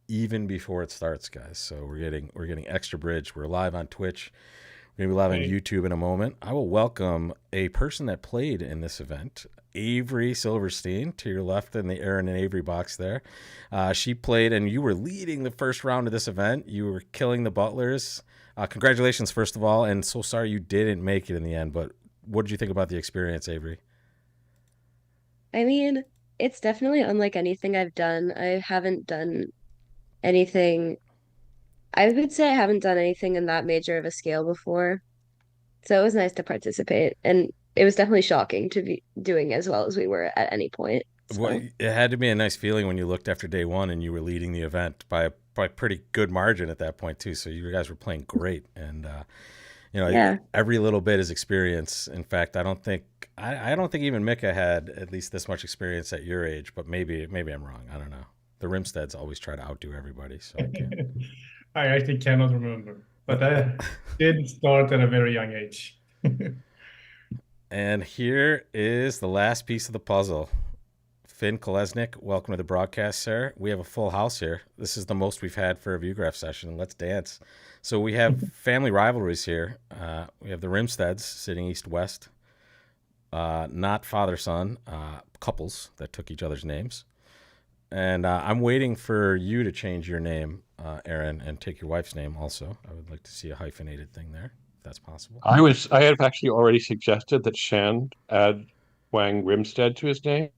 even before it starts, guys. So we're getting extra bridge. We're live on Twitch. We're gonna be live on YouTube in a moment. I will welcome a person that played in this event, Avery Silverstein, to your left in the Aaron and Avery box there. She played, and you were leading the first round of this event. You were killing the Butlers. Congratulations, first of all, and so sorry you didn't make it in the end. But what did you think about the experience, Avery? I mean, it's definitely unlike anything I've done. I haven't done anything, I would say I haven't done anything in that major of a scale before. So it was nice to participate. And it was definitely shocking to be doing as well as we were at any point. Well, So, it had to be a nice feeling when you looked after day one and you were leading the event by pretty good margin at that point too. So you guys were playing great, and yeah. every little bit is experience. In fact, I don't think even Mika had at least this much experience at your age, but maybe I'm wrong. I don't know. The Rimsteads always try to outdo everybody, so I can't. I actually cannot remember, but I did start at a very young age. And here is the last piece of the puzzle. Finn Kolesnik, welcome to the broadcast, sir. We have a full house here. This is the most we've had for a Viewgraph session. Let's dance. So we have family rivalries here. We have the Rimsteads sitting east-west, not father-son, couples that took each other's names. And I'm waiting for you to change your name, Aaron, and take your wife's name also. I would like to see a hyphenated thing there, if that's possible. I had actually already suggested that Shan add Wang Rimstead to his name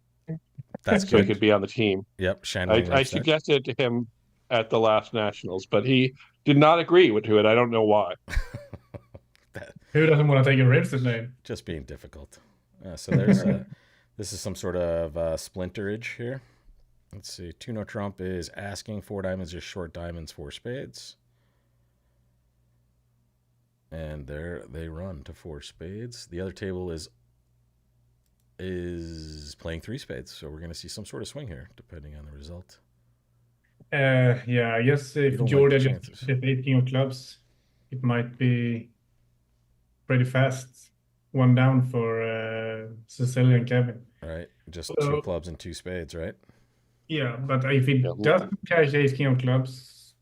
That's so he good. could be on the team. Yep, Shan I, Wang I Rimstead. suggested to him at the last nationals, but he did not agree to it. I don't know why. Who doesn't want to take a Ribs's name? Just being difficult. So there's this is some sort of splinterage here. Let's see. Tuno Trump is asking 4 diamonds is short diamonds, 4 spades. And there they run to 4 spades. The other table is playing 3 spades. So we're going to see some sort of swing here, depending on the result. Yeah, I guess You if don't like Georgia the just chances. hit 8 king of clubs, it might be pretty fast. 1 down for Cecilia and Kevin. Right? Just So, 2 clubs and 2 spades, right? yeah, but if he Yeah. doesn't cash ace king of clubs,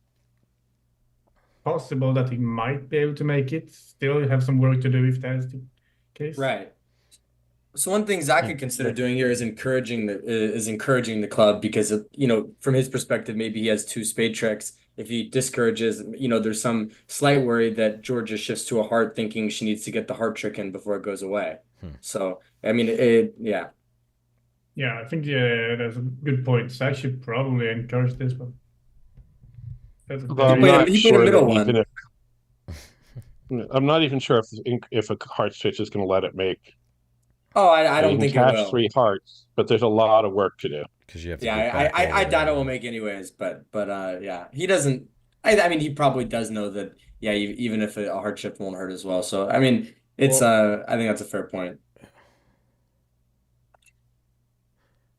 possible that he might be able to make it. Still have some work to do if that is the case. Right. So one thing Zach could consider doing here is encouraging the club because from his perspective, maybe he has 2 spade tricks. If he discourages, there's some slight worry that Georgia shifts to a heart, thinking she needs to get the heart trick in before it goes away. So I mean, yeah. Yeah, I think that's a good point. Zach should probably encourage this one. That's Although I'm not He played a sure middle that even one. I'm not even sure if a heart switch is going to let it make. Oh, I You don't can think it cash will. 3 hearts, but there's a lot of work to do. Because you have to Yeah, get back I over doubt it there. will make anyways, but yeah, he doesn't. I mean, he probably does know that. Yeah, even if a hard shift won't hurt as well. So I mean, it's I think that's a fair point.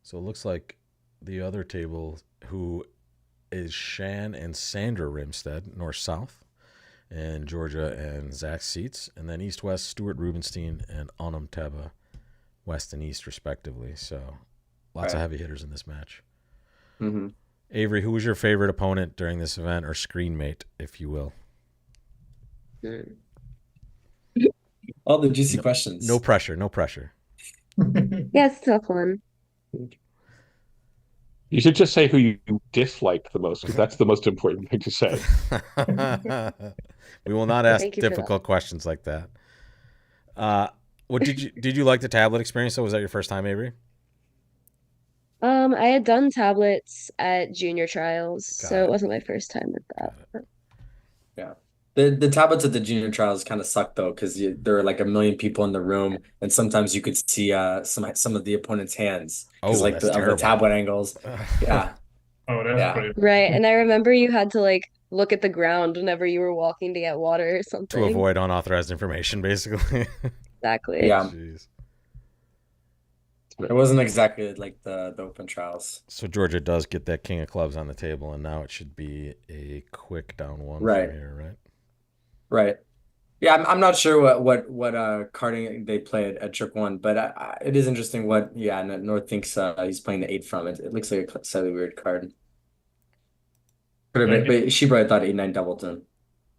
So it looks like the other table, who is Shan and Sandra Rimstead, north-south, and Georgia and Zach's seats, and then east-west, Stuart Rubenstein and Onum Teba, west and east, respectively. So lots of heavy hitters in this match. Mm-hmm. Avery, who was your favorite opponent during this event, or screen mate, if you will? All the juicy questions. No pressure, no pressure. Yeah, it's a tough one. You should just say who you disliked the most, because that's the most important thing to say. We will not ask Thank you for that. difficult questions like that. What did you like the tablet experience? So was that your first time, Avery? I had done tablets at junior trials, so it. it wasn't my first time with that. Yeah. The tablets at the junior trials kind of suck though, because there are like a million people in the room, and sometimes you could see some of the opponent's hands because Oh, that's of the terrible. tablet angles. Yeah. Oh, that's Yeah. pretty. Right, and I remember you had to like look at the ground whenever you were walking to get water or To something. avoid unauthorized information, basically. Exactly. Yeah. Jeez. It wasn't exactly like the open trials. So Georgia does get that king of clubs on the table, and now it should be a quick down one Right. from here, right? Right. Yeah, I'm not sure what carding they play at trick one, but it is interesting what North thinks he's playing the 8 from. It looks like a slightly weird card. Could have Yeah, been, but she probably thought 8-9 doubleton.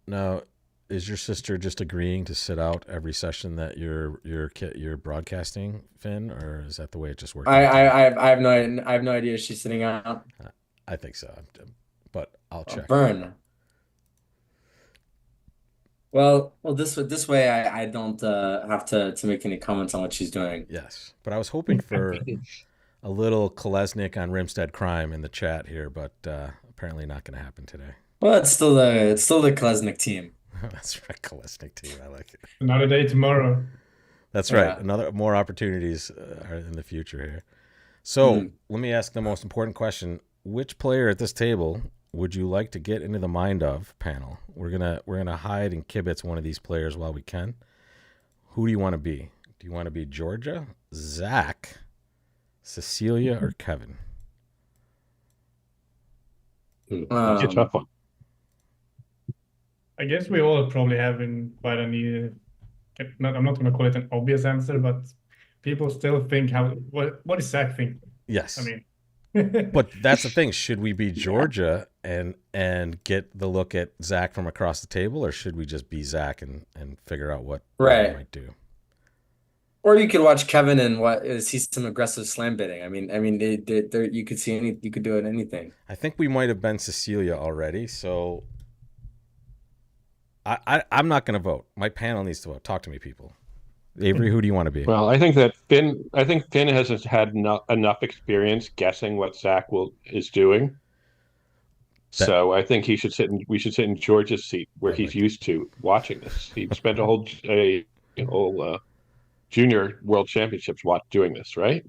Now, is your sister just agreeing to sit out every session that you're broadcasting, Finn, or is that the way it just worked out today? I have no idea she's sitting out. I think so, but I'll check. Burn. Well, this way I don't have to make any comments on what she's doing. Yes, but I was hoping for a little Kolesnik on Rimstead crime in the chat here, but apparently not going to happen today. Well, it's still the Klesnik team. That's right, Kolesnik team. I like it. another day tomorrow. That's right. Yeah. More opportunities are in the future here. So let me ask the most important question: which player at this table would you like to get into the mind of panel? We're gonna hide and kibitz one of these players while we can. Who do you want to be? Do you want to be Georgia, Zach, Cecilia, or Kevin? It's a tough one. I guess we all probably have in quite a new. I'm not going to call it an obvious answer, but people still think what does Zach think? Yes. I mean, but that's the thing. Should we be Georgia and get the look at Zach from across the table, or should we just be Zach and figure out what we Right. might do? Or you could watch Kevin and see some aggressive slam bidding. I mean, you could you could do it anything. I think we might have been Cecilia already, so I'm not going to vote. My panel needs to vote. Talk to me, people. Avery, who do you want to be? Well, I think Finn has had enough experience guessing what Zach is doing. So I think we should sit in George's seat where he's used to watching this. He spent a whole junior world championships doing this, right?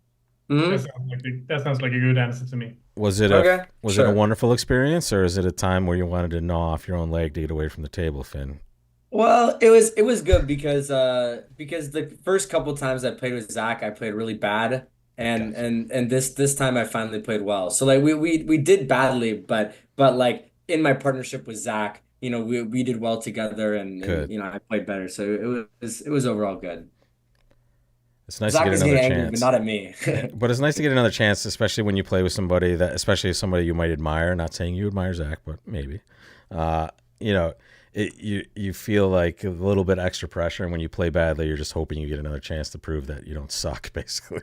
that sounds like a good answer to me. Was it Okay, it sure. a wonderful experience, or is it a time where you wanted to gnaw off your own leg to get away from the table, Finn? Well, it was good because the first couple times I played with Zach, I played really bad, and this time I finally played well. So like we did badly, but like in my partnership with Zach, we did well together, and I played better. So it was overall good. It's nice Zach to get is another getting angry, chance. but not at me. But it's nice to get another chance, especially when you play with somebody especially somebody you might admire. Not saying you admire Zach, but maybe. You feel like a little bit extra pressure, and when you play badly, you're just hoping you get another chance to prove that you don't suck, basically.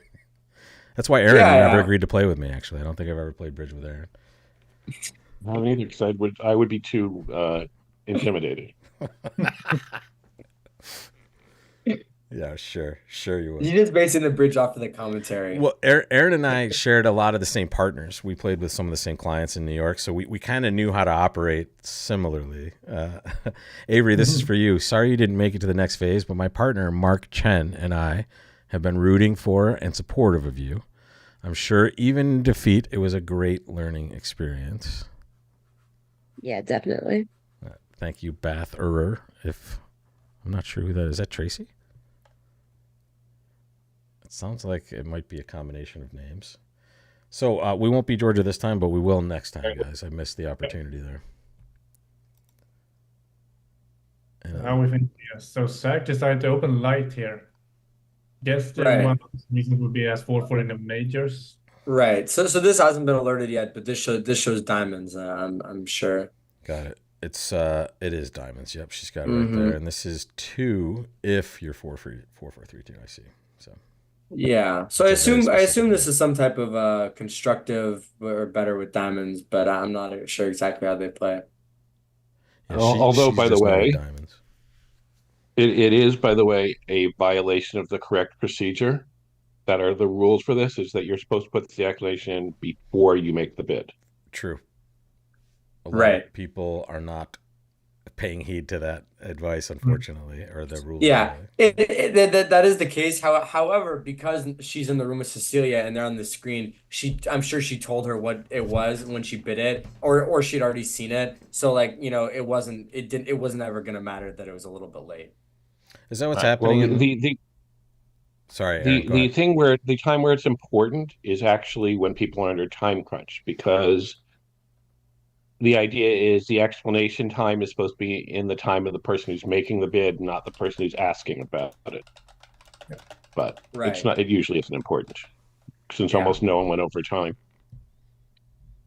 That's why Aaron never agreed to play with me, actually. I don't think I've ever played bridge with Aaron. I don't either, because I would be too intimidated. Yeah, sure you would. You just basing the bridge off of the commentary. Well, Aaron and I shared a lot of the same partners. We played with some of the same clients in New York, so we kind of knew how to operate similarly. Avery, this is for you. Sorry you didn't make it to the next phase, but my partner, Mark Chen, and I have been rooting for and supportive of you. I'm sure even in defeat, it was a great learning experience. Yeah, definitely. Thank you, Bath Urer. If I'm not sure who that is. Is that Tracy? Sounds like it might be a combination of names. So we won't be Georgia this time, but we will next time, guys. I missed the opportunity there. And, How we think? Yes. So Zach decided to open light here. Guess Right. one of the reasons would be as 4-4 in the majors. Right. So this hasn't been alerted yet, but this shows diamonds. I'm sure. got it. It is diamonds. Yep, she's got it right there. And this is 2 if you're 4-4-3-2. I see. So. Yeah. So It's a very I assume specific this is some type of constructive or better with diamonds, but I'm not sure exactly how they play. Yeah, Although, she's by the just not with way, diamonds. it is, by the way, a violation of the correct procedure. That are the rules for this, is that you're supposed to put the declination in before you make the bid. True. A lot Right. of people are not paying heed to that advice, unfortunately, or the rules. Yeah, really. that is the case. However, because she's in the room with Cecilia and they're on the screen, I'm sure she told her what it was when she bid it, or she'd already seen it. So like, it wasn't ever gonna matter that it was a little bit late. Is that what's Well, happening? Sorry, Aaron, go the ahead. thing where the time where it's important is actually when people are under time crunch, because the idea is the explanation time is supposed to be in the time of the person who's making the bid, not the person who's asking about it. But Right. it's not. It usually isn't important, since Yeah. almost no one went over time.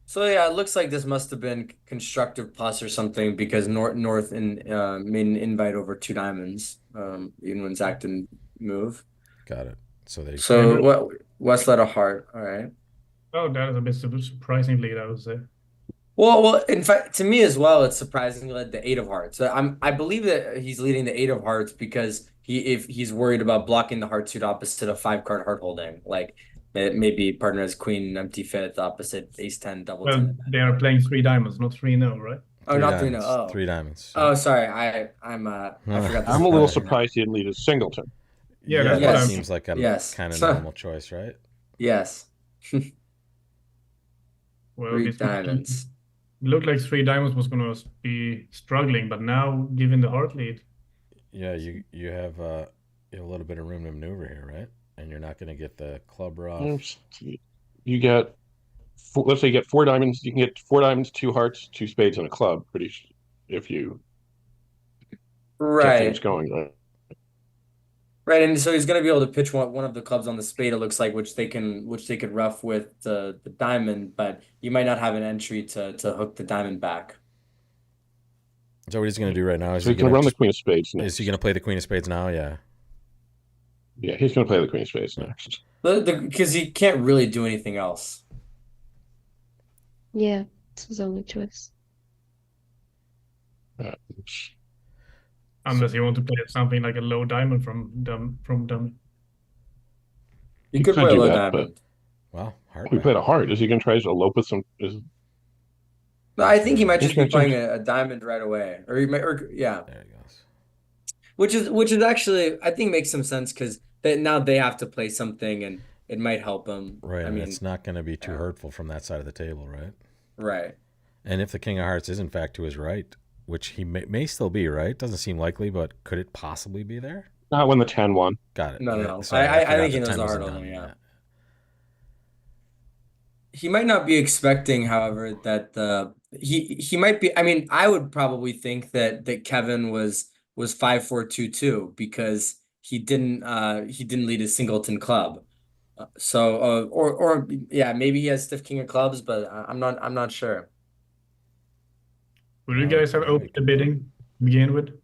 So yeah, it looks like this must have been constructive plus or something because North made an invite over two diamonds, even when Zach didn't move. Got it. So they So what West led a heart. All right. Oh, that is a bit surprising lead, I would say. Well, in fact, to me as well, it's surprising he led the eight of hearts. I believe that he's leading the eight of hearts because if he's worried about blocking the heart suit opposite a 5 card heart holding, like maybe partner has queen empty fifth opposite ace 10 double Well, 10. they are playing 3 diamonds, not 3-0, right? Oh, three not 3 diamonds. no. Oh. 3 diamonds. Oh, sorry. I forgot this. I'm a little surprised he didn't lead a singleton. Yeah, that's that what I'm. seems like a Yes. kind of normal choice, right? Yes. Well, 3 this diamonds. looked like 3 diamonds was going to be struggling, but now given the heart lead, Yeah, you have a little bit of room to maneuver here, right? And you're not going to get the club rough. You get, let's say you get 4 diamonds. You can get 4 diamonds, 2 hearts, 2 spades, and a club. If you get things Right. going, right? Right, and so he's going to be able to pitch one of the clubs on the spade. It looks like which they could rough with the diamond, but you might not have an entry to hook the diamond back. Is that what he's going to do right now? So he can run the queen of spades Is next. he going to play the queen of spades now? Yeah. Yeah, he's going to play the queen of spades next. Because he can't really do anything else. Yeah, it's his only choice. unless you want to play something like a low diamond from dummy. He He could could play a do low that, but- diamond. Wow. Hard. We played a heart. Is he going to try to elope with some? No, I think he might just be Interesting. playing a diamond right away, or yeah, There he goes. which is actually I think makes some sense because now they have to play something and it might help them. Right. I and mean, it's not going to be too yeah. hurtful from that side of the table, right? right. And if the king of hearts is in fact to his right, which he may still be, right? Doesn't seem likely, but could it possibly be there? Not when the 10 won. Got it. No, Yeah, no. sorry, I forgot think he the knows 10 the wasn't heart done, holding, yeah. He might not be expecting, however, that he might be. I mean, I would probably think that Kevin was 5-4-2-2 because he didn't lead a singleton club. Or yeah, maybe he has stiff king of clubs, but I'm not sure. Would you guys have opened the bidding to begin with?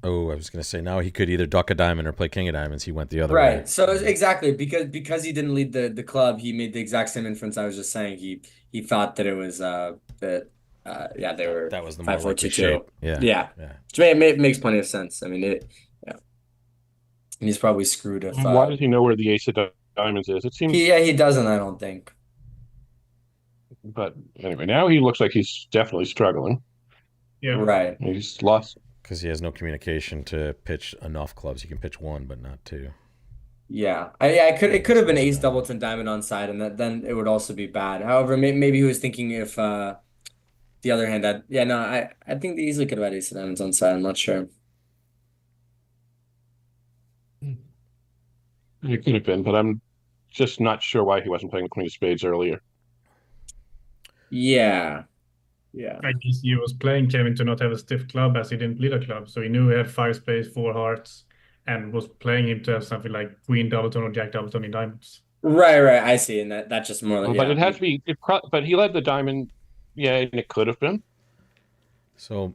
Oh, I was going to say now he could either duck a diamond or play king of diamonds. He went the other way. Right. So exactly because he didn't lead the club, he made the exact same inference I was just saying. He thought that it was they were That was the more 5-4-2-2. likely shape. Yeah. Yeah. Yeah. Which makes plenty of sense. I mean yeah. And he's probably screwed if Why does he know where the ace of diamonds is? It seems. he doesn't, I don't think. But anyway, now he looks like he's definitely struggling. Yeah. Right. He's lost. Because he has no communication to pitch enough clubs. He can pitch one, but not two. Yeah. It could have been ace doubleton diamond on side, and then it would also be bad. However, maybe he was thinking if the other hand had I think they easily could have had ace of diamonds on side. I'm not sure. It could have been, but I'm just not sure why he wasn't playing the queen of spades earlier. Yeah. Yeah. I guess he was playing Kevin to not have a stiff club as he didn't lead a club. So he knew he had 5 spades, 4 hearts, and was playing him to have something like Queen Doubleton or Jack Doubleton in diamonds. Right. I see. And that's just more like, But it has to be. But he led the diamond. Yeah, and it could have been. So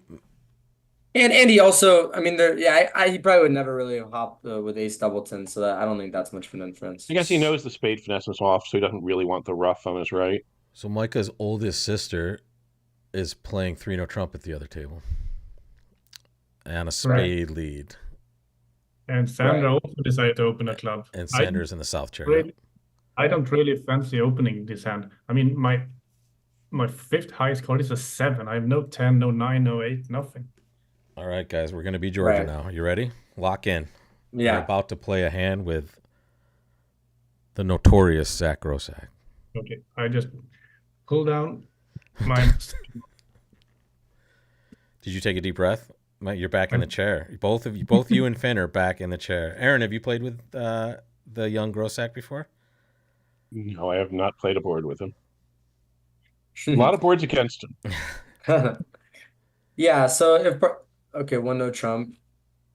And he also, I mean, he probably would never really hop with ace doubleton, so I don't think that's much of an inference. I guess he knows the spade finesse is off, so he doesn't really want the rough on his right. So Micah's oldest sister is playing 3-0 trump at the other table. And a spade lead. And Sandra also decided to open a club. And Sanders in the south chair. I don't really fancy opening this hand. I mean, my 5th highest card is a 7. I have no 10, no 9, no 8, nothing. All right, guys, we're going to be Georgia now. You ready? Lock in. Yeah. We're about to play a hand with the notorious Zach Grossack. Okay, I just pull down my. Did you take a deep breath? Mike, you're back in the chair. Both you and Finn are back in the chair. Aaron, have you played with the young Grossack before? No, I have not played a board with him. A lot of boards against him. Yeah, so okay, 1-0 trump.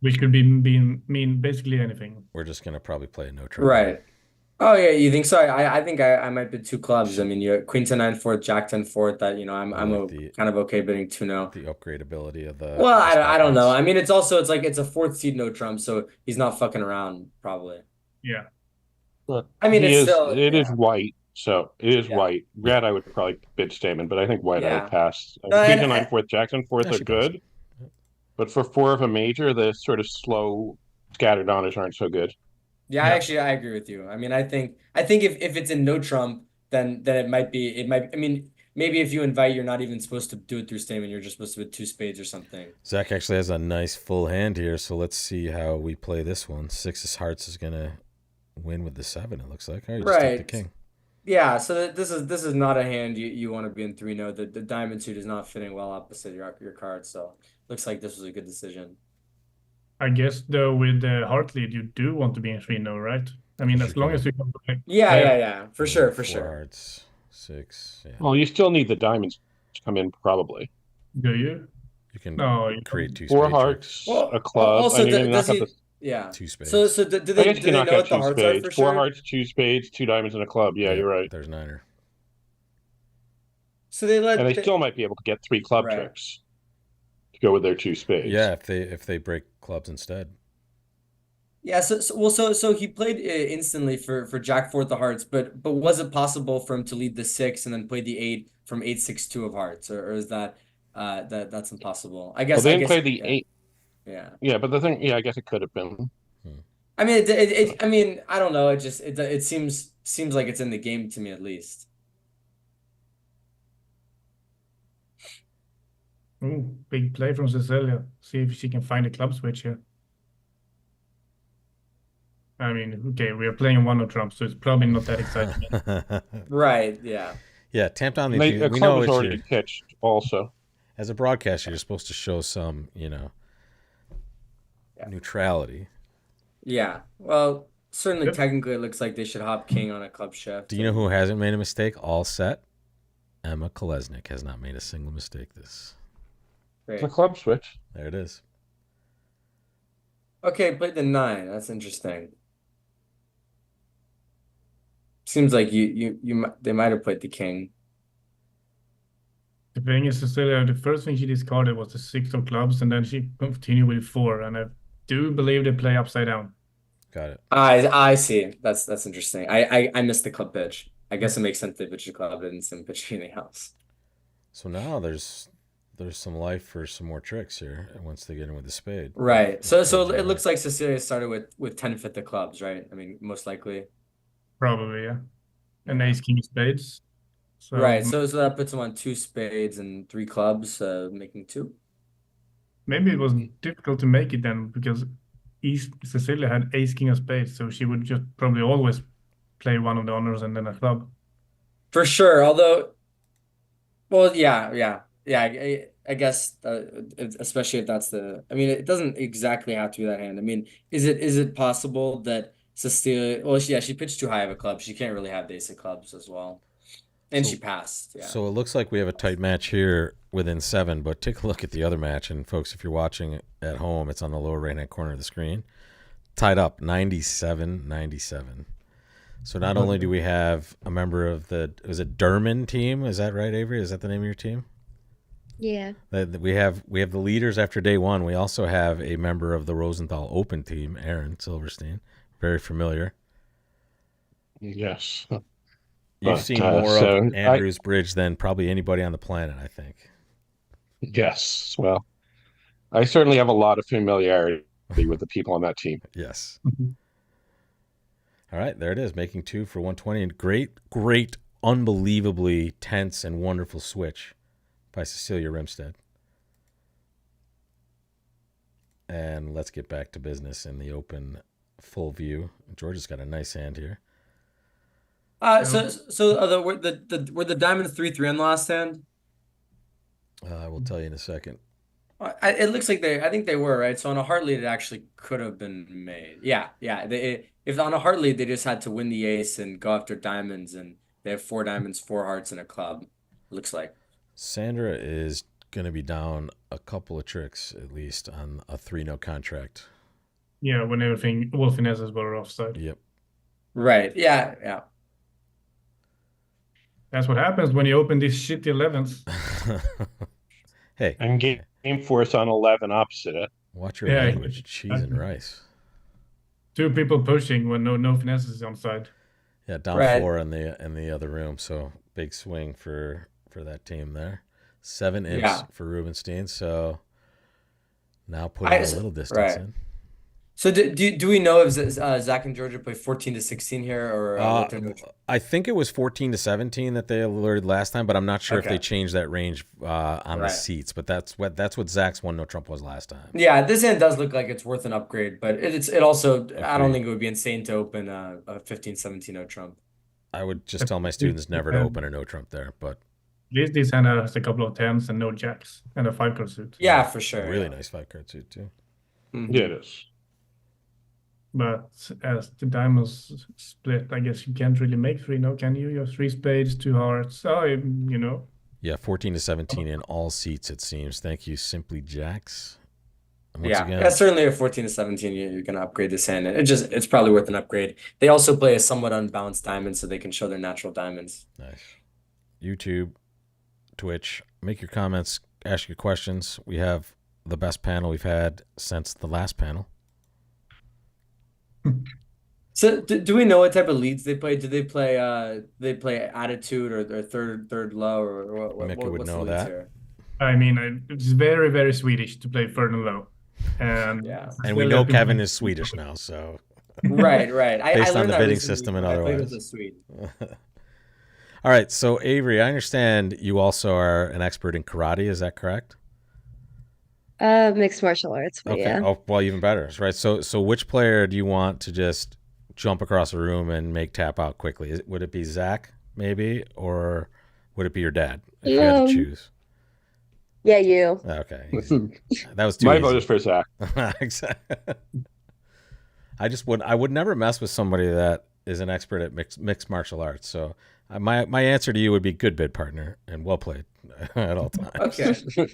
Which could mean basically anything. We're just going to probably play a no trump. Right. Oh yeah, you think so? I think I might bid two clubs. I mean, you Queen 10 9 fourth, Jack 10 fourth. That I I'm like a kind of okay bidding 2-0. the upgradability of Well, the I spot don't know. bets. I mean, it's like it's a fourth seed no Trump, so he's not fucking around probably. Yeah. But I mean, he it's is. still It is yeah white, so it is yeah white. Yeah, Red, I would probably bid Stamen, but I think white I would yeah. pass. No, Queen and to nine fourth, Jackson fourth yeah, are she paused. good, but for four of a major, the sort of slow scattered honors aren't so good. yeah, Yeah. I agree with you. I mean, I think if it's in no Trump, then it might. I mean, maybe if you invite, you're not even supposed to do it through statement. You're just supposed to do two spades or something. Zach actually has a nice full hand here, so let's see how we play this one. Six of hearts is gonna win with the seven. It looks like. All right, you just take the Right. king. Yeah. So this is not a hand you want to be in 3-0. The diamond suit is not fitting well opposite your card. So looks like this was a good decision. I guess though with the heart lead, you do want to be in 3-0, right? I mean, Sure as long can. as you can Yeah. For sure, for Four sure. hearts, six. Yeah, Well, you still need the diamonds to come in probably. do you? you can No, you create don't. two Four spade tricks, hearts, a Well, club, also and you're going to does knock out the. he? Yeah. two spades. I guess you Do can they knock know out what the two hearts are spades. for Four sure? hearts, two spades, two diamonds, and a club. Yeah, Yep, you're right. there's niner. So they And they let still might be able to get three club right. tricks to go with their two spades. Yeah, if they break clubs instead. Yeah, so he played instantly for Jack fourth of hearts, but was it possible for him to lead the six and then play the eight from 8-6-2 of hearts, or is that that's impossible? Well, they I didn't guess play the yeah eight. yeah. Yeah, but the thing, yeah, I guess it could have been. Hmm. I mean I mean I don't know. It seems like it's in the game to me at least. Ooh, big play from Cecilia. See if she can find a club switch here. I mean, okay, we are playing one of Trump, so it's probably not that exciting. Right, yeah. Yeah, tamped on the. And a We club know was it's already your, pitched also. as a broadcaster, you're supposed to show some, Yeah. neutrality. Yeah. Well, certainly Yep. technically it looks like they should hop king on a club shift. Do you know who hasn't made a mistake? All set. Emma Kolesnik has not made a single mistake this. Great. The club switch. There it is. Okay, played the nine. That's interesting. Seems like they might have played the king. The thing is, Cecilia, the first thing she discarded was the six of clubs, and then she continued with four, and I do believe they play upside down. Got it. I see. That's interesting. I missed the club pitch. I guess it makes sense they pitched the club, didn't some pitch anything else. So now there's some life for some more tricks here once they get in with the spade. Right. So Clubs are it looks right. like Cecilia started with 10 fifth of clubs, right? I mean, most likely. Probably, yeah. And ace king of spades. So Right. So that puts him on two spades and three clubs, making two. maybe it was difficult to make it then because Cecilia had ace king of spades, so she would just probably always play one of the honors and then a club. For sure. Although, well, yeah. I guess, especially if that's the. I mean, it doesn't exactly have to be that hand. I mean, is it possible that Cecilia? Well, she pitched too high of a club. She can't really have the ace of clubs as well, and So she passed. Yeah. So it looks like we have a tight match here within seven, but take a look at the other match. And folks, if you're watching at home, it's on the lower right-hand corner of the screen. Tied up 97-97. So not only do we have a member of was it Derman team? Is that right, Avery? Is that the name of your team? Yeah. We have the leaders after day one. We also have a member of the Rosenthal Open team, Aaron Silverstein. Very familiar. Yes. You've But, seen more so of Andrews Bridge than probably anybody on the planet, I think. yes. Well, I certainly have a lot of familiarity with the people on that team. Yes. All right, there it is, making two for 120. And great, unbelievably tense and wonderful switch by Cecilia Rimstead. And let's get back to business in the open full view. Georgia's got a nice hand here. Were the diamonds 3-3 on the last hand? I will tell you in a second. It looks like I think they were, right? So on a heart lead, it actually could have been made. Yeah. If on a heart lead, they just had to win the ace and go after diamonds, and they have four diamonds, four hearts, and a club. It looks like. Sandra is going to be down a couple of tricks, at least, on a 3-0 contract. Yeah, when everything, all finesses were offside. Yep. Right. Yeah. Yeah. That's what happens when you open these shitty 11s. Hey, And game force on 11 opposite it. watch your Yeah, language. Cheese and exactly. rice. Two people pushing when no finesses on side. Yeah, down Right. 4 in the other room. So big swing for that team there. 7 imps Yeah. for Rubenstein. So now I putting a s- little distance right. in. So do we know if Zach and Georgia play 14 to 16 here, or what they're doing? I think it was 14 to 17 that they alerted last time, but I'm not sure if they Okay. changed that range on the Right. seats. But that's what Zach's 1 no Trump was last time. Yeah, this end does look like it's worth an upgrade, but it also I don't Agreed. think it would be insane to open a 15-17 no Trump. I would just tell my students never to open a no Trump there, but At least this hand has a couple of 10s and no jacks and a 5-card suit. Yeah, for sure. really yeah. nice 5-card suit too. Mhm. Yeah, it is. But as the diamonds split, I guess you can't really make 3, no, can you? You have 3 spades, 2 hearts. Oh, you know. Yeah, 14 to 17 in all seats, it seems. Thank you, Simply Jacks. And once Yeah, again, yeah, certainly at 14 to 17, you're gonna upgrade this hand, and it's probably worth an upgrade. They also play a somewhat unbalanced diamond, so they can show their natural diamonds. nice. YouTube, Twitch, make your comments, ask your questions. We have the best panel we've had since the last panel. So do we know what type of leads they play? Do they play attitude or third low, or Mika would what's the know leads that. here? I mean, it's very, very Swedish to play third and low. And Yeah. And we know Kevin is Swedish now, so Right. I Based on learned the that bidding recently system and when I played with otherwise. a Swede. all right. So Avery, I understand you also are an expert in karate. Is that correct? Mixed martial arts, but Okay. yeah. Oh, well, even better, right? So which player do you want to just jump across the room and make tap out quickly? Would it be Zach, maybe, or would it be your dad if you had to choose? Yeah, you. Okay, that was too My easy. vote is for Zach. Exactly. I would never mess with somebody that is an expert at mixed martial arts. So my answer to you would be good bid partner and well played at all times. Okay.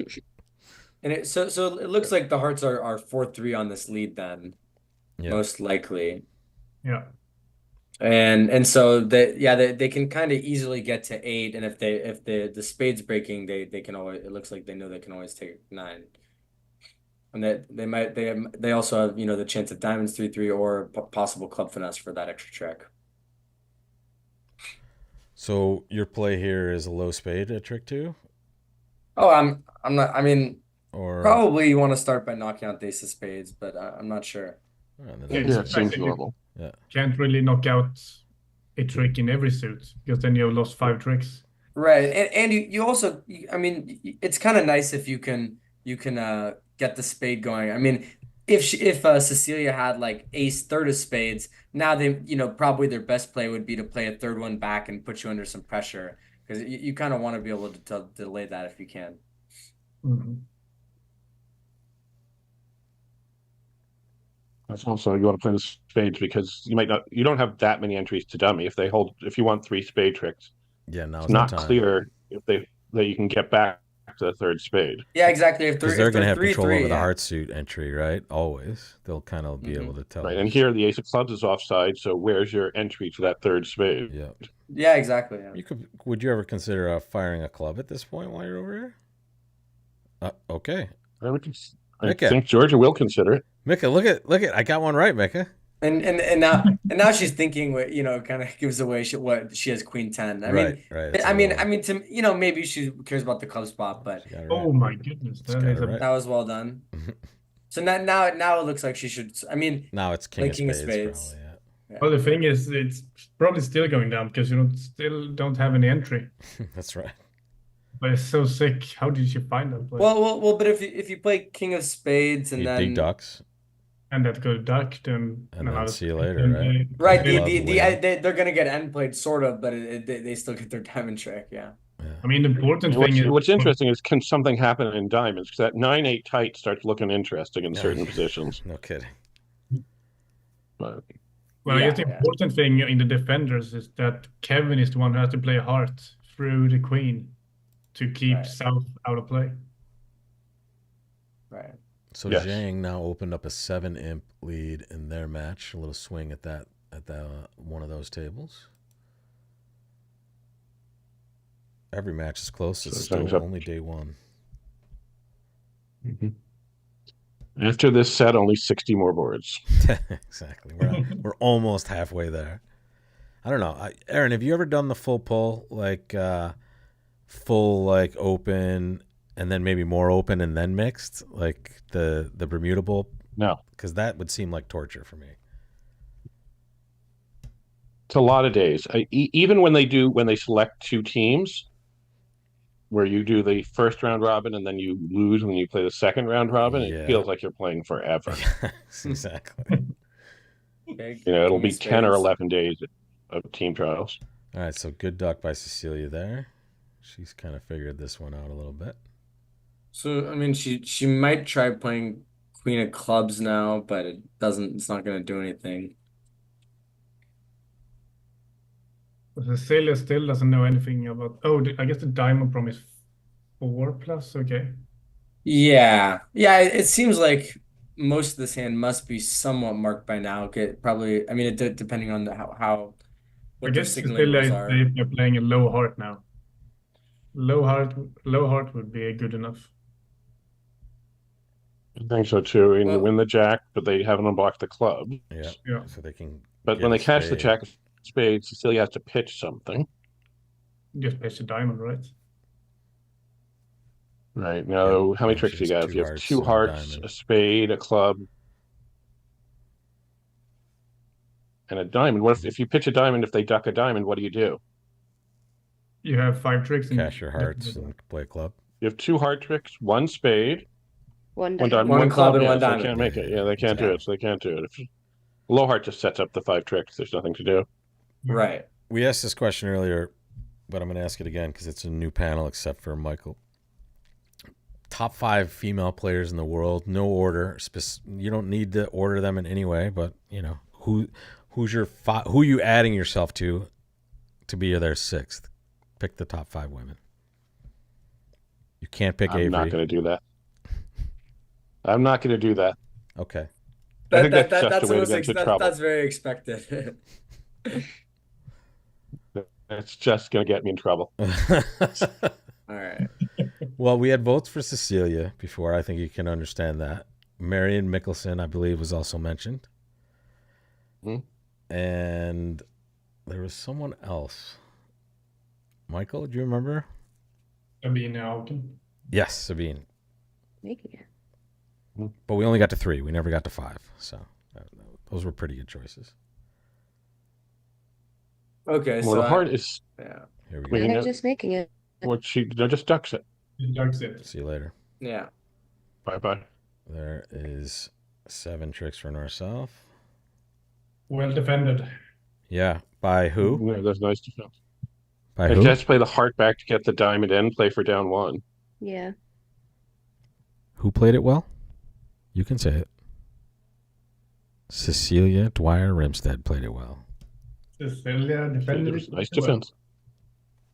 And so it looks like the hearts are 4-3 on this lead then, Yeah. most likely. Yeah. And so they can kind of easily get to 8, and if the spade's breaking, they can always, it looks like they know they can always take 9. And that they also have, the chance of diamonds 3-3 or possible club finesse for that extra trick. So your play here is a low spade at trick 2, Oh, I'm not, I mean, or probably you want to start by knocking out the ace of spades, but I'm not sure. oh, and then Yeah, that's Yeah, good. it seems Exactly. normal. Can't really knock out a trick in every suit because then you have lost 5 tricks. Right. And you also, I mean, it's kind of nice if you can get the spade going. I mean, if Cecilia had like ace third of spades, now they, probably their best play would be to play a third one back and put you under some pressure, because you kind of want to be able to delay that if you can. Mhm. That's also you want to play the spades because you don't have that many entries to dummy. If you want 3 spade tricks, Yeah, now it's it's the not time. clear that you can get back to the third spade. Yeah, exactly. If Because they're going to have 3-3, control over the yeah. heart suit entry, right? Always. They'll kind of be Mhm. able to tell. Right. And here the ace of clubs is offside, so where's your entry to that third spade? Yeah. Yeah, exactly. Yeah. Would you ever consider firing a club at this point while you're over here? Okay. I Mika. think Georgia will consider it. Mika, look at I got one right, Mika. And now she's thinking what, kind of gives away what she has queen 10. I mean, Right. It's I a mean, little- maybe she cares about the club spot, but She got it Oh right. my goodness, It's that got is it a right. that was well done. So now it looks like she should. I mean, Now it's king Like of king of spades, spades. probably, yeah. Well, the thing is, it's probably still going down because you still don't have any entry. yeah. That's right. But it's so sick. How did you find that play? Well, but if you play king of spades and Need then big ducks. And that go duck, then And then another see you spade, later, then right? right, Clubs win. they're gonna get end played sort of, but they still get their diamond trick. Yeah. I mean, the important And thing is what's interesting is can something happen in diamonds? Because that 9-8 tight starts looking interesting in Yeah. certain positions. No kidding. But Well, I Yeah, guess the yeah. important thing in the defenders is that Kevin is the one who has to play heart through the queen to keep Right. South out of play. Right. So Yes. Zhang now opened up a 7 imp lead in their match. A little swing at that at one of those tables. Every match is close. So It's it's still up. only day one. After this set, only 60 more boards. Exactly. We're almost halfway there. I don't know. Aaron, have you ever done the full pull, like full like open and then maybe more open and then mixed, like the Bermuda Bowl? No, Because that would seem like torture for me. it's a lot of days. Even when they select two teams, where you do the first round robin and then you lose when you play the second round robin, Yeah. it feels like you're playing forever. Exactly. Okay, It'll king be of 10 or spades. 11 days of team trials. All right, so good duck by Cecilia there. She's kind of figured this one out a little bit. So I mean, she might try playing queen of clubs now, but it's not going to do anything. Cecilia still doesn't know anything about. Oh, I guess the diamond promise 4+. Okay. Yeah, it seems like most of this hand must be somewhat marked by now. Probably, I mean, depending on I what their guess signaling Cecilia rules is are. safe. They're playing a low heart now. Low heart would be good enough. I think so too. And you Well- win the jack, but they haven't unblocked the club. Yeah. Yeah. So they can. But get when a they catch the spade. jack of spades, Cecilia has to pitch something. Just pitch a diamond, right? Right. Now, Yep. how many And tricks she do you has have? two You have hearts two and a hearts, diamond. a spade, a club, and a diamond. What if you pitch a diamond, if they duck a diamond, what do you do? You have 5 tricks. Cash your hearts and play a club. You have two heart tricks, one spade, One one diamond. diamond, One one club club. and Yeah, one so they diamond. can't make it. Yeah, they can't do Yeah. it. So they can't do it. If low heart just sets up the 5 tricks, there's nothing to do. Right. We asked this question earlier, but I'm going to ask it again because it's a new panel except for Michael. Top 5 female players in the world, no order. You don't need to order them in any way, but you know who you adding yourself to be their 6th. Pick the top 5 women. You can't pick I'm Avery. not going to do that. I'm not going to do that. Okay. I think that's just a way to get into trouble. That's very expected. It's just going to get me in trouble. All right. Well, we had votes for Cecilia before. I think you can understand that. Marion Mickelson, I believe, was also mentioned. And there was someone else. Michael, do you remember? Sabine Auken. Yes, Sabine. Making it. But we only got to 3. We never got to 5. So those were pretty good choices. Okay, Well, so the heart is yeah. Here we Wait, go. They're know- just making it. what she just ducks it. Ducks it. See you later. Yeah. Bye. There is 7 tricks for Norself. Well defended. Yeah. By who? Yeah, that's nice to feel. By I who? just play the heart back to get the diamond in, play for down 1. Yeah. Who played it well? You can say it. Cecilia Dwyer Rimstead played it well. Cecilia It defended was it. nice well. defense.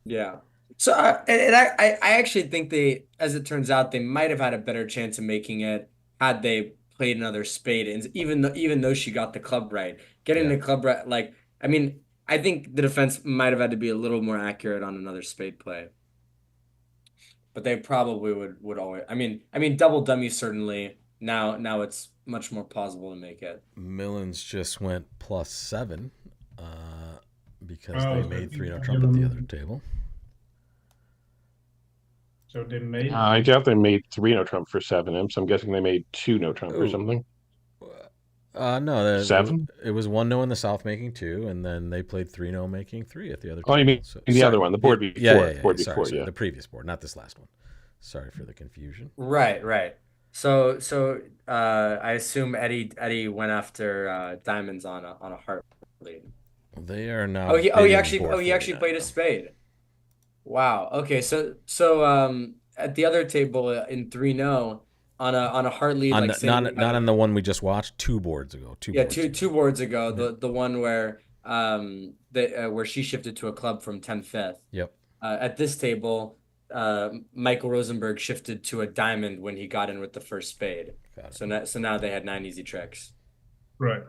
Yeah. So I actually think they, as it turns out, they might have had a better chance of making it had they played another spade. And even though she got the club right, getting Yeah. the club right, like I mean, I think the defense might have had to be a little more accurate on another spade play. But they probably would always. I mean, double dummy certainly. Now it's much more plausible to make it. Millens just went +7 because Oh, they so made it's 3 no not trump at the given- other table. So they made. I doubt they made 3 no trump for 7 imps. I'm guessing they made 2 no trump or Ooh. something. No, 7? It was 1 no in the South making 2, and then they played 3 no making 3 at the other Oh, you table. mean the other one, the board before. Yeah. Board Sorry, before, sorry, yeah. the previous board, not this last one. Sorry for the confusion. Right. So I assume Eddie went after diamonds on a heart lead. They are now. Oh, he bidding actually board he actually 49 played a now. spade. Wow. Okay. So at the other table in 3-0 on a heart lead, On like the, say not we not had- on the one we just watched 2 boards ago. Two boards ago, Yeah. the one where where she shifted to a club from 10-5. Yep. At this table, Michael Rosenberg shifted to a diamond when he got in with the first spade. Got it. So now they had 9 easy tricks. Right.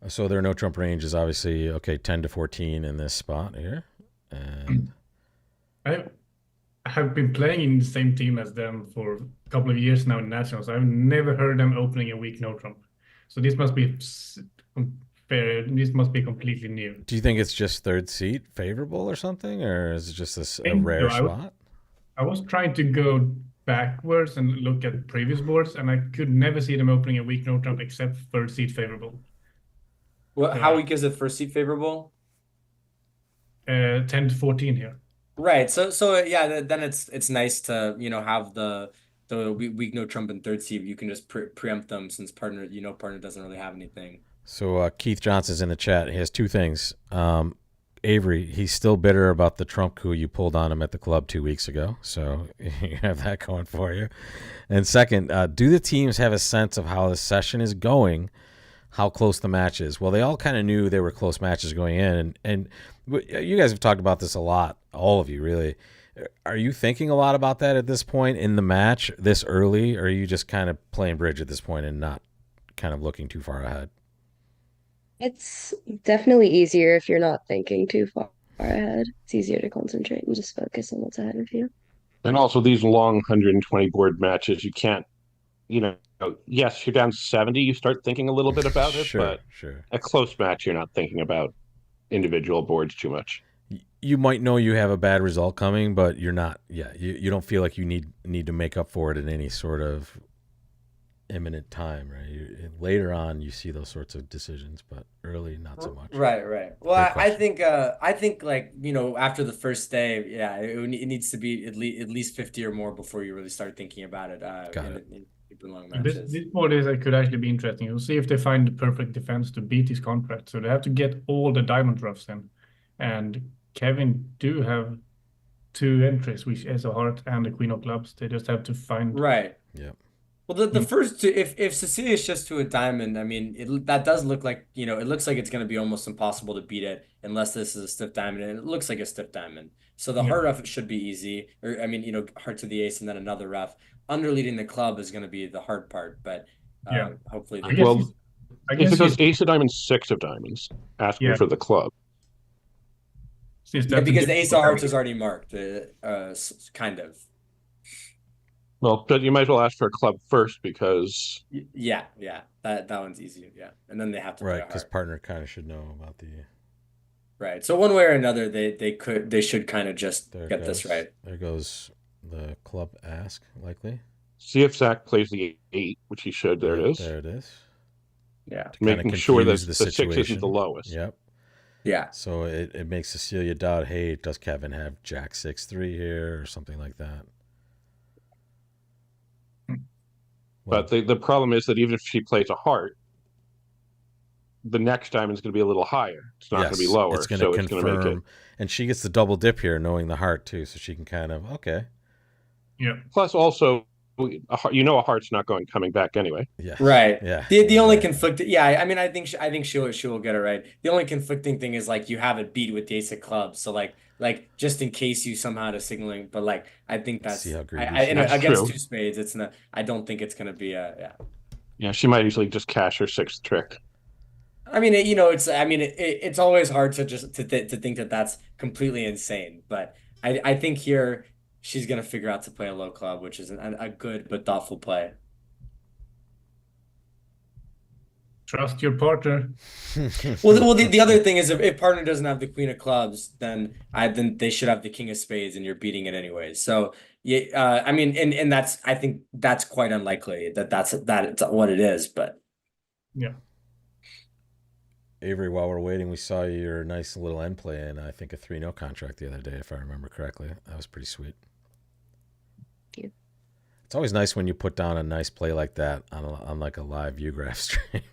So their no trump range is obviously, okay, 10 to 14 in this spot here. And I have been playing in the same team as them for a couple of years now in nationals. I've never heard them opening a weak no trump. So this must be fair. This must be completely new. do you think it's just third seat favorable or something, or is it just a think rare so. spot? I was trying to go backwards and look at previous boards, and I could never see them opening a weak no trump except third seat favorable. Well, how Yeah. weak is it first seat favorable? 10 to 14 here. Right. So yeah, then it's nice to, have the weak no trump in third seed. You can just preempt them since partner doesn't really have anything. So Keith Johnson's in the chat. He has two things. Avery, he's still bitter about the Trump coup you pulled on him at the club 2 weeks ago. So you have that going for you. And second, do the teams have a sense of how the session is going, how close the match is? Well, they all kind of knew they were close matches going in. And you guys have talked about this a lot, all of you, really. Are you thinking a lot about that at this point in the match this early? Or are you just kind of playing bridge at this point and not kind of looking too far ahead? It's definitely easier if you're not thinking too far ahead. It's easier to concentrate and just focus on what's ahead of you. And also these long 120 board matches, you can't, yes, you're down 70, you start thinking a little bit about it, but Sure. a close match, you're not thinking about individual boards too much. You might know you have a bad result coming, but you're not. Yeah, you don't feel like you need to make up for it in any sort of imminent time, right? Later on, you see those sorts of decisions, but early, not so much. Right. Well, Great I question. think like, after the first day, yeah, it needs to be at least 50 or more before you really start thinking about it. Got it. In super long And matches. this board could actually be interesting. You'll see if they find the perfect defense to beat his contract. So they have to get all the diamond roughs in. And Kevin do have two entries, which is a heart and a queen of clubs. They just have to find. Right. Yeah. Well, the first two, if Cecilia's just to a diamond, I mean, that does look like, it looks like it's going to be almost impossible to beat it unless this is a stiff diamond, and it looks like a stiff diamond. So the heart rough should be easy, or I mean, heart to the ace and then another rough. Underleading the club is going to be the hard part, but hopefully I guess Well, if it goes ace of diamonds, six of diamonds, asking Yeah. for the club. since yeah, that's a because the ace of difficult- hearts is already marked, kind of. Well, but you might as well ask for a club first because Yeah, that one's easy, yeah, and then they have to play Right, a because heart. partner kind of should know about the. Right. So one way or another, they should kind of just There get goes, this right. There goes the club ask, likely. see if Zach plays the eight, which he should. There it is. There it is. Yeah. To kinda Making sure that confuse the the six isn't situation. the lowest. Yep. Yeah. So it makes Cecilia doubt, hey, does Kevin have Jack 6-3 here or something like that? But the problem is that even if she plays a heart, the next diamond's going to be a little higher. It's not going to be lower. It's going so to it's going to make it. confirm, and she gets the double dip here, knowing the heart too, so she can kind of Yeah. Plus, also, a heart's not coming back anyway. yeah, Right. yeah. The only Right. conflicting, yeah, I mean, I think she will get it right. The only conflicting thing is like you have it beat with the ace of clubs, so like just in case you somehow to signaling, but like I think that's See how greedy I she know, is. That's against true. two spades, it's not. I don't think it's gonna be a Yeah, she might easily just cash her sixth trick. I mean, it's always hard to just to think that that's completely insane, but I think here she's gonna figure out to play a low club, which is a good but thoughtful play. Trust your partner. Well, the other thing is if partner doesn't have the queen of clubs, then they should have the king of spades, and you're beating it anyways. So yeah, I mean, and I think that's quite unlikely that it's what it is, but Yeah. Avery, while we're waiting, we saw your nice little end play in, I think, a 3-0 contract the other day, if I remember correctly. That was pretty sweet. Thank you. It's always nice when you put down a nice play like that on like a live Ugraph stream.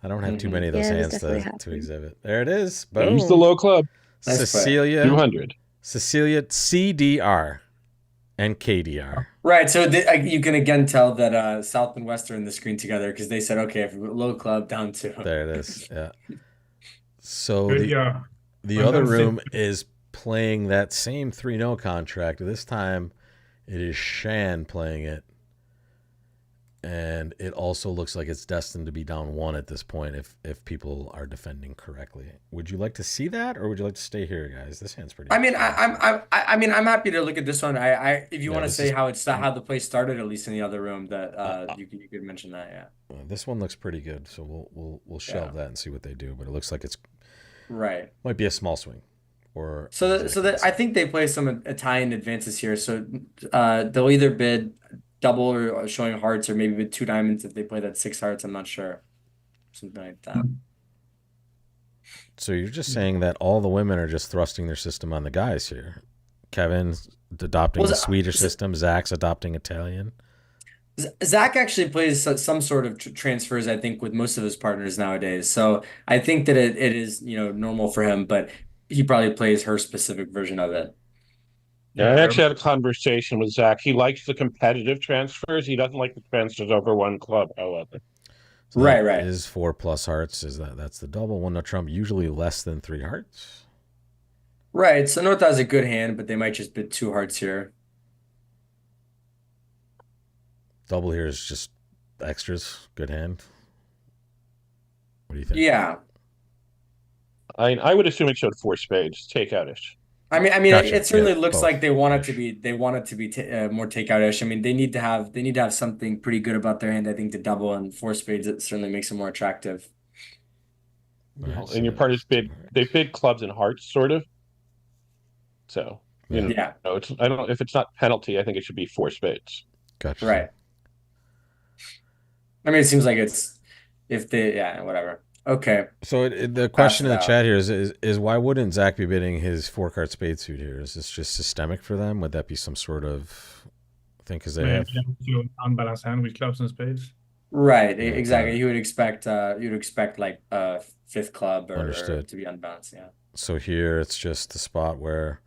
I don't have too many of those Yeah, it was hands definitely to happening. exhibit. There it is. Boom. Use the low club. Nice play. Cecilia 200. CDR and KDR. right. So you can again tell that South and West are in the screen together because they said, okay, if low club down to There it is. Yeah. So Good job. the Well other done, room Sid. is playing that same 3-0 contract. This time it is Shan playing it. And it also looks like it's destined to be down 1 at this point if people are defending correctly. Would you like to see that, or would you like to stay here, guys? This hand's pretty. I mean, exciting. I mean, I'm happy to look at this one. If you Yeah, want to this say is- how the play started, at least in the other room, that you could mention that. Yeah. This one looks pretty good, so we'll shelve that and see what they do. But it looks like it's Right. might be a small swing, or So that I think they play some Italian advances here. So they'll either bid double or showing hearts, or maybe with 2 diamonds if they play that 6 hearts. I'm not sure. Something like that. So you're just saying that all the women are just thrusting their system on the guys here. Kevin's adopting the Swedish system. Zach's adopting Italian. Zach actually plays some sort of transfers, I think, with most of his partners nowadays. So I think that it is, normal for him, but he probably plays her specific version of it. Yeah, I actually had a conversation with Zach. He likes the competitive transfers. He doesn't like the transfers over 1 club, however. So Right. Is 4+ hearts. That's the double one? No trump. Usually less than 3 hearts. Right. So North has a good hand, but they might just bid 2 hearts here. Double here is just extras. Good hand. What do you think? Yeah. I would assume it showed 4 spades. Take out ish. I mean, Gotcha. it certainly Yeah, looks both. like they want it to be more takeout-ish. I mean, they need to have something pretty good about their hand, I think, to double, and 4 spades, it certainly makes it more attractive. All right, And your partners they bid clubs and hearts, sort of. So Yeah. if it's not penalty, I think it should be 4 spades. Gotcha. Right. I mean, it seems like whatever. Okay. So the question in the out. chat here is why wouldn't Zach be bidding his 4-card spade suit here? Is this just systemic for them? Would that be some sort of thing? Because they have unbalanced hand with clubs and spades. Right, Yeah, exactly. got it. You would expect like a 5th club or Understood. to be unbalanced. Yeah. So here it's just the spot where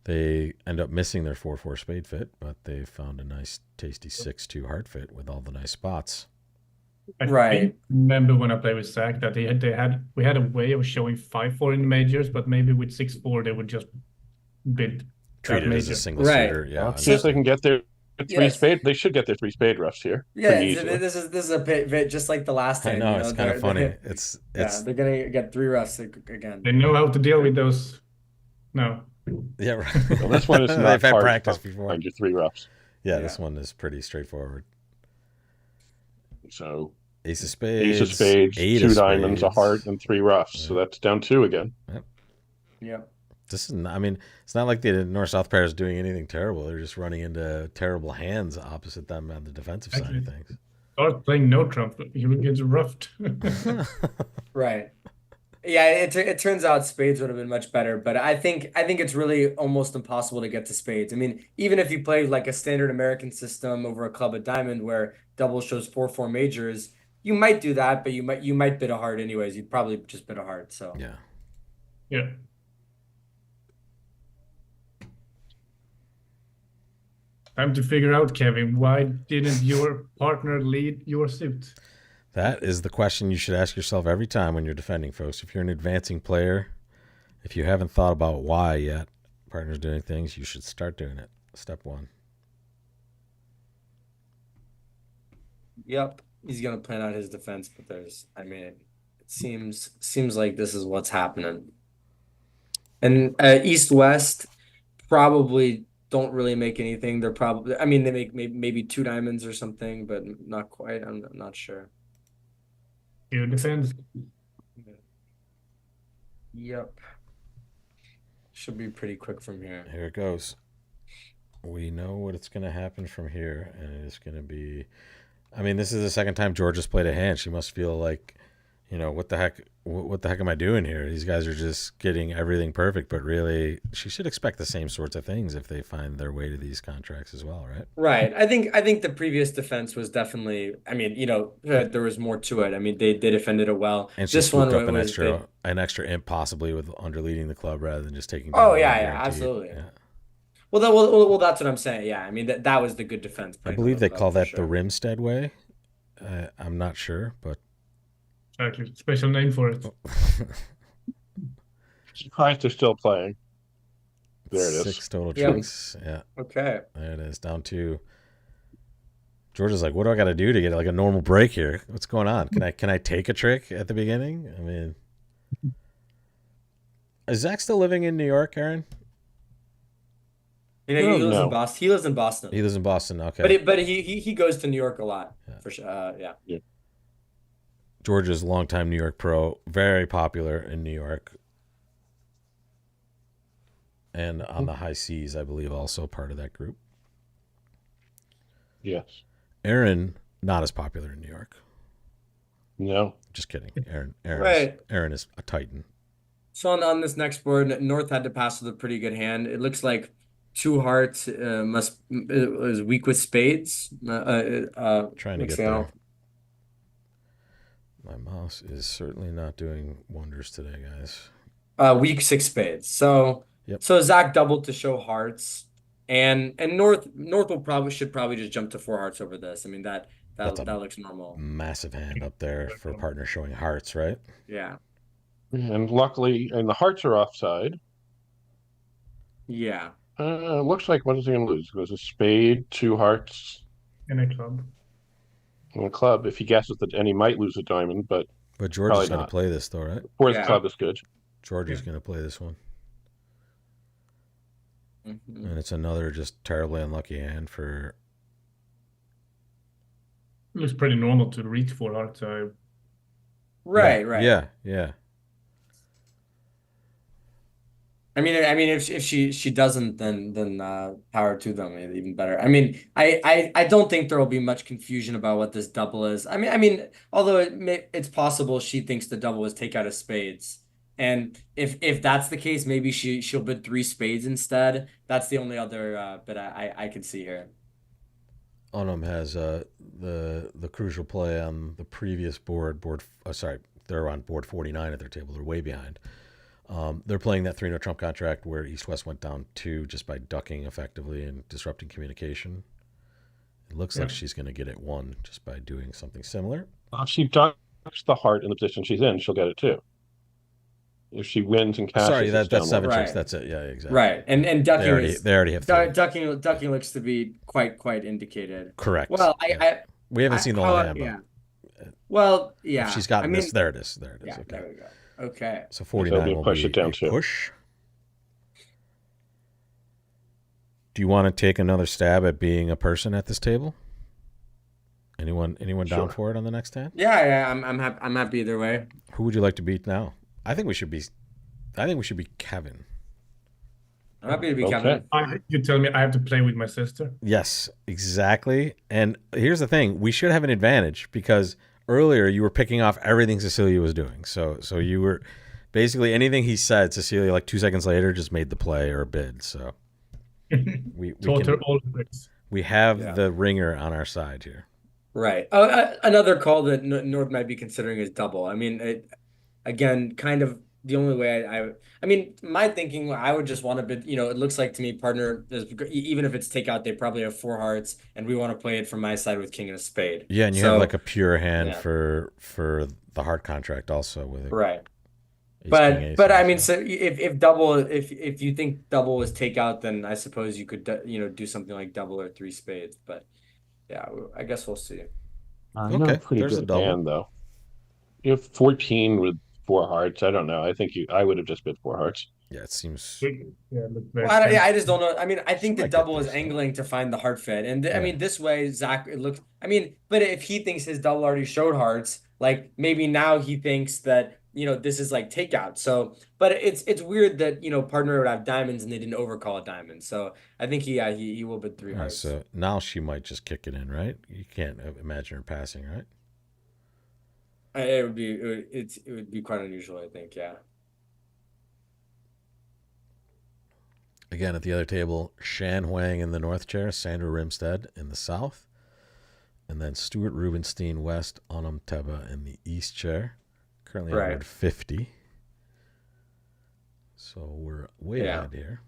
they end up missing their 4-4 spade fit, but they found a nice tasty 6-2 heart fit with all the nice spots. I remember when I played with Zach that we had a way of showing 5-4 in the majors, but maybe with 6-4 they would just bid Treat that it as a major. single Right. suitor. Yeah. See if they can get their 3 Yes. spade. They should get their 3 spade roughs here. Yeah, pretty easily. this is a bit just like the last I hand. know, it's kind of funny. they're- It's they're gonna get 3 roughs again. They know how to deal with those. No. yeah, right. Well, this one is not They've had hard practice to before. find your 3 roughs. Yeah, this one is pretty straightforward. So Ace of spades, ace of spades, 8 2 of diamonds, a spades. heart, and 3 roughs. So that's down 2 again. Yep. This is not, I mean, it's not like the North-South pair is doing anything terrible. They're just running into terrible hands opposite them on the defensive side of things. Start playing no trump, he will get roughed. Right. Yeah, it turns out spades would have been much better, but I think it's really almost impossible to get to spades. I mean, even if you play like a standard American system over a club of diamond where double shows 4-4 majors, you might do that, but you might bid a heart anyways. You'd probably just bid a heart. So Yeah. Yeah. Time to figure out, Kevin, why didn't your partner lead your suit? That is the question you should ask yourself every time when you're defending, folks. If you're an advancing player, if you haven't thought about why yet, partner's doing things, you should start doing it. Step 1. Yep, he's gonna plan out his defense, but it seems like this is what's happening. And East-West probably don't really make anything. They're probably, I mean, they make maybe 2 diamonds or something, but not quite. I'm not sure. You defend. Yep. Should be pretty quick from here. Here it goes. We know what it's going to happen from here, and it's going to be... I mean, this is the second time Georgia's played a hand. She must feel like, what the heck am I doing here? These guys are just getting everything perfect, but really, she should expect the same sorts of things if they find their way to these contracts as well, right? Right. I think the previous defense was definitely, I mean, there was more to it. I mean, they defended it well. And she This one swooped up was an extra imp possibly with underleading the club rather than just taking. Oh down yeah, one yeah, guaranteed. absolutely. Yeah. Well, that's what I'm saying. Yeah, I mean that was the good defense. I playing believe the they club call for that sure. the Rimstead way. I'm not sure, but Exactly. Special name for it. Surprised they're still playing. There it is. 6 total Yep. tricks. Yeah, Okay. there it is. Down to George is like, what do I got to do to get like a normal break here? What's going on? Can I take a trick at the beginning? I mean, is Zach still living in New York, Aaron? You know, he lives in No. Boston. He lives in Boston. He lives in Boston. Okay. But he goes to New York a lot Yeah. for sure. Yeah. George is a longtime New York pro, very popular in New York. And on the high seas, I believe, also part of that group. Yes. Aaron, not as popular in New York. No. Just kidding. Right. Aaron is a titan. So on this next board, North had to pass with a pretty good hand. It looks like two hearts is weak with spades. Trying to get mixing there. out. My mouse is certainly not doing wonders today, guys. Weak six spades. So Yep. so Zach doubled to show hearts, and North should probably just jump to four hearts over this. I mean that That's a looks normal. massive hand up there for a partner showing hearts, right? Yeah. And luckily, and the hearts are offside. Yeah. Looks like, what is he going to lose? It was a spade, two hearts, In a club. and a club. If he guesses that, and he might lose a diamond, but But George Probably is going to not. play this, though, right? fourth Yeah. club is good. George is Yeah. going to play this one. Mhm. And it's another just terribly unlucky hand for. Looks pretty normal to reach four hearts. Right, Yeah, right. Yeah. I mean, if she doesn't, then power to them, even better. I mean, I don't think there will be much confusion about what this double is. I mean, although it's possible she thinks the double is take out of spades, and if that's the case, maybe she'll bid three spades instead. That's the only other bit I can see here. Onum has the crucial play on the previous board. They're on board 49 at their table. They're way behind. They're playing that 3-no trump contract where East-West went down 2 just by ducking effectively and disrupting communication. It looks like Yeah. she's going to get it 1 just by doing something similar. If she ducks the heart in the position she's in, she'll get it too. If she wins and cashes, Sorry, it's that's down 7 Right. tricks. That's it. Yeah, exactly. Right, and ducking They already have 3. ducking looks to be quite indicated. Correct. Well, Yeah. We haven't seen the whole hand, yeah. but Well, yeah. if she's gotten I mean, this, there it is. There it is. yeah, Okay. there we go. Okay. So 49 we'll will push be it down a too. push. Do you want to take another stab at being a person at this table? Anyone down Sure. for it on the next hand? Yeah, I'm happy either way. Who would you like to beat now? I think we should be Kevin. I'm happy to be Okay. Kevin. You tell me I have to play with my sister. Yes, exactly. And here's the thing: we should have an advantage because earlier you were picking off everything Cecilia was doing. So you were basically anything he said, Cecilia, like 2 seconds later, just made the play or a bid. So we Taught her can, all the tricks. we have Yeah. the ringer on our side here. Right. Another call that North might be considering is double. I mean, again, kind of the only way I mean, my thinking, I would just want to bid, it looks like to me, partner, even if it's takeout, they probably have four hearts, and we want to play it from my side with king and a spade. Yeah, and you So, have like a pure hand yeah. for the heart contract also with it. right. Ace, But king, ace, but I ace, mean, yeah. so if double, if you think double was takeout, then I suppose you could do something like double or three spades. But yeah, I guess we'll see. Okay, Pretty there's a good double. hand though. You have 14 with 4 hearts. I don't know. I think I would have just bid 4 hearts. Yeah, it seems. Yeah, look very Well, tense. I just don't know. I mean, I think She the might get double is this, though. angling to find the heart fit, and I Yeah. mean, this way, Zach, it looks. I mean, but if he thinks his double already showed hearts, like maybe now he thinks that this is like takeout. So, but it's weird that partner would have diamonds and they didn't overcall a diamond. So I think he will bid three All right, hearts. so now she might just kick it in, right? You can't imagine her passing, right? It would be quite unusual, I think. Yeah. Again, at the other table, Shan Huang in the north chair, Sandra Rimstead in the south, and then Stuart Rubenstein west, Onum Teba in the east chair. Currently on Right. board 50. So we're way Yeah. ahead here.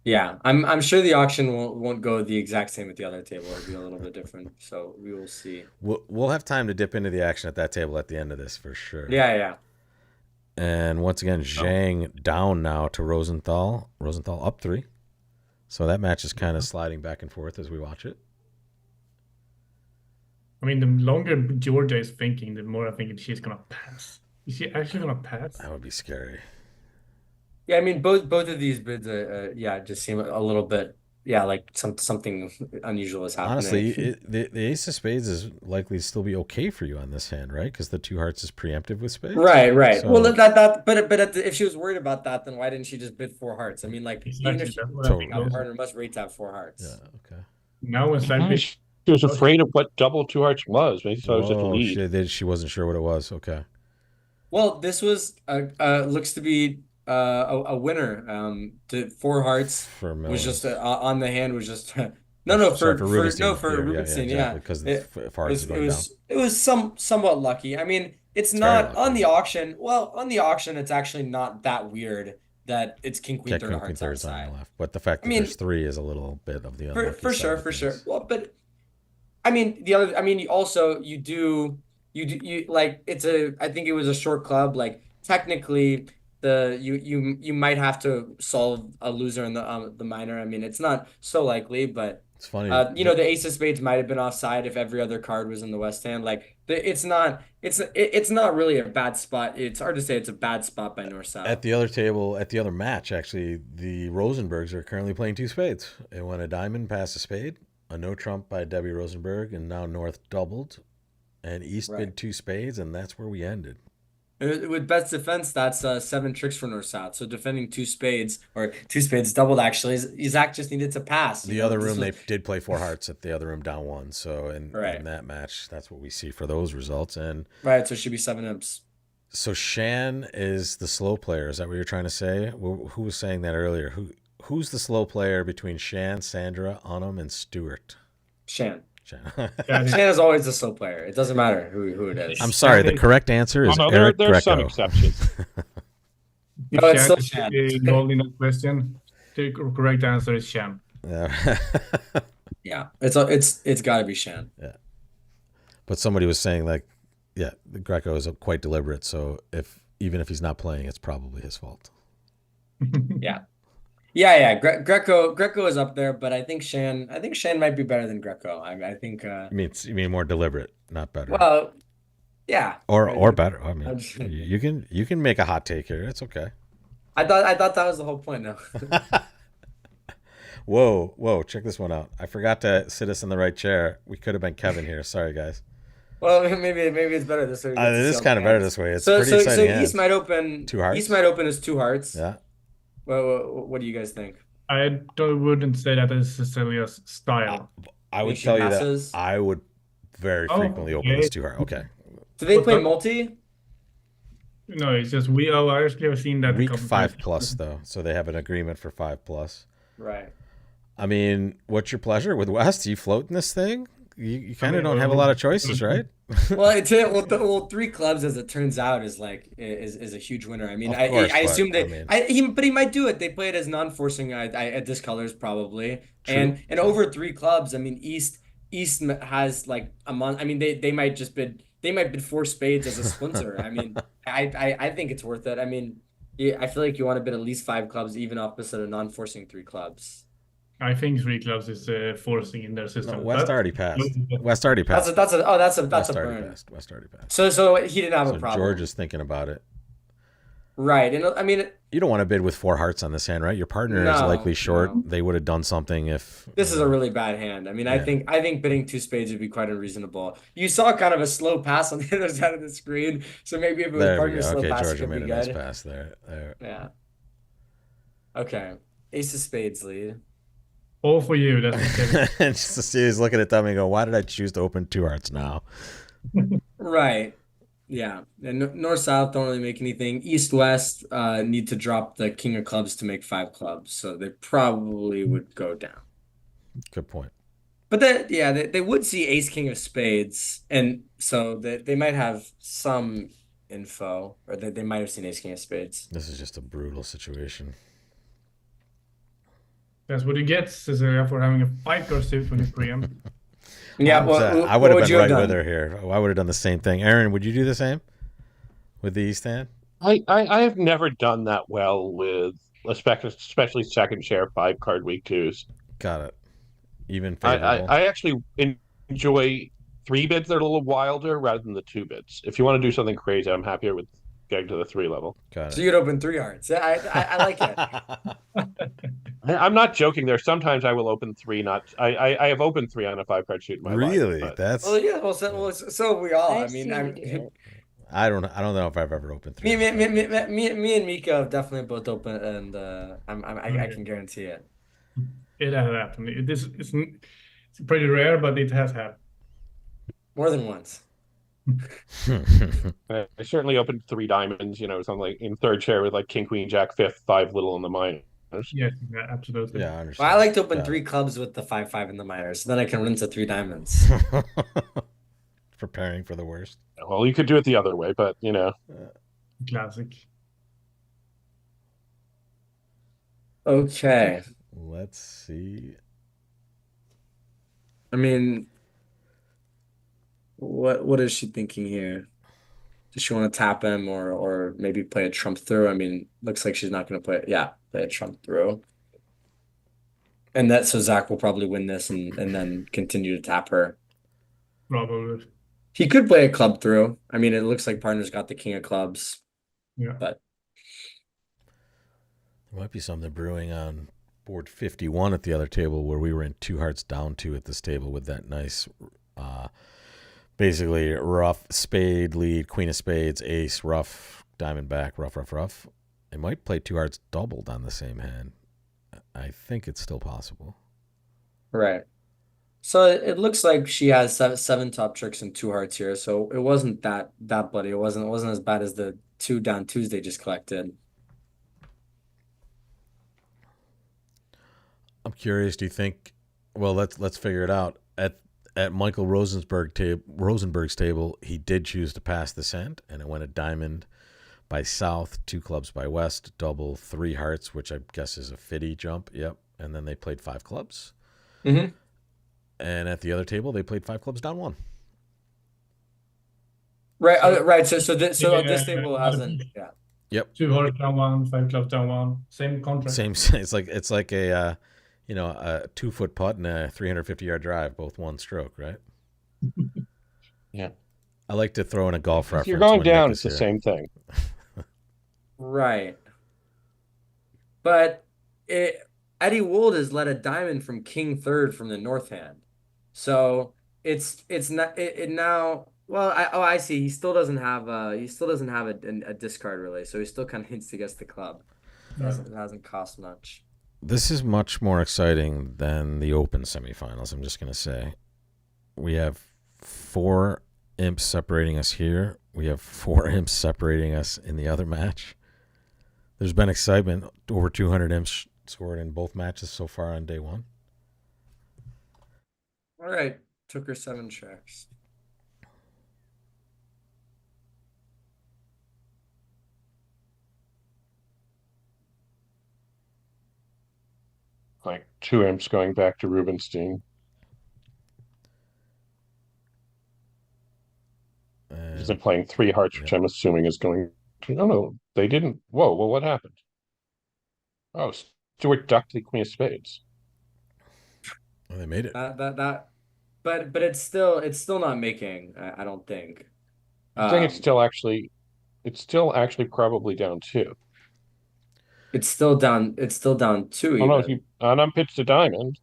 Yeah, I'm sure the auction won't go the exact same at the other table. It'll be a little bit different. So we will see. We'll have time to dip into the action at that table at the end of this for sure. Yeah. And once again, Zhang down now to Rosenthal. Rosenthal up 3. So that match is kind of sliding back and forth as we watch it. I mean, the longer Georgia is thinking, the more I think she's gonna pass. Is she actually gonna pass? That would be scary. Yeah, I mean both of these bids, yeah, just seem a little bit, yeah, like something unusual is Honestly, happening. the ace of spades is likely to still be okay for you on this hand, right? Because the two hearts is preemptive with spades. Right. Well, So if she was worried about that, then why didn't she just bid four hearts? I mean, like even if Exactly. she That's was what I Totally. think our also. partner must rate to have four hearts. yeah, okay. Now when side bid, She was afraid of what double two hearts was. Maybe thought it was just a Whoa, lead. she wasn't sure what it was. Okay. Well, this was looks to be a winner. The four hearts For was just Miller's. on the hand was just no Oh, no sorry, for for Rubenstein. for Yeah, Rubenstein, yeah. exactly. Because It the hearts is it going down. was somewhat lucky. I mean, it's It's very not on lucky. the auction. Well, on the auction, it's actually not that weird that it's king queen Get third queen of hearts thirds on outside. the left, but the fact I that there's mean, three is a little bit of the unlucky for side sure, of for sure. things. Well, but I mean, the other, I mean, also you like it's a, I think it was a short club. Like technically, you might have to solve a loser in the minor. I mean, it's not so likely, but It's funny. the ace of spades might have been offside if every other card was in the west hand. Like it's not really a bad spot. It's hard to say it's a bad spot by north south. At the other table, at the other match, actually, the Rosenbergs are currently playing two spades. It went a diamond past a spade, a no trump by Debbie Rosenberg, and now North doubled, and East Right. bid two spades, and that's where we ended. With best defense, that's seven tricks for north south. So defending two spades or two spades doubled actually. Zach just needed to pass. The other room, they did play four hearts at the other room down one. So in Right. that match, that's what we see for those results. And Right, so it should be seven imps. so Shan is the slow player. Is that what you're trying to say? Who was saying that earlier? Who's the slow player between Shan, Sandra, Unum, and Stewart? Shan. Shan. Yeah, Shan is always a slow player. It doesn't matter who it is. I'm sorry. The correct answer is no, Eric there are some Greco. exceptions. if No, it's Shan still is Shan. involved in that question, the correct answer is Shan. Yeah. Yeah, it's got to be Shan. But somebody was saying like, yeah, Greco is quite deliberate. So even if he's not playing, it's probably his fault. Yeah. Greco is up there, but I think Shan might be better than Greco. I think. You mean more deliberate, not better. Well, yeah. Or better. I mean, I'm just- you can make a hot take here. It's okay. I thought that was the whole point. No. Whoa! Check this one out. I forgot to sit us in the right chair. We could have been Kevin here. Sorry, guys. Well, maybe it's better this way. It is kind of better this way. It's pretty exciting. So hands. East might open. Two hearts? East might open as two hearts. Yeah. Well, what do you guys think? I wouldn't say that is Cecilia's style. I would She tell you passes? that I would very frequently open okay. this two heart. Okay. Do they Well, play but- multi? No, it's just I actually have seen that a Week couple 5 times. plus though, so they have an agreement for 5+. Right. I mean, what's your pleasure with West? You floating this thing? You kind of don't have a lot of choices, right? Well, three clubs, as it turns out, is a huge winner. I mean, Of course, I assume but, that he might do it. They play it as non-forcing at discolors probably, and over three clubs. I mean, East has like a month. I mean, they might bid four spades as a splinter. I mean, I think it's worth it. I mean, I feel like you want to bid at least five clubs, even opposite of non-forcing three clubs. I think three clubs is forcing in their system. No, West but- already passed. West already passed. That's a West burn. already passed. West already passed. So he didn't have So a problem. George is thinking about it. Right, and I mean, You don't want to bid with four hearts on this hand, right? Your partner is No, likely short. no. They would have done something if this is a really bad hand. I mean, I Yeah. think bidding two spades would be quite unreasonable. You saw kind of a slow pass on the other side of the screen, so maybe if it was There we partner go. slow Okay, pass, it Georgia could made be a nice good. pass there. Yeah. Okay. Ace of spades lead. All for you. That's what Kevin. And just to see, he's looking at them and go, "Why did I choose to open two hearts now?" Right. Yeah. And north south don't really make anything. East west need to drop the king of clubs to make five clubs, so they probably would go down. Good point. But they would see ace king of spades, and so they might have some info, or they might have seen ace king of spades. This is just a brutal situation. That's what you get, Cecilia, for having a five-card suit when you preempt. Yeah, I would have what been you right have with done? her here. I would have done the same thing. Aaron, would you do the same with the East hand? I have never done that well with especially second share 5-card week twos. Got it. Even I favorable. actually enjoy 3 bids that are a little wilder rather than the 2 bids. If you want to do something crazy, I'm happier with getting to the 3 level. Got So it. you'd open 3 hearts. I like it. I'm not joking. There sometimes I will open 3. Not I have opened 3 on a 5-card shoot in my life. Really? But That's Well, yeah. So we all. I I've mean, seen you do it. I don't know if I've ever opened 3. me, on me, a me, me, 5-card shoot. me and Mika have definitely both open, and I Okay. can guarantee it. It has happened. It's pretty rare, but it has happened. More than once. I certainly opened 3 diamonds, something like in third chair with like king, queen, jack, fifth, 5 little in the minors. Yes, absolutely. Yeah, I Well, understand. I like to open Got 3 it. clubs with the 5-5 in the minors, so then I can run to 3 diamonds. Preparing for the worst. Well, you could do it the other way, but Classic. Okay. Let's see. I mean, what is she thinking here? Does she want to tap him or maybe play a trump through? I mean, looks like she's not going to play a trump through. And so Zach will probably win this and then continue to tap her. Probably. He could play a club through. I mean, it looks like partner's got the king of clubs. Yeah. But There might be something brewing on board 51 at the other table where we were in 2 hearts down 2 at this table with that nice, basically rough spade lead, queen of spades, ace, rough, diamond back, rough. It might play 2 hearts doubled on the same hand. I think it's still possible. right. So it looks like she has seven top tricks and 2 hearts here. So it wasn't that bloody. It wasn't as bad as the 2 down Tuesday just collected. I'm curious. Do you think? Well, let's figure it out. At Michael Rosenberg's table, he did choose to pass the cent, and it went a diamond by south, 2 clubs by west, double, 3 hearts, which I guess is a fiddy jump. Yep, and then they played 5 clubs. Mm-hmm. And at the other table, they played 5 clubs down 1. Right. Right. So this table Yeah, hasn't. Yeah. Yep. 2 hearts down 1, 5 clubs down 1. Same contract. Same. It's like a 2-foot putt and a 350-yard drive, both 1 stroke, right? Yeah. I like to throw in a golf if reference. you're going when down, Nick it's is the here. same thing. Right. But Eddie Wold has led a diamond from king third from the north hand. So it's not it now. Well, I see. He still doesn't have a discard really. So he still kind of hints against the club. It hasn't cost much. This is much more exciting than the Open semifinals. I'm just going to say. We have 4 imps separating us here. We have 4 imps separating us in the other match. There's been excitement. Over 200 imps scored in both matches so far on day 1. All right. Took her 7 tracks. Like 2 imps going back to Rubenstein. He's been playing 3 hearts, which I'm assuming is going to. No, they didn't. Whoa, well, what happened? Oh, Stuart ducked the queen of spades. Well, they made it. But it's still not making. I don't think. I think it's still actually probably down 2. It's still down 2 Oh no, even. he unpitched a diamond,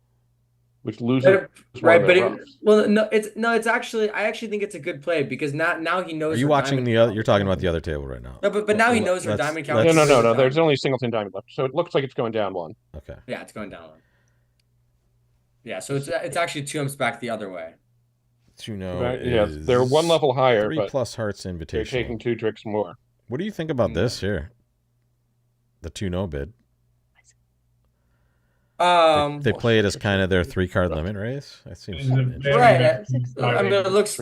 which loses Right, one but of it's actually I actually think it's a good play because now he knows. Are you her watching diamond the other? count. You're talking about the other table right now. No, but now he knows her diamond count. No. There's only a singleton diamond left, so it looks like it's going down 1. Okay. Yeah, it's going down 1. Yeah, so it's actually 2 imps back the other way. They're 1 level higher, 3 but plus hearts they're invitation. taking 2 tricks more. What do you think about this here? The 2-no bid. They play it as kind of their 3-card limit raise. That seems right. I mean, it looks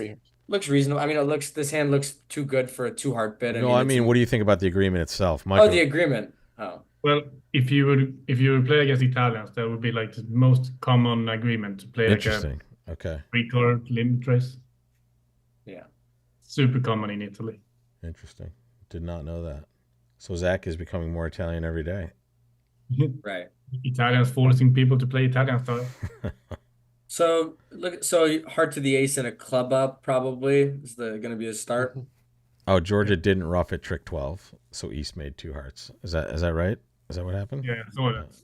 reasonable. I mean, this hand looks too good for a 2-heart bid. No, I mean, what do you think about the agreement itself, Michael? Oh, the agreement. Oh. Well, if you would play against Italians, that would be like the most common agreement to play like a okay 3-card limit raise. Yeah. Super common in Italy. Interesting. Did not know that. So Zach is becoming more Italian every day. Right. Italians forcing people to play Italian style. So look, so heart to the ace and a club up probably is the gonna be a start. Oh, Georgia didn't ruff at trick 12, so East made 2 hearts. Is that right? Is that what happened? Yeah, so that's.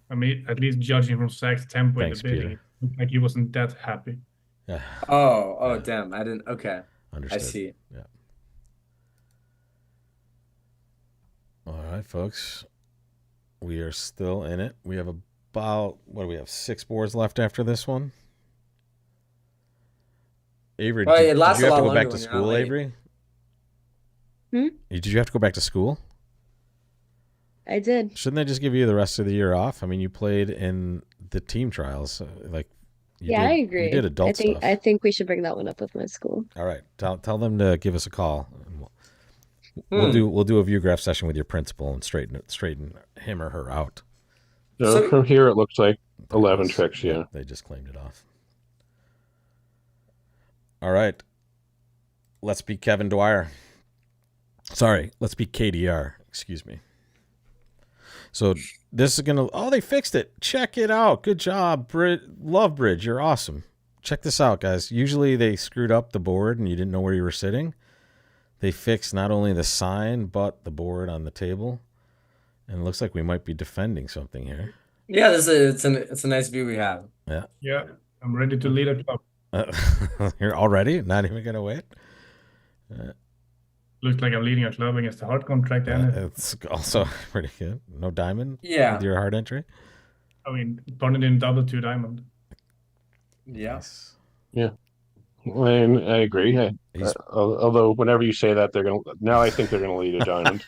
I mean, at least judging from Zach's tempo in the Thanks, bidding, Peter. it looked like he wasn't that happy. Yeah, Oh, Yeah. damn. I didn't. Okay. I understood. see. Yeah. All right, folks. We are still in it. We have about, what do we have, 6 boards left after this one? Avery, Well, it did lasts you a have to lot go back longer to when you're not school, late. Avery? Hmm? Did you have to go back to school? I did. Shouldn't they just give you the rest of the year off? I mean, you played in the team trials. Like, Yeah, I you agree. did adult stuff. I think we should bring that one up with my school. All right, tell them to give us a call. And we'll do a view graph session with your principal and straighten him or her out. So So- from here, it looks like There it 11 is. tricks, yeah. They just claimed it off. All right. Let's beat Kevin Dwyer. Sorry, let's beat KDR. Excuse me. So this is gonna. Oh, they fixed it. Check it out. Good job, Love Bridge. You're awesome. Check this out, guys. Usually they screwed up the board and you didn't know where you were sitting. They fixed not only the sign but the board on the table, and it looks like we might be defending something here. Yeah, it's a nice view we have. Yeah, I'm ready to lead a club. You're already not even gonna wait. Looks like I'm leading a club against a hard contract, and It's also pretty good. No diamond Yeah. with your hard entry. I mean, opponent in double 2 diamond. Yeah. Nice. And I agree. He's- Although whenever you say that, now I think they're gonna lead a diamond.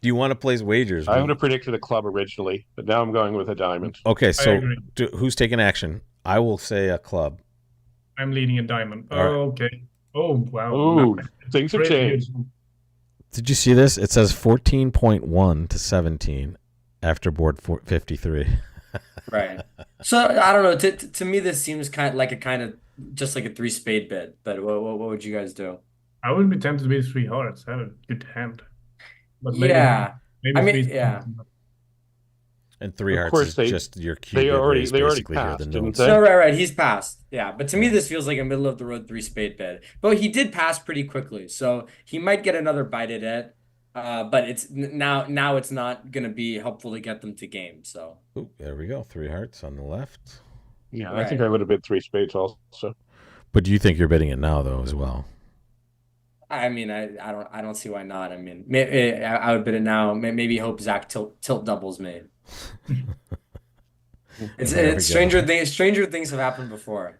Do you want to place wagers? I would have predicted a club originally, but now I'm going with a diamond. Okay, I so agree. who's taking action? I will say a club. I'm leading a diamond. All right. Okay. Oh, wow. Ooh, Nice. things have Pretty changed. good. Did you see this? It says 14.1 to 17 after board 53. Right. So I don't know. To me, this seems kind of just like a 3 spade bid. But what would you guys do? I would be tempted to be 3 hearts. I have a good hand. But Yeah. maybe I mean, three- yeah. And 3 Of hearts course, is they- just your cube. they already basically here. passed, The didn't notes. they? So right. He's passed. Yeah. But to me, this feels like a middle of the road 3 spade bid. But he did pass pretty quickly, so he might get another bite at it. But it's now it's not gonna be helpful to get them to game. So Ooh, there we go. 3 hearts on the left. Yeah, I think Right. I would have bid 3 spades also. But do you think you're bidding it now, though, as well? I mean, I don't see why not. I mean, I would bid it now. Maybe hope Zach tilt doubles me. There we go. Stranger things have happened before.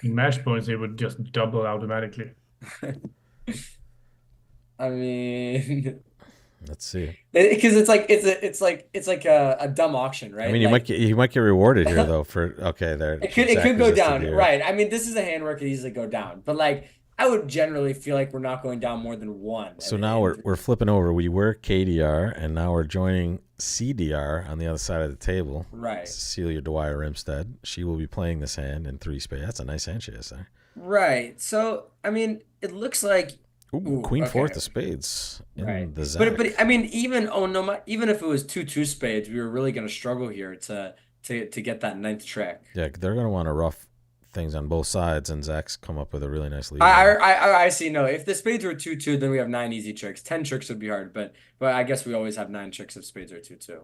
In match points, it would just double automatically. I mean, Let's see. because it's like a dumb auction, right? I mean, you might get rewarded here, though. For okay, there. It could Zach go resisted down, here. right? I mean, this is a hand where it could easily go down, but like I would generally feel like we're not going down more than 1. So now we're flipping over. We were KDR, and now we're joining CDR on the other side of the table. right, Celia Dwyer Rimstead. She will be playing this hand in 3 spades. That's a nice hand she has there. right. So I mean, it looks like. Ooh, Ooh, Queen okay. fourth of spades in Right. the Zach. But I mean, even if it was 2 spades, we were really going to struggle here to get that 9th trick. Yeah, they're going to want to rough things on both sides, and Zach's come up with a really nice lead. I see. No, if the spades were 2-2, then we have 9 easy tricks. 10 tricks would be hard, but I guess we always have 9 tricks if spades are 2-2.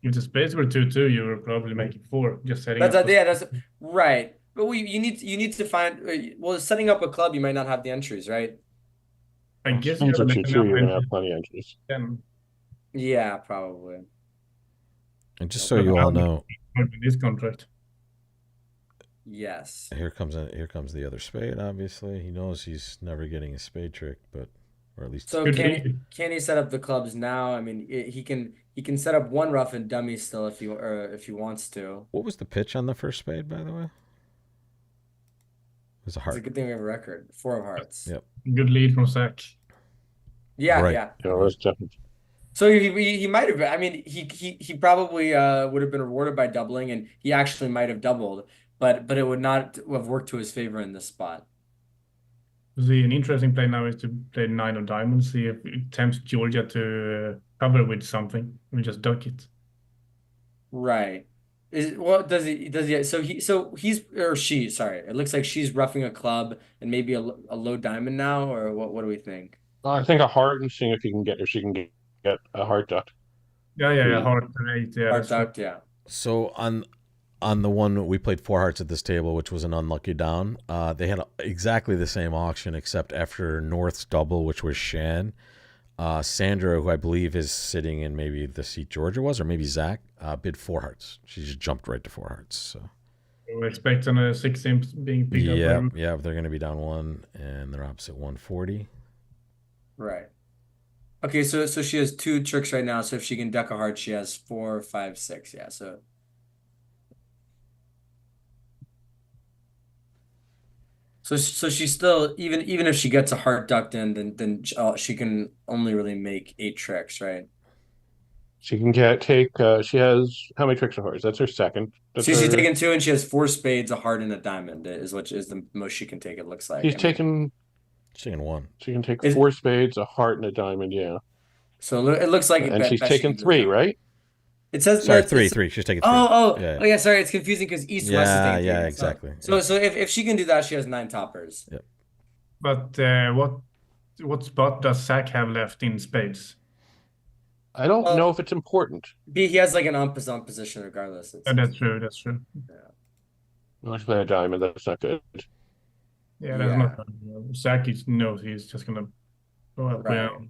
If the spades were 2-2, you were probably making 4, just setting up. That's right. But you need to find setting up a club. You might not have the entries, right? I guess Hands you are have 2-2, you're gonna have plenty of entries. Yeah, probably. And just so you all know, in this contract. Yes. here comes the other spade. Obviously, he knows he's never getting a spade trick, or at least So Good can lead. he set up the clubs now? I mean, he can set up 1 rough and dummy still if he wants to. What was the pitch on the first spade, by the way? It was a It's a heart. good thing we have a record. 4 of hearts. Yep. Good lead from Zach. Yeah, Right. yeah. You know, that's definitely. So he might have. I mean, he probably would have been rewarded by doubling, and he actually might have doubled, but it would not have worked to his favor in this spot. See, an interesting play now is to play 9 of diamonds, see if it tempts Georgia to cover with something. We just duck it. Right. What does he so he's or she, sorry. It looks like she's roughing a club and maybe a low diamond now, or what do we think? I think a heart and seeing if she can get a heart duck. Yeah. Three. Hard to rate. Yeah, Heart that's true. ducked, yeah. So on the one we played four hearts at this table, which was an unlucky down. They had exactly the same auction except after North's double, which was Shan. Sandra, who I believe is sitting in maybe the seat Georgia was, or maybe Zach, bid four hearts. She just jumped right to four hearts. So We're expecting a 6 imps being picked up by yeah, Rook. yeah, they're going to be down one, and they're opposite 140. Right. Okay, so she has two tricks right now. So if she can duck a heart, she has 4, 5, 6. Yeah. So she's still even if she gets a heart ducked in, then she can only really make 8 tricks, right? She can take. She has how many tricks of hearts? That's her second. That's So she's her. taking 2, and she has 4 spades, a heart, and a diamond. Is what is the most she can take. It looks like. She's I mean, taken. She's taking one. She can take is 4 spades, a heart, and a diamond. Yeah, so it looks like and she's best she taken can do it 3, now. right? It says no. Sorry, three. She's taking three. Yeah, Oh yeah. Sorry, it's confusing because East West is yeah, taking 3. yeah, So exactly. so Yeah. so if she can do that, she has 9 toppers. Yep. But what spot does Zach have left in spades? I don't Well, know if it's important. he has like an on position regardless. It And seems. that's true. That's true. Let's play a diamond. That's not good. Yeah, that's Yeah. not. Zach knows he's just gonna go up Right. down.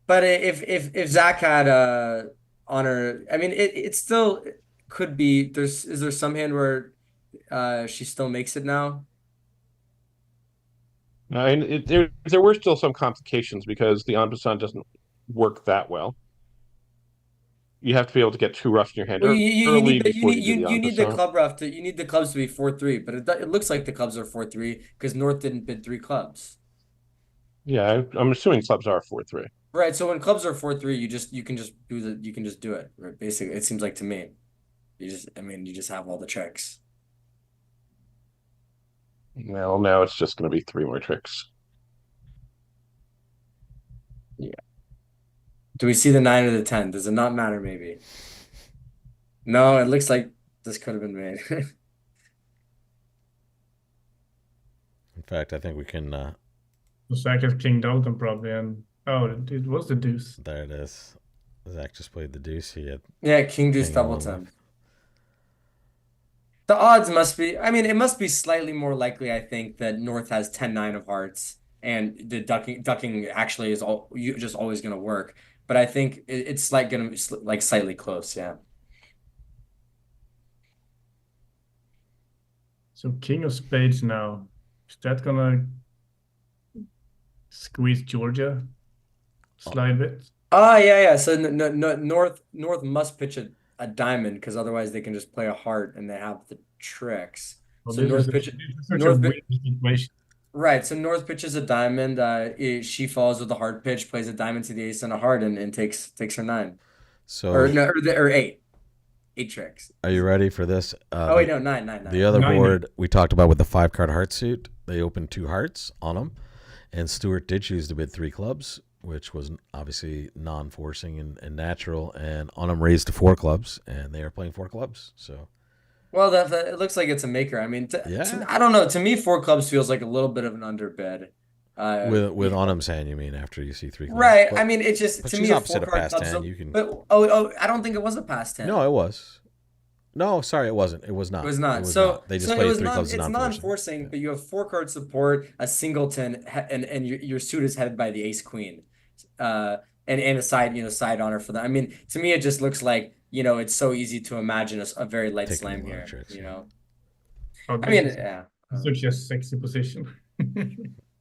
But if Zach had honor, I mean it still could be. Is there some hand where she still makes it now? And there were still some complications because the en passant doesn't work that well. You have to be able to get 2 roughs in your hand Well, you early need before you do the you en need the passant. club rough to you need the clubs to be 4-3, but it looks like the clubs are 4-3 because North didn't bid 3 clubs. Yeah, I'm assuming clubs are 4-3. Right. So when clubs are 4-3, you can just do it. Right? Basically, it seems like to me. You just have all the tricks. Well, now it's just going to be 3 more tricks. Do we see the 9 or the 10? Does it not matter? Maybe. No, it looks like this could have been made. In fact, I think we can. So Zach has King Dalton probably, and it was the deuce. There it is. Zach just played the deuce. He had Yeah, King Deuce King double one ten. left. The odds must be, I mean, it must be slightly more likely, I think, that North has 10-9 of hearts and the ducking actually is just always going to work. But I think it's like going to be like slightly close, yeah. So King of Spades now. Is that gonna squeeze Georgia slide bit? Oh, yeah. So North must pitch a diamond because otherwise they can just play a heart and they have the tricks. Well, So this North is pitch this is such a North weird situation. Right. So North pitches a diamond. She follows with a hard pitch, plays a diamond to the ace and a heart, and takes her 9 So, or no or 8 tricks. are you ready for this? Oh wait, no, 9. The other 9. board we talked about with the 5-card heart suit, they opened 2 hearts on them, and Stewart did choose to bid 3 clubs, which was obviously non-forcing and natural, and on them raised to 4 clubs, and they are playing 4 clubs. So Well, it looks like it's a maker. I mean, Yeah. I don't know. To me, 4 clubs feels like a little bit of an underbid. with Onum's hand, you mean after you see 3 clubs? Right. But, I mean, it's just but to she's me a opposite a 4-card past club. 10. So, You can. but I don't think it was a past 10. No, it was. No, sorry, it wasn't. It was not. It was not. It was So not. They just so it played was 3 clubs it's non-forcing. non-forcing, but you have 4-card support, a singleton, and your suit is headed by the ace queen, and a side honor for that. I mean, to me, it just looks like it's so easy to imagine a very light Taking slam a lot of here. tricks, Oh, I mean, this yeah. is such a sexy position.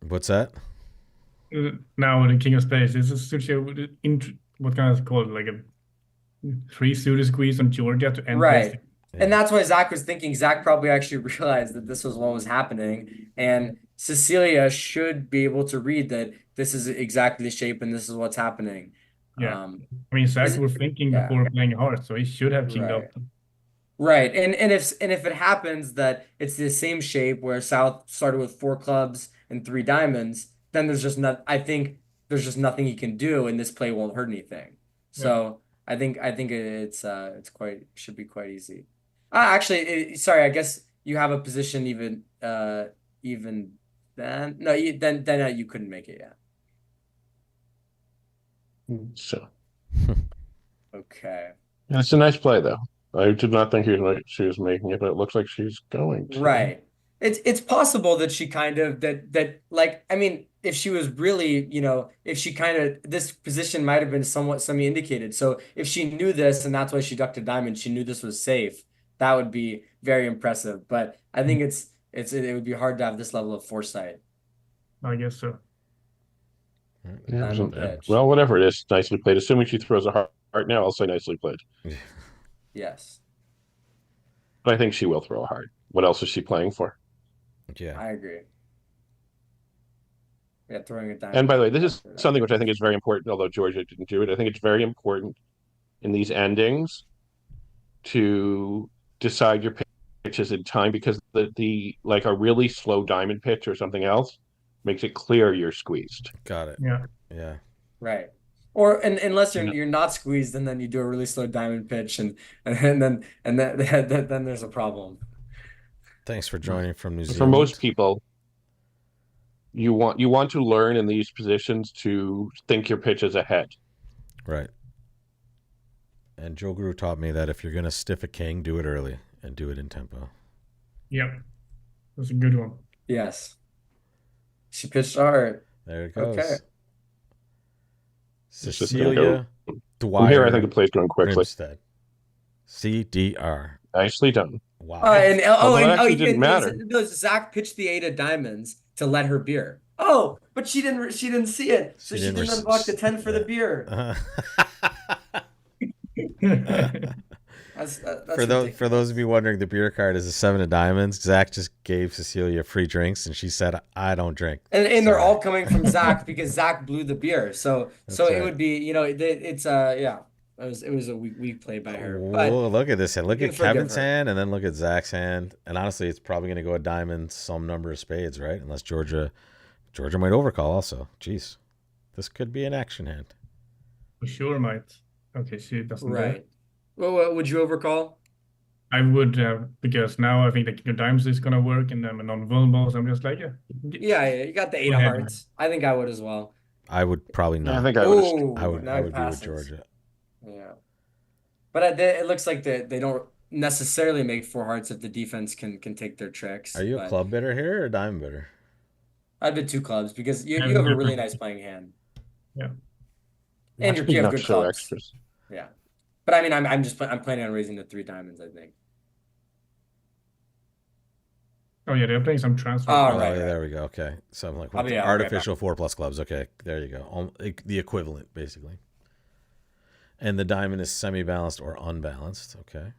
What's that? Now the King of Spades, this is such a what kind of called like a 3 suited squeeze on Georgia to end Right. this. And that's why Zach was thinking. Zach probably actually realized that this was what was happening, and Cecilia should be able to read that this is exactly the shape and this is what's happening. Yeah. I mean, Zach was thinking yeah. before playing hard, so he should have King Right. Dalton. Right. And if it happens that it's the same shape where South started with 4 clubs and 3 diamonds, then I think there's just nothing he can do, and this play won't hurt anything. So I think it's quite should be quite easy. Actually, sorry, I guess you have a position even then. No, then you couldn't make it. Yeah. So Okay. it's a nice play, though. I did not think she was making it, but it looks like she's going to. Right. It's possible that she kind of that like I mean if she was really if she kind of this position might have been somewhat semi-indicated. So if she knew this and that's why she ducked a diamond, she knew this was safe. That would be very impressive. But I think it would be hard to have this level of foresight. I guess so. Yeah, Diamond pitch. well, whatever it is, nicely played. Assuming she throws a heart now, I'll say nicely played. Yes, But I think she will throw a heart. What else is she playing for? Yeah. I agree. Yeah, throwing a diamond. And by the way, this is something which I think is very important, although Georgia didn't do it. I think it's very important in these endings to decide your pitches in time because the like a really slow diamond pitch or something else makes it clear you're squeezed. Got it. Yeah. Yeah. Right. Or unless you're You know- you're not squeezed and then you do a really slow diamond pitch then there's a problem. Thanks for joining from New For Zealand. most people, you want to learn in these positions to think your pitch is ahead. Right. And Joe Guru taught me that if you're going to stiff a king, do it early and do it in tempo. Yep. That's a good one. Yes. She pitched hard. There it goes. Okay. It's just gonna Cecilia From Dwyer here, I think the play's going quickly. Grimstead. CDR. Nicely done. Wow. Although it actually didn't matter. No, Zach pitched the 8 of diamonds to let her beer. Oh, but she didn't see it, so she didn't unblock the 10 for the beer. That's For those of you wondering, the beer card is a 7 of diamonds. Zach just gave Cecilia free drinks, and she said, "I don't drink." and they're all coming from Zach because Zach blew the beer. So right. it would be it's yeah. It was a weak play by her. But Whoa, look at this hand. Look you at can forgive Kevin's her. hand, and then look at Zach's hand. And honestly, it's probably going to go a diamond, some number of spades, right? Unless Georgia might overcall also. Jeez, this could be an action hand. For sure might. Okay, she doesn't do it. Right. Well, would you overcall? I would because now I think the king of diamonds is gonna work and I'm a non-vulnerable, so I'm just like, Yeah, you got the 8 Go of ahead. hearts. I think I would as well. I would probably Yeah, not. I think I would. Oh, I would now it be with passes. Georgia. Yeah. But it looks like they don't necessarily make 4 hearts if the defense can take their tricks. Are you a but club bidder here or a diamond bidder? I'd bid 2 clubs because you Yeah, have a yeah. really nice playing hand. Yeah. And Actually, you have not good so clubs. extras. Yeah. But I mean I'm planning on raising to 3 diamonds, I think. Oh yeah, they're playing some transfer. Oh, Oh, right, yeah, right. there we go. Okay. So I'm like, I'll what, be the out, I'll be artificial 4+ clubs. Okay. There you go. The equivalent, basically. And the diamond is semi-balanced or unbalanced. Okay.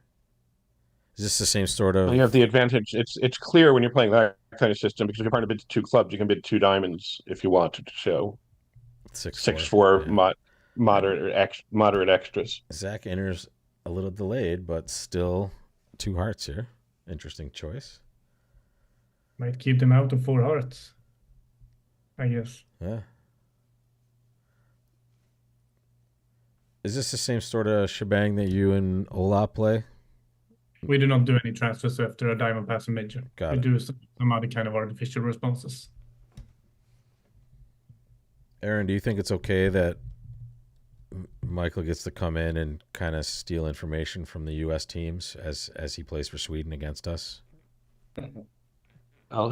Is this the same sort of? You have the advantage. It's clear when you're playing that kind of system because if you're trying to bid 2 clubs, you can bid 2 diamonds if you want to show 6-4 yeah. moderate extras. Zach enters a little delayed, but still 2 hearts here. Interesting choice. Might keep them out of 4 hearts, I guess. Yeah. Is this the same sort of shebang that you and Ola play? We do not do any transfers after a diamond pass a major. Got We it. do some other kind of artificial responses. Aaron, do you think it's okay that Michael gets to come in and kind of steal information from the U.S. teams as he plays for Sweden against us?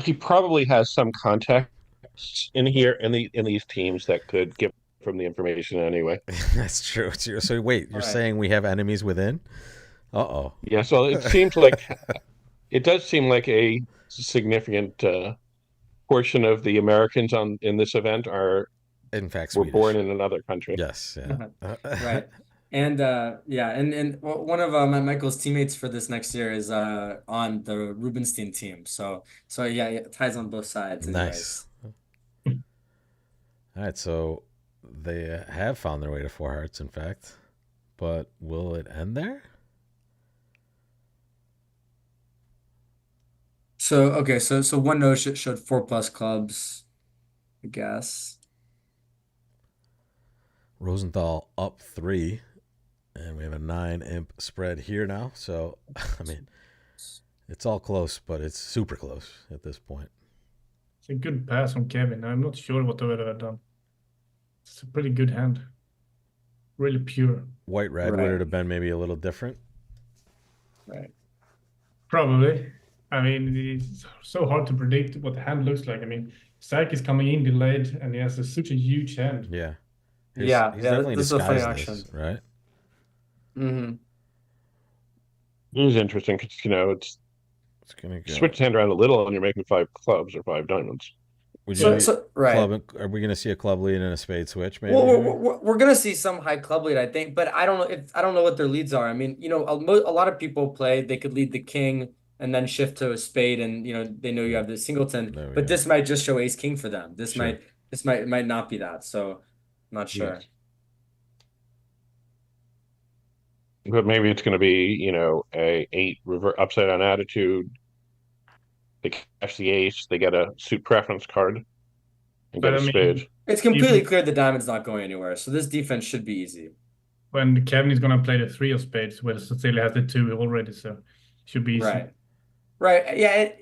He probably has some contacts in here in these teams that could give from the information anyway. That's true. So wait, you're All right. saying we have enemies within? Uh-oh. Yeah, so it seems like it does seem like a significant portion of the Americans in this event In fact, were Swedish. born in another country. Yes, yeah. Right. And one of Michael's teammates for this next year is on the Rubenstein team. So yeah, it ties on both sides. Nice. All right, so they have found their way to 4 hearts, in fact. But will it end there? So okay, so one no showed 4+ clubs, I guess. Rosenthal up 3, and we have a 9-imp spread here now. So, I mean, it's all close, but it's super close at this point. It's a good pass from Kevin. I'm not sure what I would have done. It's a pretty good hand. Really pure. White red, would it have been maybe a little different? Right. Probably. I mean, it's so hard to predict what the hand looks like. I mean, Zach is coming in delayed, and he has such a huge hand. Yeah. Yeah, He's yeah, definitely this is a funny disguised action. this, right? Mm-hmm. It is interesting because, it's It's gonna go. switch the hand around a little and you're making 5 clubs or 5 diamonds. Would So, you so right. club? Are we gonna see a club lead and a spade switch? Maybe. Well, we're gonna see some high club lead, I think, but I don't know what their leads are. I mean, a lot of people play. They could lead the king and then shift to a spade, and they know you have the singleton. There we But go. this might just show ace king for them. This Sure. might not be that. So, I'm not sure. Yes. But maybe it's going to be, a 8 upside down attitude. They cash the ace. They get a suit preference card and But get I a mean, spade. It's completely Even- clear the diamond's not going anywhere. So this defense should be easy. when Kevin is going to play the 3 of spades, where Cecilia has the 2 already, so should be easy. Right. Yeah.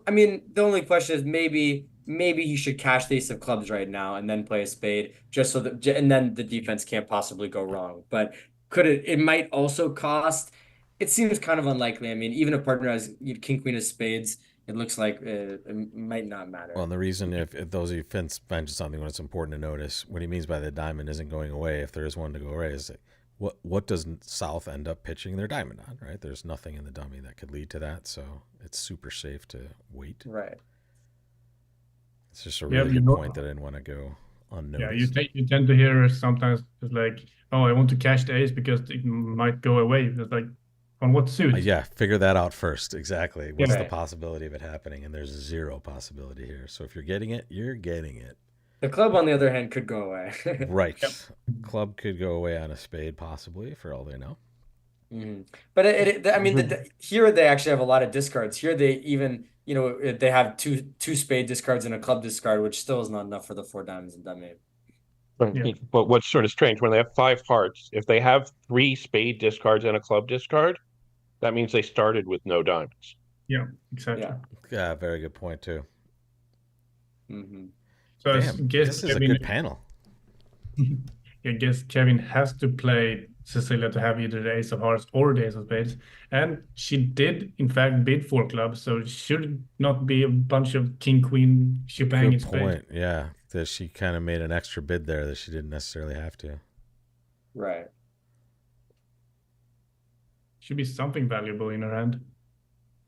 I mean, the only question is maybe he should cash the ace of clubs right now and then play a spade just so that, and then the defense can't possibly go wrong. But it might also cost. It seems kind of unlikely. I mean, even if partner has king queen of spades, it looks like it might not matter. Well, and the reason, if those of you Vince mentioned something when it's important to notice, what he means by the diamond isn't going away, if there is one to go away, is what does South end up pitching their diamond on, right? There's nothing in the dummy that could lead to that, so it's super safe to wait. Right. It's just a really good point that I didn't want to go unnoticed. Yeah, you tend to hear sometimes it's like, oh, I want to cash the ace because it might go away. It's like, on what suit? Yeah, figure that out first. Exactly. What's the Right. possibility of it happening? And there's 0 possibility here. So if you're getting it, you're getting it. The club, on the other hand, could go away. Right. Club could go away on a spade, possibly, for all they know. But I mean, here they actually have a lot of discards. Here they even, they have two spade discards and a club discard, which still is not enough for the 4 diamonds and dummy. Yeah. But what's sort of strange, when they have 5 hearts, if they have 3 spade discards and a club discard, that means they started with no diamonds. Yeah, exactly. Yeah. Yeah, very good point, too. So I Damn, guess this is a Kevin, good panel. I guess Kevin has to play Cecilia to have either the ace of hearts or the ace of spades. And she did, in fact, bid 4 clubs, so it should not be a bunch of king, queen, shebang in Good spades. point. Yeah, that she kind of made an extra bid there that she didn't necessarily have to. Right. Should be something valuable in her hand.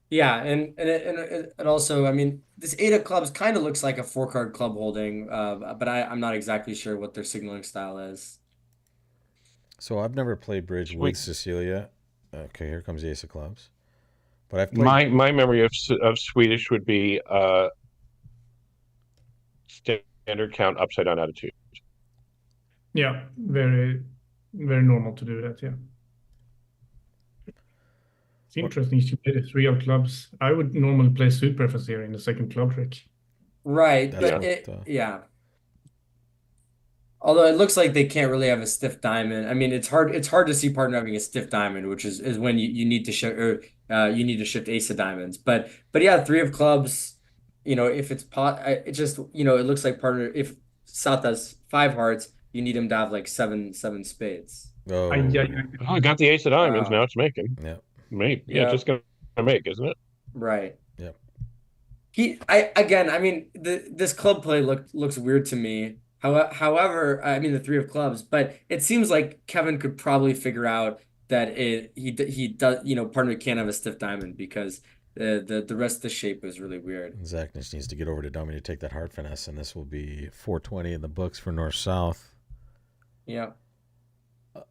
Yeah, and also, I mean, this 8 of clubs kind of looks like a 4-card club holding, but I'm not exactly sure what their signaling style is. So I've never played bridge with Cecilia. Okay, here comes the ace of clubs. But I've played... My memory of Swedish would be standard count upside down attitude. Yeah, very, very normal to do that, yeah. It's interesting she played a 3 of clubs. I would normally play suit preference here in the second club trick. Right, That's but what, yeah. Although it looks like they can't really have a stiff diamond. I mean, it's hard to see partner having a stiff diamond, which is when you need to shift, or you need to shift ace of diamonds. But yeah, 3 of clubs, if it's it just, it looks like partner, if South has 5 hearts, you need him to have like seven spades. Oh, I got the ace of diamonds. Now it's making. yeah. Maybe. Yeah, it's just gonna make, isn't it? Right. Yeah. I mean, this club play looks weird to me. However, I mean the 3 of clubs, but it seems like Kevin could probably figure out that he does, partner can't have a stiff diamond because the rest of the shape is really weird. Zach just needs to get over to dummy to take that hard finesse, and this will be 420 in the books for North South. Yeah.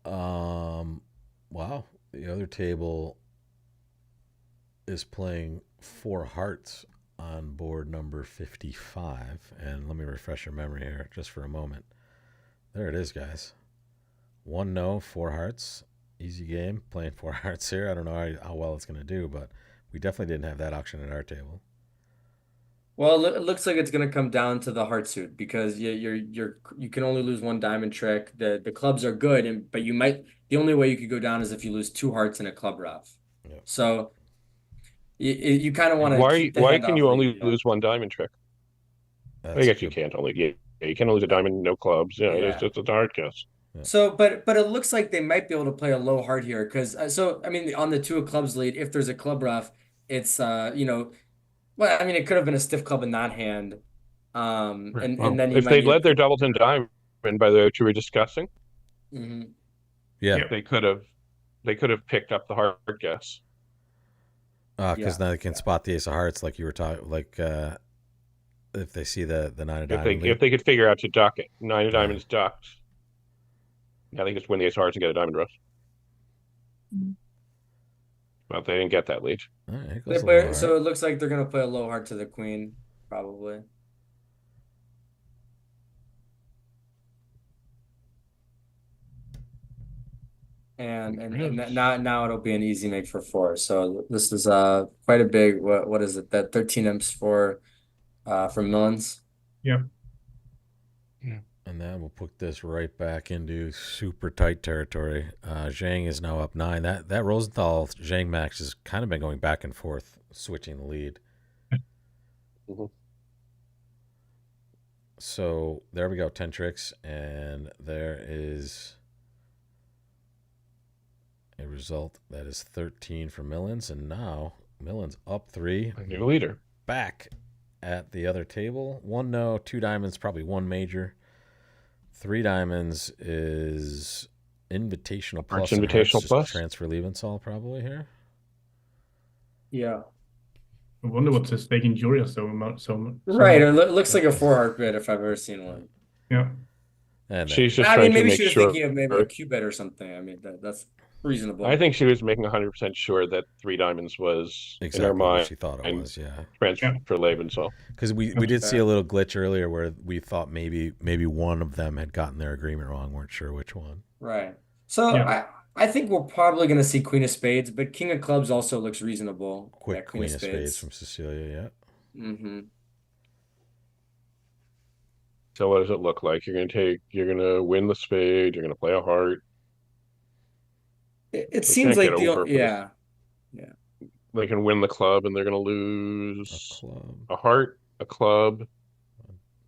Wow. The other table is playing 4 hearts on board number 55. And let me refresh your memory here just for a moment. There it is, guys. 1 no, 4 hearts. Easy game. Playing 4 hearts here. I don't know how well it's going to do, but we definitely didn't have that auction at our table. Well, it looks like it's going to come down to the heart suit because you can only lose 1 diamond trick. The clubs are good, but you might the only way you could go down is if you lose 2 hearts and a club rough. Yep. So you kind of want to Why keep the why hand can off you lead. only lose one diamond trick? I That's guess you good. can't only you can lose a diamond, no clubs. Yeah, Yeah. it's a hard guess. So, but it looks like they might be able to play a low heart here because so I mean on the 2 of clubs lead, if there's a club rough, it's well I mean it could have been a stiff club in that hand, and then you If might they'd need a led their queen. doubleton diamond by the what you were discussing, Mhm. Yeah. Yeah. they could have picked up the hard guess. Because Yeah. now they can spot the ace of hearts, like you were talking, like if they see the nine of diamond If lead. they could figure out to duck it, 9 of diamonds ducked. I think it's win the ace of hearts and get a diamond rush. But they didn't get that lead. All right, here They goes the play, low so heart. it looks like they're gonna play a low heart to the queen, probably. And now it'll be an easy make for 4. So this is quite a big what is it, that 13 imps for Millens. Yeah. And then we'll put this right back into super tight territory. Zhang is now up 9. That Rosenthal Zhang match has kind of been going back and forth, switching the lead. Mhm. So there we go, 10 tricks, and there is a result that is 13 for Millens, and now Millens up 3, A new leader. back at the other table. 1 no, 2 diamonds, probably 1 major. 3 diamonds is invitational plus. Hearts and invitational hearts plus. transfer Leventhal probably here. Yeah. I wonder what's his stake in Juria so much. Right. It looks like a 4-heart bid if I've ever seen one. Yeah. And She's just I trying mean, to maybe make she was sure. thinking of maybe a Q bet or something. I mean, that's reasonable. I think she was making 100% sure that 3 diamonds was in her exactly what mind she thought it was, yeah. transfer for Lebenthal. Because we did see a little glitch earlier where we thought maybe one of them had gotten their agreement wrong, weren't sure which one. Right. So Yeah. I think we're probably going to see Queen of Spades, but King of Clubs also looks reasonable. Quick Yeah, Queen of Spades from Cecilia, yeah. Mm-hmm. So what does it look like? You're gonna win the spade, you're gonna play a heart. It They seems can't get like over for this. yeah. They can win the club and they're gonna A lose club. a heart, a club,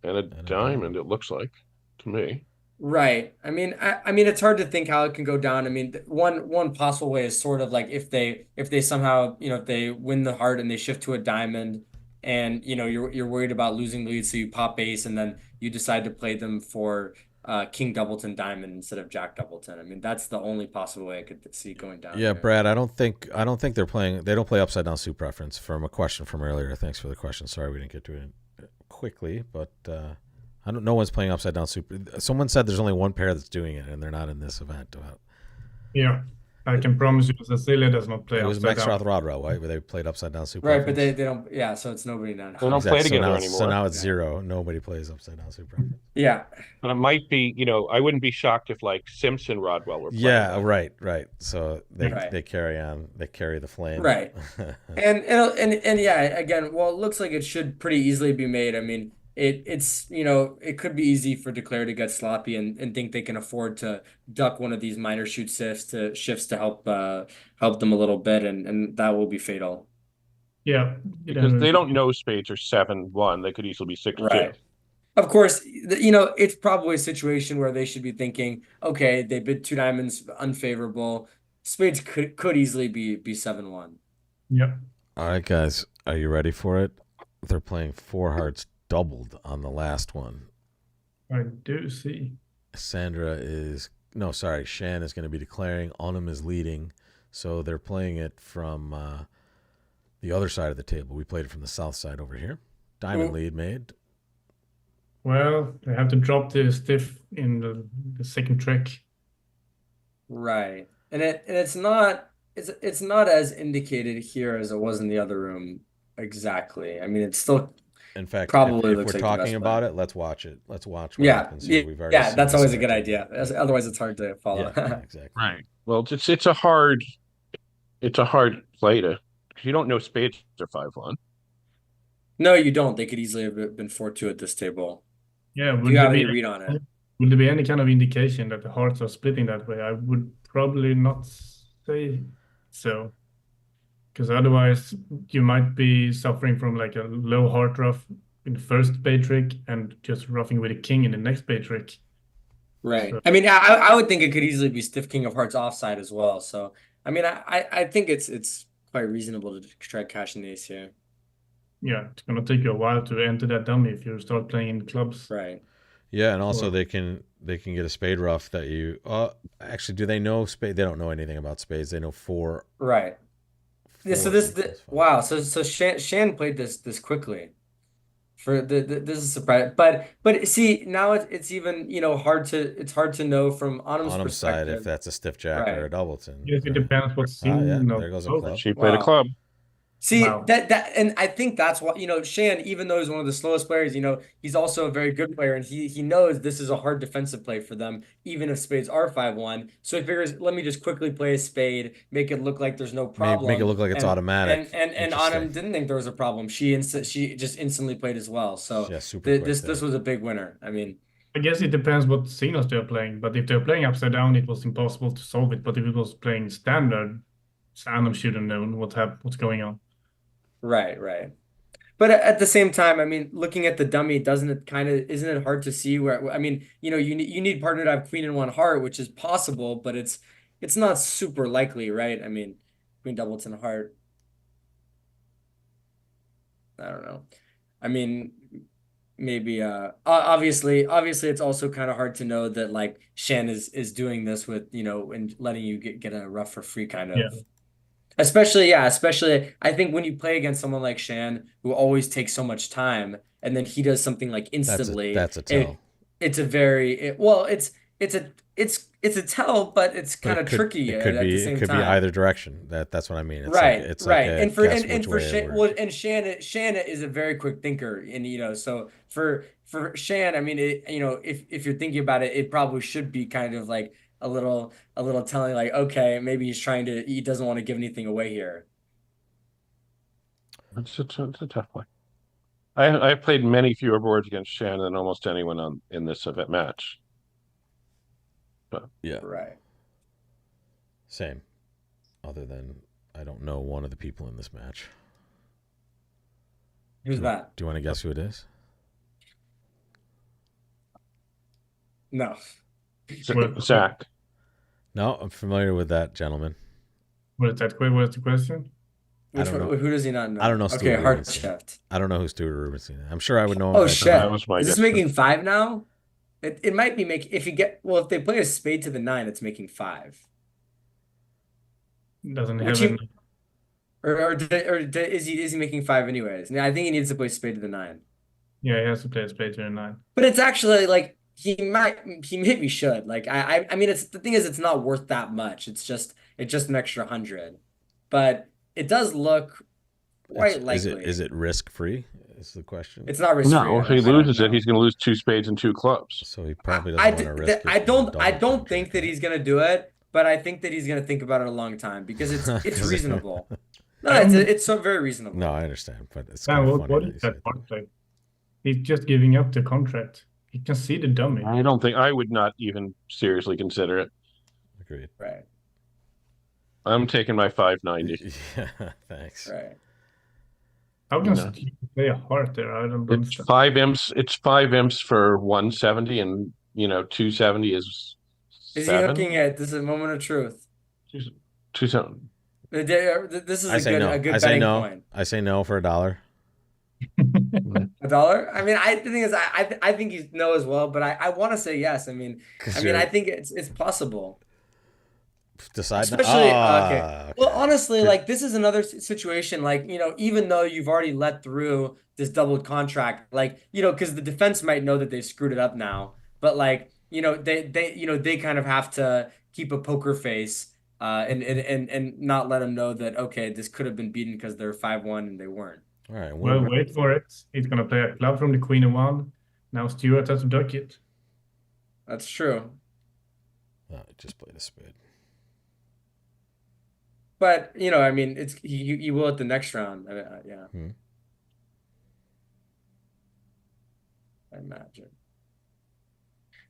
and a diamond. diamond, it looks like to me. Right. I mean, I mean, it's hard to think how it can go down. I mean, one possible way is sort of like if they somehow, if they win the heart and they shift to a diamond, and you're worried about losing the lead, so you pop ace and then you decide to play them for King Doubleton Diamond instead of Jack Doubleton. I mean, that's the only possible way I could see going down. Yeah, here. Brad, I don't think they're playing. They don't play upside down suit preference. From a question from earlier, thanks for the question. Sorry we didn't get to it quickly, but I don't. No one's playing upside down suit. Someone said there's only one pair that's doing it, and they're not in this event. Yeah. I can promise you Cecilia does not play It was upside Max down. Rodrow, right? Where they played upside down suit Right, but preference. they don't. Yeah, so it's nobody now. They don't play Exactly. together so now, anymore. So now it's Yeah. 0. Nobody plays upside down suit preference. Yeah. But it might be, I wouldn't be shocked if like Simpson Rodwell were playing. Yeah, that. right. So they Right. they carry on. They carry the flame. Right. And yeah, again, well, it looks like it should pretty easily be made. I mean, it's it could be easy for Declare to get sloppy and think they can afford to duck one of these minor shoot shifts to help them a little bit, and that will be fatal. Yeah. Because they don't know spades are 7-1. They could easily be 6-2. Right. Of course, it's probably a situation where they should be thinking, okay, they bid 2 diamonds unfavorable. Spades could easily be 7-1. Yeah. All right, guys, are you ready for it? They're playing 4 hearts doubled on the last one. I do see. Shan is going to be declaring. Onum is leading, so they're playing it from the other side of the table. We played it from the south side over here. Diamond lead made. Well, they have to drop the stiff in the second trick. Right. And it's not as indicated here as it was in the other room exactly. I mean, it's still In fact, probably if looks we're like the talking best about play. it, let's watch it. Let's watch what happens here. We've already seen that's this always a in good our idea. table. Otherwise, it's hard to follow. Yeah, exactly. Right. Well, it's a hard play to. You don't know spades are 5-1. No, you don't. They could easily have been 4-2 at this table. Yeah, You got any read on it? Will there be any kind of indication that the hearts are splitting that way? I would probably not say so, because otherwise you might be suffering from like a low heart ruff in the first spade trick and just ruffing with a king in the next spade trick. Right. So, I mean, I would think it could easily be stiff king of hearts offside as well. So, I mean, I think it's quite reasonable to try cashing the ace here. yeah, it's gonna take you a while to enter that dummy if you start playing in clubs. Right. Yeah, and also Or- they can get a spade ruff that you. Actually, do they know spade? They don't know anything about spades. They know four. Right. Yeah, so four equals five. wow. So Shan played this quickly. This is a surprise. But see, now it's even, hard to know from Autumn's On him side, if perspective. that's a stiff jack or a Right. doubleton. Yes, it depends what scene. yeah, there goes a club. She played a Wow. club. See, Wow. and I think that's why, Shan, even though he's one of the slowest players, he's also a very good player, and he knows this is a hard defensive play for them, even if spades are 5-1. So he figures, let me just quickly play a spade, make it look like there's no problem. Make it look like it's automatic. And Interesting. Autumn didn't think there was a problem. She just instantly played as well. So Yeah, super quick this there. was a big winner. I mean, I guess it depends what Xenos they're playing, but if they're playing upside down, it was impossible to solve it. But if it was playing standard, Sanam should have known what's going on. right. But at the same time, I mean, looking at the dummy, isn't it hard to see where, I mean, you need partner to have queen and one heart, which is possible, but it's not super likely, right? I mean, queen doubleton heart. I don't know. I mean, maybe obviously it's also kind of hard to know that like Shan is doing this with, and letting you get a rough for free kind of. Yeah. Especially I think when you play against someone like Shan who always takes so much time, and then he does something like instantly. That's a tell. It's a very well. It's a tell, but it's But kind of tricky It could at be. the same It could time. be either direction. That's what I mean. It's Right, Like, it's right. like a And for guess and which for way it Shan, works. and Shan is a very quick thinker, and so for Shan, I mean, if you're thinking about it, it probably should be kind of like a little telling, like, okay, maybe he doesn't want to give anything away here. It's a tough one. I've played many fewer boards against Shannon than almost anyone in this event match. Yeah, Right. same. Other than I don't know one of the people in this match. Who's that? Do you want to guess who it is? No. Zach. No, I'm familiar with that gentleman. What is that? What's the question? I don't know. Who does he not know? I don't know Okay, Stuart Heart Rubenstein. Shaft. I don't know who Stuart Rubenstein is. I'm sure I would know him. Oh if I shit! tried. That was my Is this guess. making 5 now? It might be making, if they play a spade to the 9, it's making 5. Doesn't Which have he- any. Is he making 5 anyways? I think he needs to play spade to the 9. Yeah, he has to play a spade to a 9. But it's actually like he maybe should. Like I mean, it's the thing is, it's not worth that much. It's just an extra 100, but it does look quite likely. Is it risk free? Is the question. It's not risk free. No, if he loses it, he's going to lose 2 spades and 2 clubs. So he probably doesn't want to risk. I don't double think that contract. he's gonna do it, but I think that he's gonna think about it a long time because it's reasonable. No, I don't- it's so very reasonable. No, I understand, but it's Sam, kind of what funny that is you that said part play? He's just giving up the contract. He can see the dummy. I would not even seriously consider it. Agreed. Right, I'm taking my 590. Yeah, thanks. right. How can No. Steve play a heart there? I don't It's understand. 5 imps. It's 5 imps for 170, and 270 is Is he 7. hooking it? This is a moment of truth. 270. This is I say no. a good I say betting no. point. I say no for $1. $1? I mean, the thing is, I think he's no as well, but I want to say yes. I mean, I think it's possible. Decide. Especially okay. Well, honestly, Good. like this is another situation. Like even though you've already let through this doubled contract, like because the defense might know that they've screwed it up now, but like they kind of have to keep a poker face, and not let them know that okay, this could have been beaten because they're 5-1 and they weren't. All right. Well, wait for it. He's gonna play a club from the queen of 1. Now Stuart has to duck it. That's true. Just play the spade. But I mean, it's you will at the next round. Yeah. I imagine.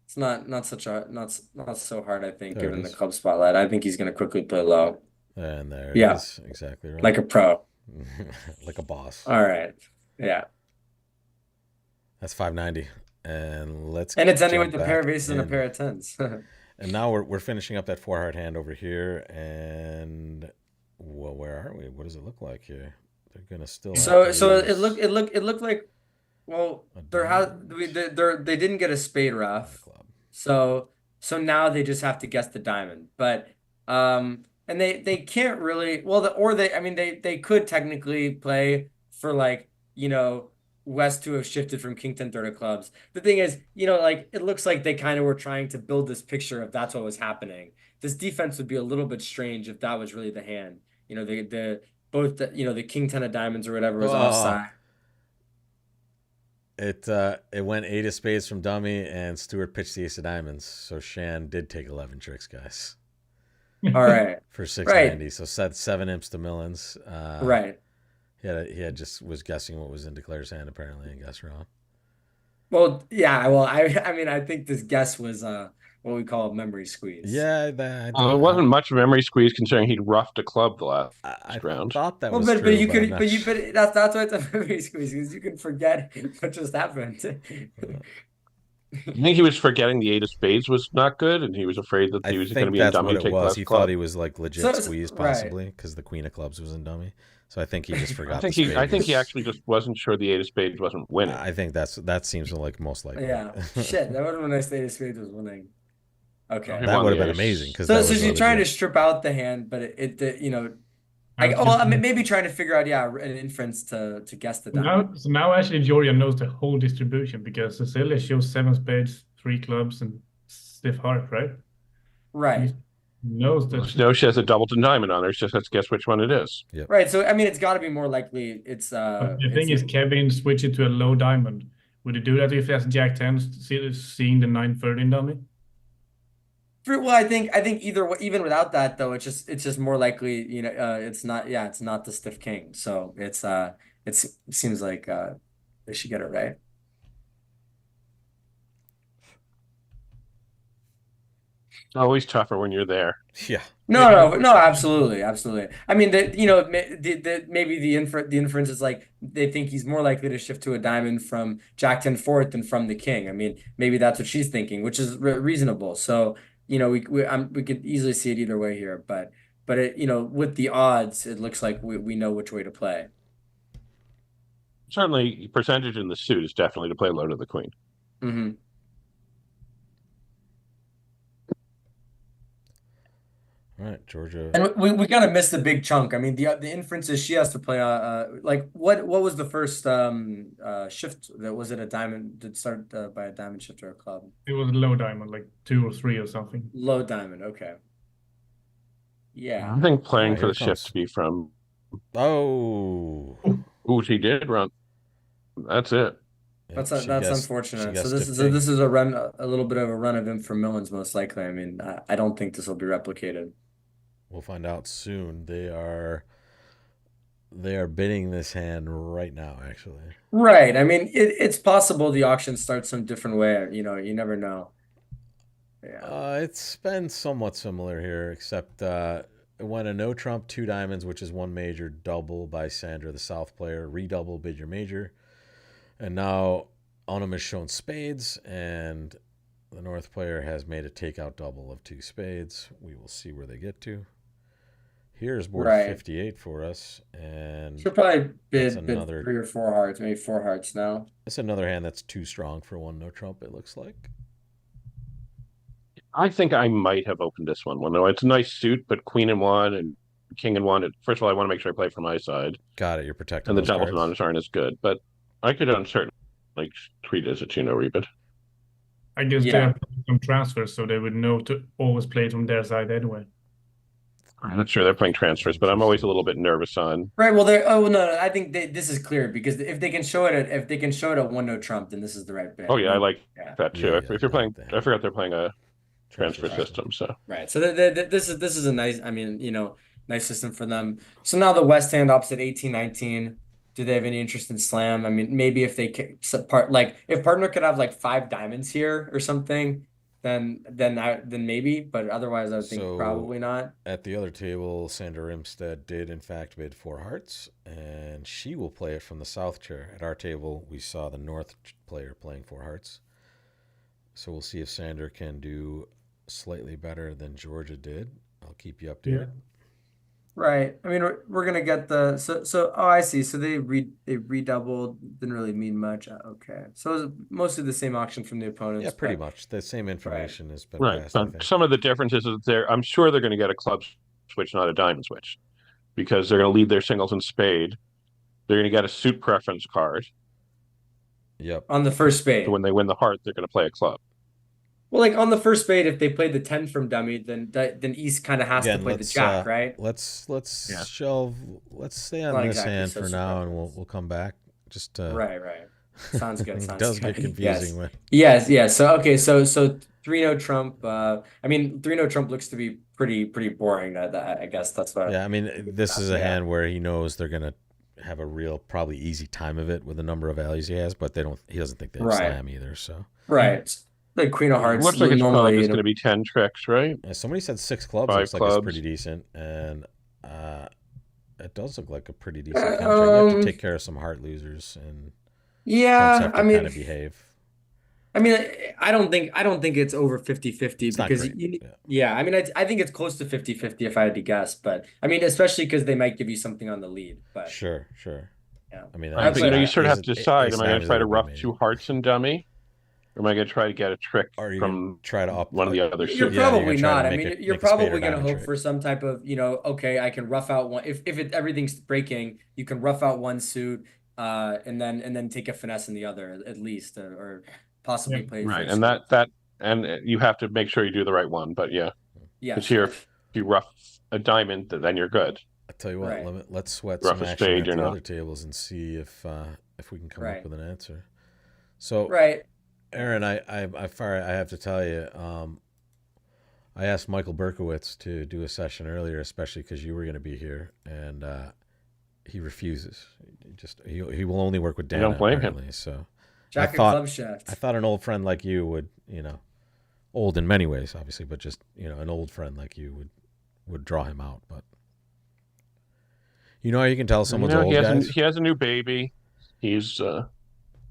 It's not such a not so hard, I think, There it given the is. club spotlight. I think he's gonna quickly play low. And there it Yeah, is. Exactly right. like a pro. Like a boss. All right. Yeah. That's 590. And let's And it's ending with jump a pair of back aces and a in. pair of tens. And now we're finishing up that 4 heart hand over here. And well, where are we? What does it look like here? They're gonna still have So to it looked like, well, a there has diamond. they didn't get a spade Not a rough. club. So now they just have to guess the diamond. But and they can't really, well, or they, I mean, they could technically play for, like, West to have shifted from King 10 third of clubs. The thing is, like, it looks like they kind of were trying to build this picture if that's what was happening. This defense would be a little bit strange if that was really the hand. The King 10 of diamonds or whatever was Oh, offside. it went 8 of spades from dummy, and Stewart pitched the ace of diamonds. So Shan did take 11 tricks, guys, All right. for Right. 690. So set 7 imps to Millens. Right. He had just was guessing what was in Declare's hand apparently and guessed wrong. Well, yeah, well, I mean, I think this guess was what we call a memory squeeze. Yeah, It wasn't much memory squeeze considering he'd roughed a club the last I round. thought that Well, was but true, you but I'm could not but that's why it's a memory squeeze, because you can forget what just happened. I think he was forgetting the 8 of spades was not good, and he was afraid that I he was going to think be in that's dummy what to it take was. last He club. thought he was like legit So, squeezed right. possibly because the queen of clubs was in dummy. So I think he just I forgot think the he spade. actually just wasn't sure the 8 of spades wasn't winning. I think that seems like most likely. Yeah. Shit, that would have been nice. State of spades was winning. Okay. He That won would the have been ace. amazing because So that so was she's trying to legit. strip out the hand, but maybe trying to figure out, an inference to guess the diamond. Now actually Georgia knows the whole distribution because Cecilia shows 7 spades, 3 clubs, and stiff heart, right? Right. He knows that. No, she has a double to diamond on her. She just has to guess which one it is. Right. So I mean, it's got to be more likely it's But the thing is, Kevin switch it to a low diamond. Would he do that if that's Jack 10 seeing the 930 in dummy? Well, I think even without that though, it's just more likely, it's not the stiff king. So it seems like they should get it right. It's always tougher when you're there. Yeah. No, absolutely. I mean, maybe the inference is like they think he's more likely to shift to a diamond from Jack 10 fourth than from the king. I mean, maybe that's what she's thinking, which is reasonable. So, we could easily see it either way here, but with the odds, it looks like we know which way to play. Certainly, percentage in the suit is definitely to play low to the queen. Mm-hmm. All right, Georgia. And we kind of missed the big chunk. I mean, the inference is she has to play like what was the first shift? Was it a diamond? Did it start by a diamond shift or a club? It was a low diamond, like 2 or 3 or something. Low diamond. Okay. Yeah. I think playing Oh, for here the it comes. shift to be from. Oh. Ooh, she did run. That's it. Yep, That's she that's guessed- unfortunate. she So guessed this stiff is king. this is a little bit of a run of him for Millens, most likely. I mean, I don't think this will be replicated. We'll find out soon. They are bidding this hand right now, actually. Right. I mean, it's possible the auction starts some different way. You never know. Yeah. It's been somewhat similar here, except it went a no trump, 2 diamonds, which is 1 major, double by Sandra, the South player, redouble, bid your major. And now Onum has shown spades, and the North player has made a takeout double of 2 spades. We will see where they get to. Here's board Right. 58 for us, and Should probably That's bid another- 3 or 4 hearts, maybe 4 hearts now. it's another hand that's too strong for 1 no trump, it looks like. I think I might have opened this one. Well, no, it's a nice suit, but queen and 1 and king and 1. First of all, I want to make sure I play for my side, Got it, you're protecting and the those doubles and cards. honors aren't as good. But I could uncertainly treat it as a 2-no rebid. I guess they Yeah. have some transfers, so they would know to always play it from their side anyway. I'm not sure they're playing transfers, but I'm always a little bit nervous on. Right. Well, no. I think this is clear because if they can show it at 1 no trump, then this is the right bid. Oh yeah, I like Yeah. that too. Yeah, if yeah, you're playing, that- I forgot they're playing a transfer Transfer. system. So Right. So this is a nice. I mean, nice system for them. So now the West hand opposite 18-19. Do they have any interest in slam? I mean, maybe if they if partner could have like 5 diamonds here or something, then maybe, but otherwise I would think So- probably not. At the other table, Sandra Rimstead did in fact bid 4 hearts, and she will play it from the south chair. At our table, we saw the north player playing 4 hearts. So we'll see if Sandra can do slightly better than Georgia did. I'll keep you updated. Right. I mean, we're gonna get the so. Oh, I see. So they redoubled. Didn't really mean much. Okay. So it was mostly the same auction from the opponents. Yeah, pretty but- much. The same information has been Right. passed, I think. Some of the differences is I'm sure they're going to get a club switch, not a diamond switch, because they're going to leave their singles in spade. They're going to get a suit preference card. Yep. On the first spade. So when they win the heart, they're going to play a club. Well, like on the first spade, if they played the 10 from dummy, then East kind of has to Again, play the let's, jack, right? Let's Yeah. shelve. Let's stay on Not this exactly hand so for now, and surprised. we'll come back. Just Right. Sounds good. it Sounds does good. get confusing when Yes. So okay, so 3-0 Trump. I mean 3-0 Trump looks to be pretty boring. That I guess that's what. Yeah, I mean, this is a Yeah. hand where he knows they're gonna have a real, probably easy time of it with the number of values he has, but he doesn't think they Right. slam either. So Right. Like Queen of Hearts. Looks like it's normally, probably you just know- going to be 10 tricks, right? somebody said 6 clubs. 5 Looks like it's clubs. pretty decent, and it does look like a pretty decent contract. You have to take care of some heart losers, and Trumps Yeah, have to I mean, kind of behave. I mean, I don't think it's over 50-50 It's not because great. yeah, I mean, I think it's close to 50-50 if I had to guess, but I mean, especially because they might give you something on the lead, but Sure. yeah. I mean, I think, you sort of have ace- to decide: ace am I nine going to is try to everybody rough made. 2 hearts and dummy, or am I going to try to get a trick Or you gonna from try to up one of the other You're suits? Yeah, you're probably gonna try to not. I make mean, it- you're make a spade or probably going to diamond hope trick. for some type of, okay, I can rough out one. If everything's breaking, you can rough out one suit, and then take a finesse in the other at least, or possibly Yeah. play Right, first. and and you have to make sure you do the right one. But yeah, Yes. because here, if you rough a diamond, then you're good. I tell you what, Right. let's sweat Rough some a action spade at or the not. other tables and see if we can come Right. up with an answer. So, Right. Aaron, I have to tell you, I asked Michael Berkowitz to do a session earlier, especially because you were going to be here, and he refuses. He will only work with Dana. don't blame him. apparently, So Jack and thought- club shaft. I thought an old friend like you would, old in many ways, obviously, but just an old friend like you would draw him out. But how you can tell someone's old, guys? he has a new baby. He's Well,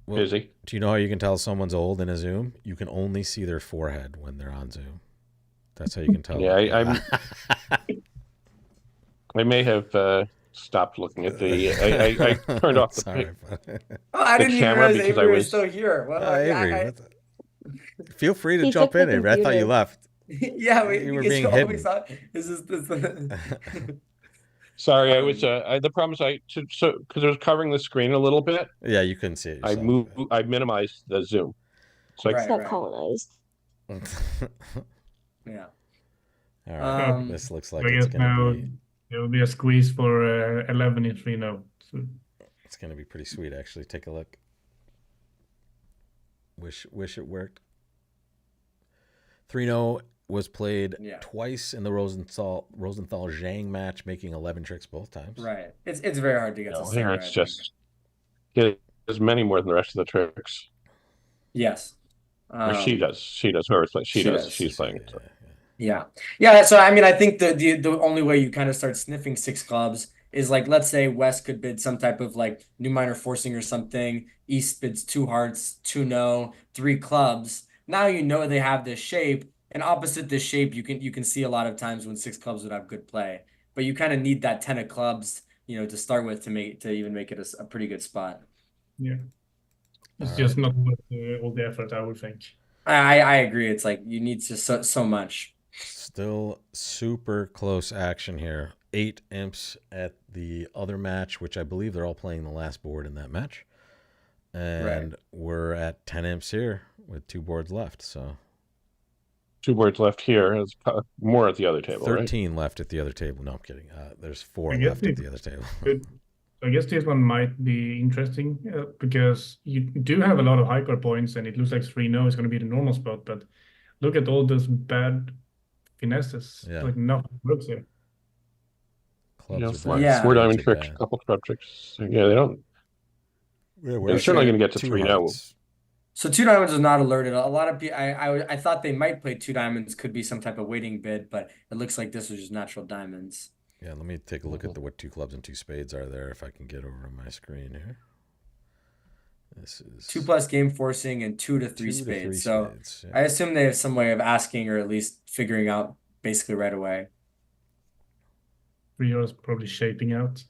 busy. Do you know how you can tell someone's old in a Zoom? You can only see their forehead when they're on Zoom. That's how you can tell. Yeah, I may have stopped looking at the. I turned off the Sorry, pic. but- Oh, I the didn't even camera realize because I Avery was was- still here. Well, Avery, I- what the- feel free to He jump took the in, Avery. I thought you computer. left. yeah, You were because being you hidden. always thought this is Sorry, I was. The problem is because I was covering the screen a little bit. Yeah, you couldn't see it I yourself. I minimized the zoom. So Right. It's not colonized. yeah. All right, Um, this looks like I it's guess gonna now be there will be a squeeze for 11 in 3-0. So it's gonna be pretty sweet. Actually, take a look. Wish it worked. 3-0 was played Yeah. twice in the Rosenthal Zhang match, making 11 tricks both times. Right. It's very hard to get to here Sarah, it's I think. just there's many more than the rest of the tricks. Yes. Or she does. She does. Whoever's playing. She she does. does. She's playing. Yeah. Yeah. So I mean, I think the only way you kind of start sniffing 6 clubs is like, let's say West could bid some type of like new minor forcing or something. East bids 2 hearts, 2 no, 3 clubs. Now they have this shape, and opposite this shape, you can see a lot of times when 6 clubs would have good play, but you kind of need that 10 of clubs, to start with to even make it a pretty good spot. yeah, it's All just not worth all the effort, I would think. I agree. It's like you need just so much. Still super close action here. 8 imps at the other match, which I believe they're all playing the last board in that match. And we're at 10 imps here with 2 boards left. So 2 boards left here. There's more at the other table, 13 left at the other table. No, I'm kidding. There's 4 I guess left at we- the other table. Good. I guess this one might be interesting because you do have a lot of high card points, and it looks like 3-0 is going to be the normal spot. But look at all those bad finesses. Yeah. Like nothing works here. Clubs right? are Four, bad. Yeah. 4 diamond Clubs are tricks, a bad. couple club tricks. Yeah, they don't. Yeah, They're certainly going to get to 2 3-0. hearts. So two diamonds was not alerted. A lot of people, I thought they might play two diamonds, could be some type of waiting bid, but it looks like this was just natural diamonds. Yeah, let me take a look at what two clubs and two spades are there if I can get over on my screen here. This is 2+ game forcing and 2 to 3 2 to 3 spades. So spades. I Yeah. assume they have some way of asking or at least figuring out basically right away. 3 is probably shaping out.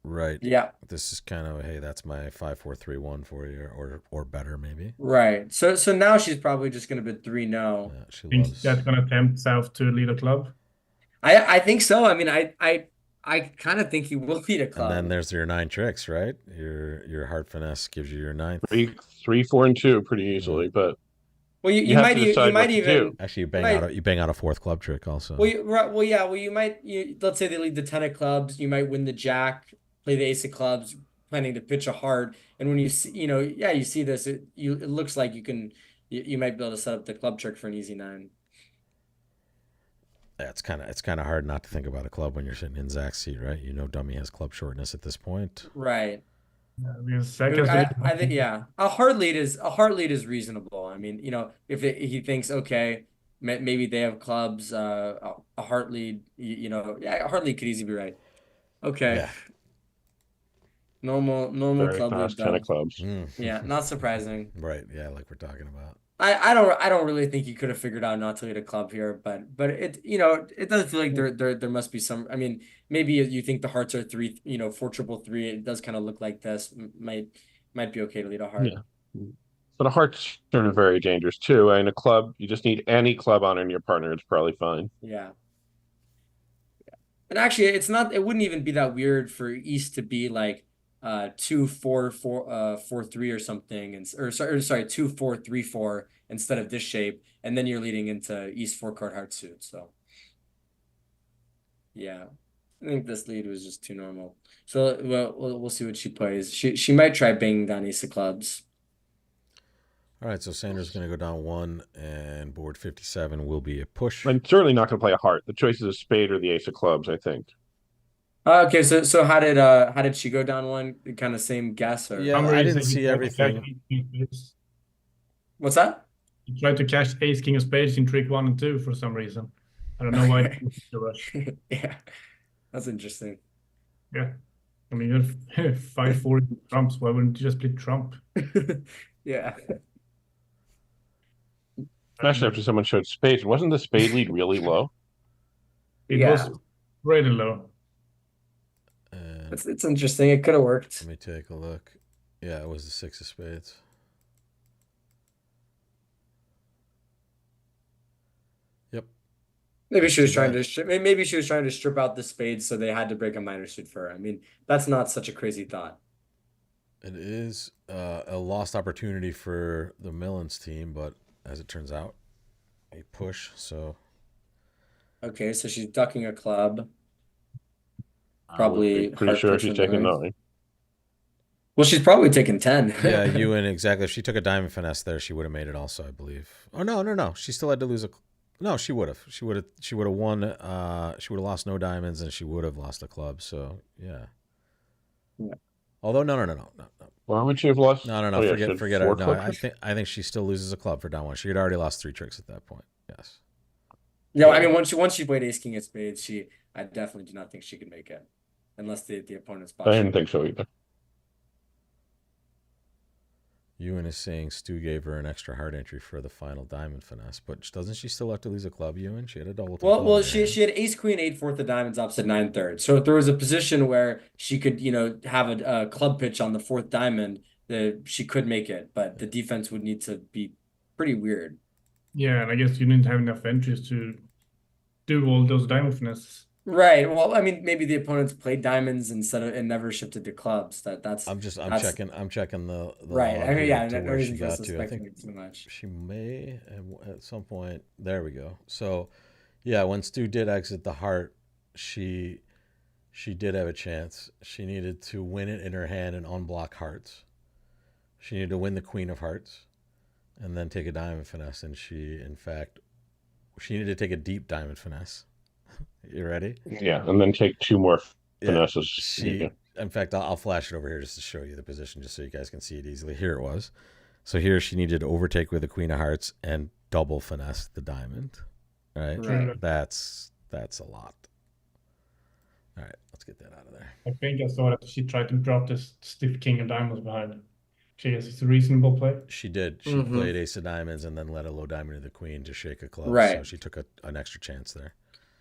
Right. Yeah, This is kind of, hey, that's my 5-4-3-1 for you, or better maybe. right. So now she's probably just gonna bid 3 no. Yeah, she Think loves. that's gonna tempt South to lead a club. I think so. I mean, I kind of think he will lead a And club. then there's your 9 tricks, right? Your heart finesse gives you your 9th. 3, 4, and 2 pretty easily, but Well, you you have might to you decide might what to even do. Actually, you bang out a 4th club trick also. well, you might let's say they lead the 10 of clubs, you might win the jack, play the ace of clubs, planning to pitch a heart, and when you see, you see this, it looks like you might be able to set up the club trick for an easy 9. Yeah, it's kind of hard not to think about a club when you're sitting in Zach's seat, right? You know, dummy has club shortness at this point. Right. Because Zach has I think a heart lead is reasonable. I mean, if he thinks okay, maybe they have clubs, a heart lead, a heart lead could easily be right. Okay. Yeah. Normal Very club lead fast 10 of dub. clubs. Yeah, not surprising. Right. Yeah, like we're talking about. I don't really think you could have figured out not to lead a club here, but it it does feel like there must be some. I mean, maybe you think the hearts are 3, 4-3-3. It does kind of look like this. Might be okay to lead a heart. Yeah. But a heart's sort of very dangerous too. And a club, you just need any club on in your partner. It's probably fine. Yeah. And actually, it wouldn't even be that weird for East to be like 2-4-4-4-3 or something, or sorry 2-4-3-4 instead of this shape, and then you're leading into East 4-card heart suit. So yeah, I think this lead was just too normal. So we'll see what she plays. She might try banging down ace of clubs. All right, so Sanders is going to go down 1, and board 57 will be a push. I'm certainly not going to play a heart. The choice is a spade or the ace of clubs, I think. Okay, so how did she go down 1? Kind of same guess, or Yeah, I didn't see everything. What's that? He tried to cash ace king of spades in trick 1 and 2 for some reason. I don't know why he took the rush. Yeah, that's interesting. Yeah. I mean, you have 5-4 trumps. Why wouldn't you just play trump? Yeah. Especially after someone showed spades. Wasn't the spade lead really low? It Yeah. was really low. And It's interesting. It could have worked. let me take a look. Yeah, it was the 6 of spades. Yep. Maybe she was too trying bad. to maybe she was trying to strip out the spades so they had to break a minor suit for her. I mean, that's not such a crazy thought. It is a lost opportunity for the Millens team, but as it turns out, a push. So Okay, so she's ducking a club. I Probably would be pretty heart sure pitch she's in the taking range. 9. Well, she's probably taking 10. yeah, Ewan, exactly. If she took a diamond finesse there, she would have made it also, I believe. Oh no. She still had to lose a. No, she would have. She would have won. She would have lost no diamonds, and she would have lost a club. So yeah. Yeah. Although no. Why would she have lost? No. Oh, yeah, she had Forget 4 it. No, clubs? I think she still loses a club for down 1. She had already lost 3 tricks at that point. Yes. Yeah, I Yeah. mean, once she played ace king of spades, I definitely do not think she could make it, unless the opponent's I botched. didn't think so either. Ewan is saying Stu gave her an extra hard entry for the final diamond finesse, but doesn't she still have to lose a club, Ewan? She had a double. Well, she had ace queen 8/4 of diamonds opposite 9/3. So if there was a position where she could, have a club pitch on the 4th diamond, she could make it, but the defense would need to be pretty weird. Yeah, and I guess you didn't have enough entries to do all those diamond finesses. Right. Well, I mean, maybe the opponents played diamonds and never shifted to clubs. That's I'm checking the right. log I mean, here yeah, to no where she reason for us got to to. I think speculate too much. she may have, at some point. There we go. So, yeah, when Stu did exit the heart, she did have a chance. She needed to win it in her hand and unblock hearts. She needed to win the queen of hearts, and then take a diamond finesse. And she needed to take a deep diamond finesse. You ready? Yeah, and then take 2 more Yeah. finesses. In fact, I'll flash it over here just to show you the position, just so you guys can see it easily. Here it was. So here she needed to overtake with the queen of hearts and double finesse the diamond. Right? Right. That's a lot. All right, let's get that out of there. I think I saw that she tried to drop this stiff king of diamonds behind. She guess it's a reasonable play. She did. She played ace of diamonds and then let a low diamond to the queen to shake a club. Right. So she took an extra chance there.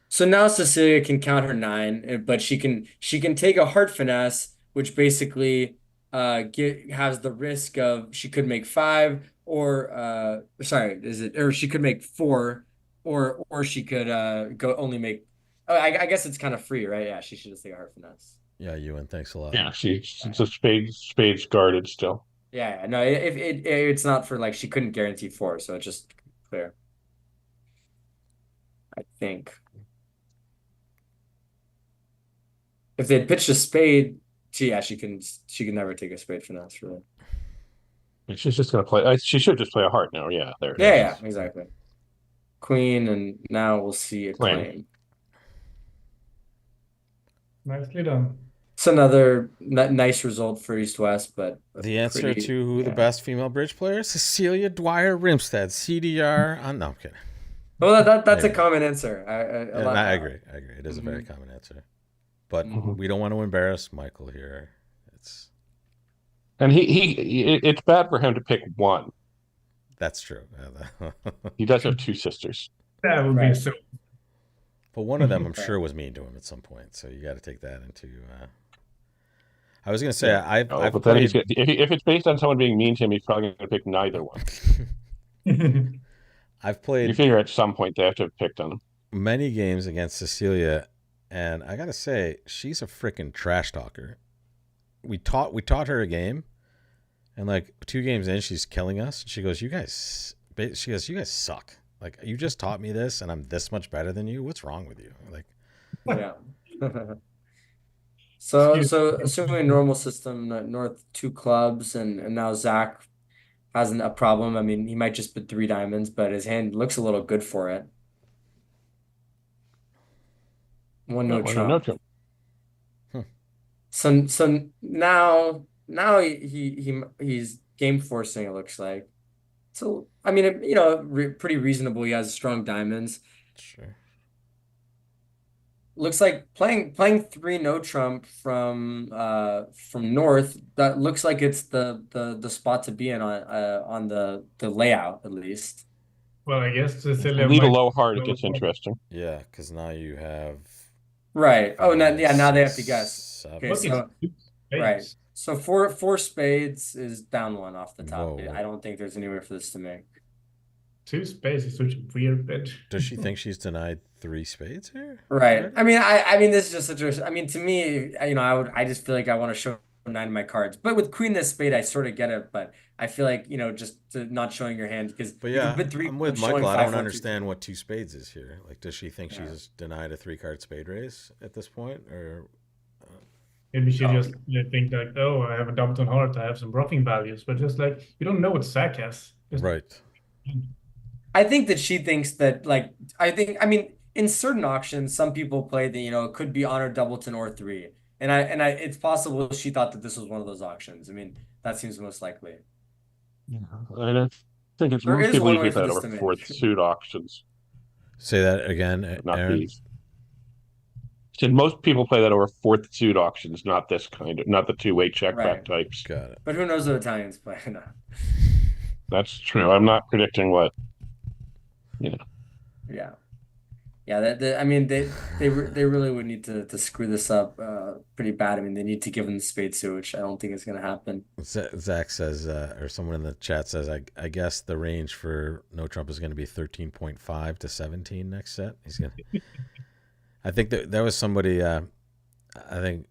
So now Cecilia can count her 9, but she can take a heart finesse, which basically has the risk of she could make 5 or she could make 4 or she could go only make I guess it's kind of free, right? Yeah, she should just take a heart finesse. Yeah, Ewan, thanks a lot. Yeah, it's a spades guarded still. Yeah, no, if it's not for like she couldn't guarantee 4, so it's just clear. I think. If they had pitched a spade, she can never take a spade finesse, really. She's just gonna play. She should just play a heart now. Yeah, there. Yeah, exactly. Queen, and now we'll see a claim. Nicely done. It's another nice result for East West, but the answer to who the best female bridge player is, Cecilia Dwyer Rimstead, CDR. No, I'm kidding. Well, that's a common answer. I agree. It is a very common answer, but we don't want to embarrass Michael here. And it's bad for him to pick one. That's true. He does have 2 sisters. That would be so. But one of them, I'm sure, was mean to him at some point. So you got to take that into. I was going to say I've but played. Then if it's based on someone being mean to him, he's probably going to pick neither one. I've played. You figure at some point they have to have picked on him. Many games against Cecilia, and I got to say she's a freaking trash talker. We taught her a game, and like 2 games in, she's killing us. She goes, "You guys," suck. Like, you just taught me this, and I'm this much better than you. What's wrong with you? Like, yeah. So assuming normal system, North 2 clubs, and now Zach hasn't a problem. I mean, he might just put 3 diamonds, but his hand looks a little good for it. 1 no trump. So now he's game forcing, it looks like. So I mean, pretty reasonable. He has strong diamonds. Sure. Looks like playing 3 no trump from North. That looks like it's the spot to be in on the layout, at least. Well, I guess Cecilia leave a low heart. It gets interesting. Yeah, because now you have. Right. Oh, now they have to guess. Okay, so right. So 4 spades is down 1 off the top. Whoa. I don't think there's anywhere for this to make. 2 spades is such a weird bid. Does she think she's denied 3 spades here? Right. I mean, this is just such a. I mean, to me, I just feel like I want to show 9 of my cards. But with queen this spade, I sort of get it. But I feel like just not showing your hand because. But yeah, I'm with Michael. I don't understand 2. what 2 spades is here. Like, does she think she's denied a 3-card spade raise at this point, or? Maybe she just think like, oh, I have a doubleton heart, I have some bluffing values, but just like you don't know what Zach has. Right. I think that she thinks that in certain auctions, some people play the it could be honor doubleton or 3, and it's possible she thought that this was one of those auctions. I mean, that seems most likely. Yeah, I think it's most people usually play over 4th suit auctions. Say that again, not Aaron. These. Most people play that over 4th suit auctions, not this kind of, not the 2-way check back types. Got it. But who knows what Italians play? No. That's true. I'm not predicting what. Yeah. I mean, they really would need to screw this up pretty bad. I mean, they need to give them the spade suit, which I don't think is going to happen. Zach says, or someone in the chat says, I guess the range for no trump is going to be 13.5 to 17 next set. He's going to. I think that was somebody. I think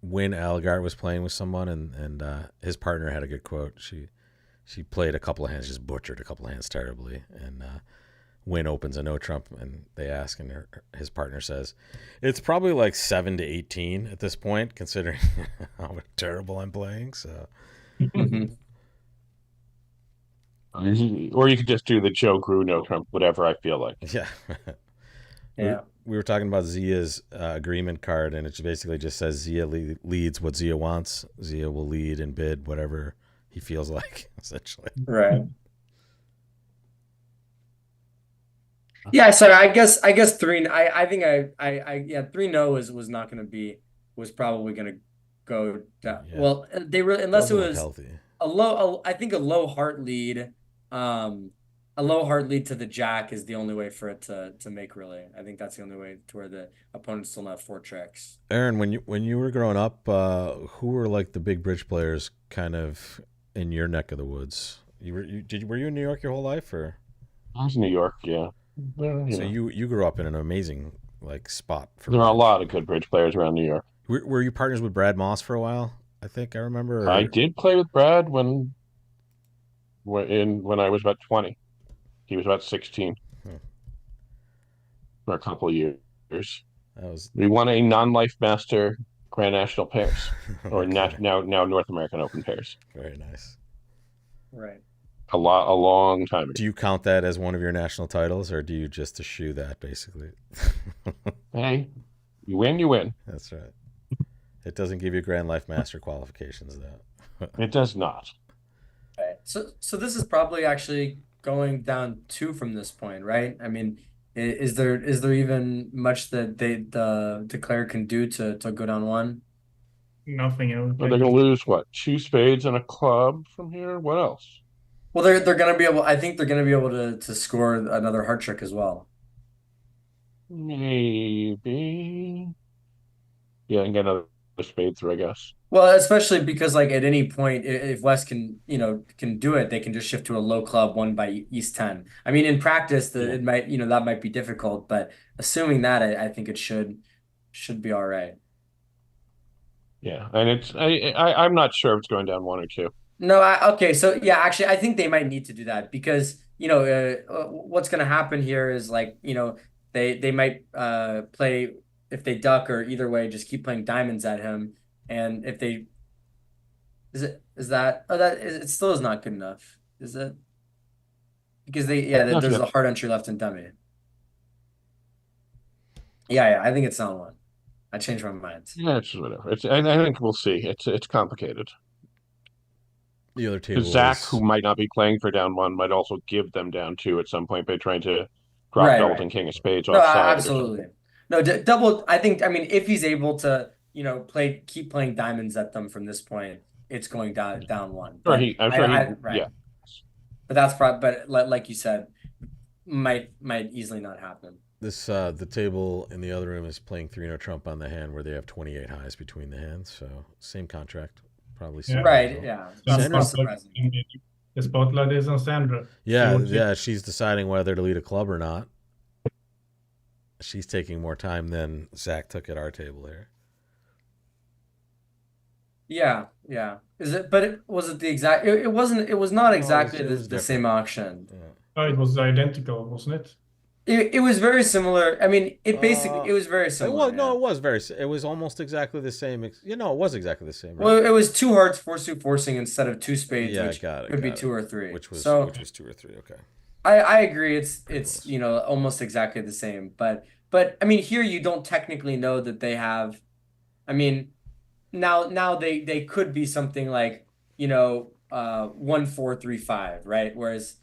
Win Algart was playing with someone, and his partner had a good quote. She played a couple of hands, just butchered a couple of hands terribly, and Win opens a no trump, and they ask, and his partner says, "It's probably like 7 to 18 at this point, considering how terrible I'm playing." So. Or you could just do the Joe Grew no trump, whatever I feel like. Yeah. Yeah. We were talking about Zia's agreement card, and it basically just says Zia leads what Zia wants. Zia will lead and bid whatever he feels like, essentially. Right. Yeah, so I guess three. I think yeah, 3-0 was not going to be, was probably going to go down. Yeah. Well, they really, unless it Doesn't look was healthy. I think a low heart lead, a low heart lead to the jack is the only way for it to make, really. I think that's the only way to where the opponents still have 4 tricks. Aaron, when you were growing up, who were like the big bridge players kind of in your neck of the woods? Were you in New York your whole life, or? I was in New York, yeah. Well, So know, you grew up in an amazing like spot for there are a bridge. lot of good bridge players around New York. Were you partners with Brad Moss for a while? I think I remember. I Or... did play with Brad when I was about 20. He was about 16 for a couple of years. That was We won a non-life master Grand National pairs, or okay. now North American Open pairs. Very nice. Right. A long time ago. Do you count that as one of your national titles, or do you just eschew that basically? Hey, you win, you win. That's right. It doesn't give you Grand Life Master qualifications, though. It does not. Right. So this is probably actually going down 2 from this point, right? I mean, is there even much that the declare can do to go down 1? Nothing else. But they're going to lose what? 2 spades and a club from here. What else? Well, they're gonna be able. I think they're gonna be able to score another heart trick as well. Maybe. Yeah, and get another spade through, I guess. Well, especially because like at any point, if West can can do it, they can just shift to a low club won by East 10. I mean, in practice, Yeah. it might that might be difficult, but assuming that, I think it should be all right. Yeah, and I'm not sure if it's going down 1 or 2. No, okay, so yeah, actually, I think they might need to do that because what's going to happen here is like they might play, if they duck or either way, just keep playing diamonds at him, and if they it still is not good enough, is it? Because Not there's yet. a hard entry left in dummy. Yeah, I think it's down 1. I changed my mind. Yeah, it's whatever. I think we'll see. It's complicated. The other table Because Zach, is who might not be playing for down 1, might also give them down 2 at some point by trying to drop Right, Doubleton right. King of Spades No, offside or absolutely. something. No, double. I think. I mean, if he's able to, keep playing diamonds at them from this point, it's going down 1. But I'm sure he, right. yeah. But that's probably. But like you said, might easily not happen. this the table in the other room is playing 3-0 trump on the hand where they have 28 highs between the hands. So same contract, probably. Yeah. Right. Yeah. Sanders- Not surprising. The spotlight is on Sandra. Yeah, she's deciding whether to lead a club or not. She's taking more time than Zach took at our table here. Yeah. Is it? But was it the exact? It wasn't. It was not exactly it was the same different. auction. Yeah. Oh, it was identical, wasn't it? It was very similar. I mean, it was very It similar. was, no, yeah. it was very. It was almost exactly the same. It was exactly the same. Right? Well, it was 2 hearts, 4-suit forcing instead of 2 spades, Yeah, which got it, could be got it. 2 or 3. which was 2 or 3. Okay. I agree. It's almost exactly the same, but I mean here you don't technically know that they have. I mean, now they could be something like 1-4-3-5, right? Whereas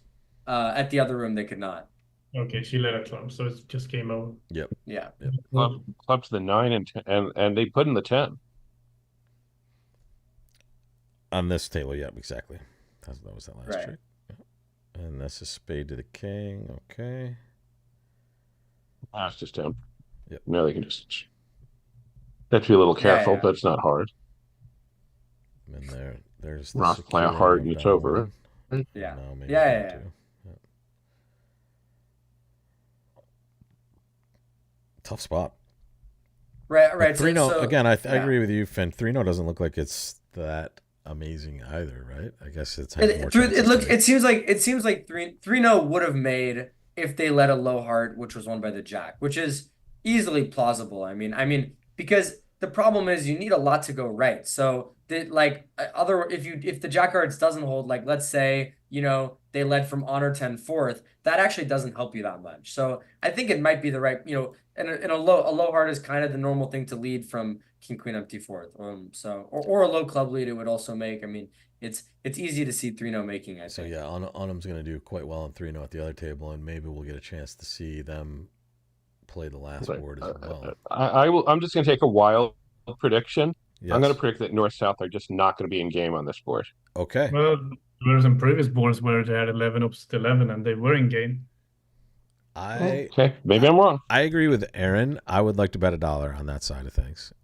at the other room they could not. Okay, she led a club, so it just came over. Yep. Yeah. Club to the 9 and 10, and they put in the 10. On this table, yep, exactly. That was that last Right. trick. Yeah. And that's a spade to the king. Okay. That's just down. Yep. Now they can just have to be a little careful, yeah. but it's not hard. And there's the Rough play a securing heart of and it's down over. 1. Yeah. Now maybe Yeah. down 2. Yeah. Tough spot. Right. 3-0 So again. I yeah. agree with you, Finn. 3-0 doesn't look like it's that amazing either, right? I guess it's has more chances to make. It seems like 3-0 would have made if they led a low heart, which was won by the jack, which is easily plausible. I mean because the problem is you need a lot to go right. So if the jack hearts doesn't hold, like let's say they led from honor 10 fourth, that actually doesn't help you that much. So I think it might be the right and a low heart is kind of the normal thing to lead from king queen empty fourth. So or a low club lead it would also make. I mean, it's easy to see 3-0 making, I So think. yeah, Onum's going to do quite well on 3-0 at the other table, and maybe we'll get a chance to see them play the last Right. board as well. I will. I'm just going to take a wild prediction. I'm going Yes. to predict that North South are just not going to be in game on this board. Okay. Well, there were some previous boards where they had 11 opposite 11 and they were in game. Okay, maybe I'm wrong. I agree with Aaron. I would like to bet $1 on that side of things,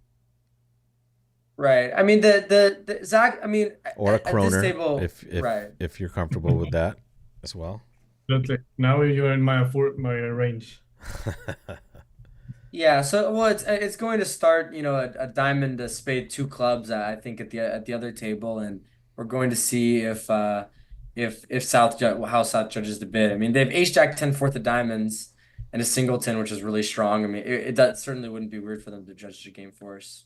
Right. I mean the Zach. I mean or a at this kroner table, if right. if you're comfortable with that as well. But now you're in my range. Yeah, so well, it's going to start, a diamond, a spade, two clubs, I think at the other table, and we're going to see if how South judges the bid. I mean, they have ace jack 10 fourth of diamonds and a singleton, which is really strong. I mean, that certainly wouldn't be weird for them to judge the game for us.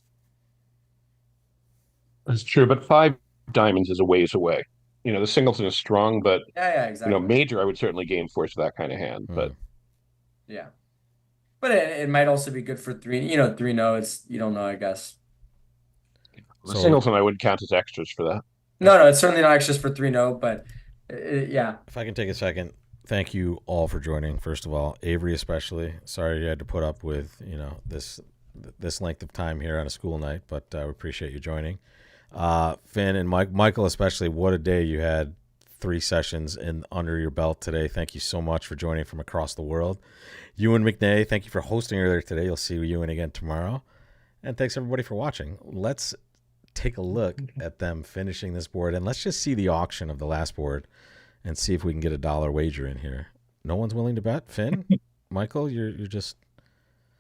That's true, but 5 diamonds is a ways away. The singleton is strong, but Yeah, exactly. major I would certainly game force that kind of hand. But yeah, but it might also be good for 3-0. It's you don't know, I guess. the singleton I would count as extras for that. No, it's certainly not extras for 3-0, but yeah. If I can take a second, thank you all for joining. First of all, Avery especially. Sorry you had to put up with this length of time here on a school night, but we appreciate you joining. Finn and Michael especially. What a day you had! 3 sessions under your belt today. Thank you so much for joining from across the world. Ewan McNay, thank you for hosting earlier today. You'll see Ewan again tomorrow. And thanks everybody for watching. Let's take a look at them finishing this board, and let's just see the auction of the last board and see if we can get $1 wager in here. No one's willing to bet? Finn? Michael, you're just...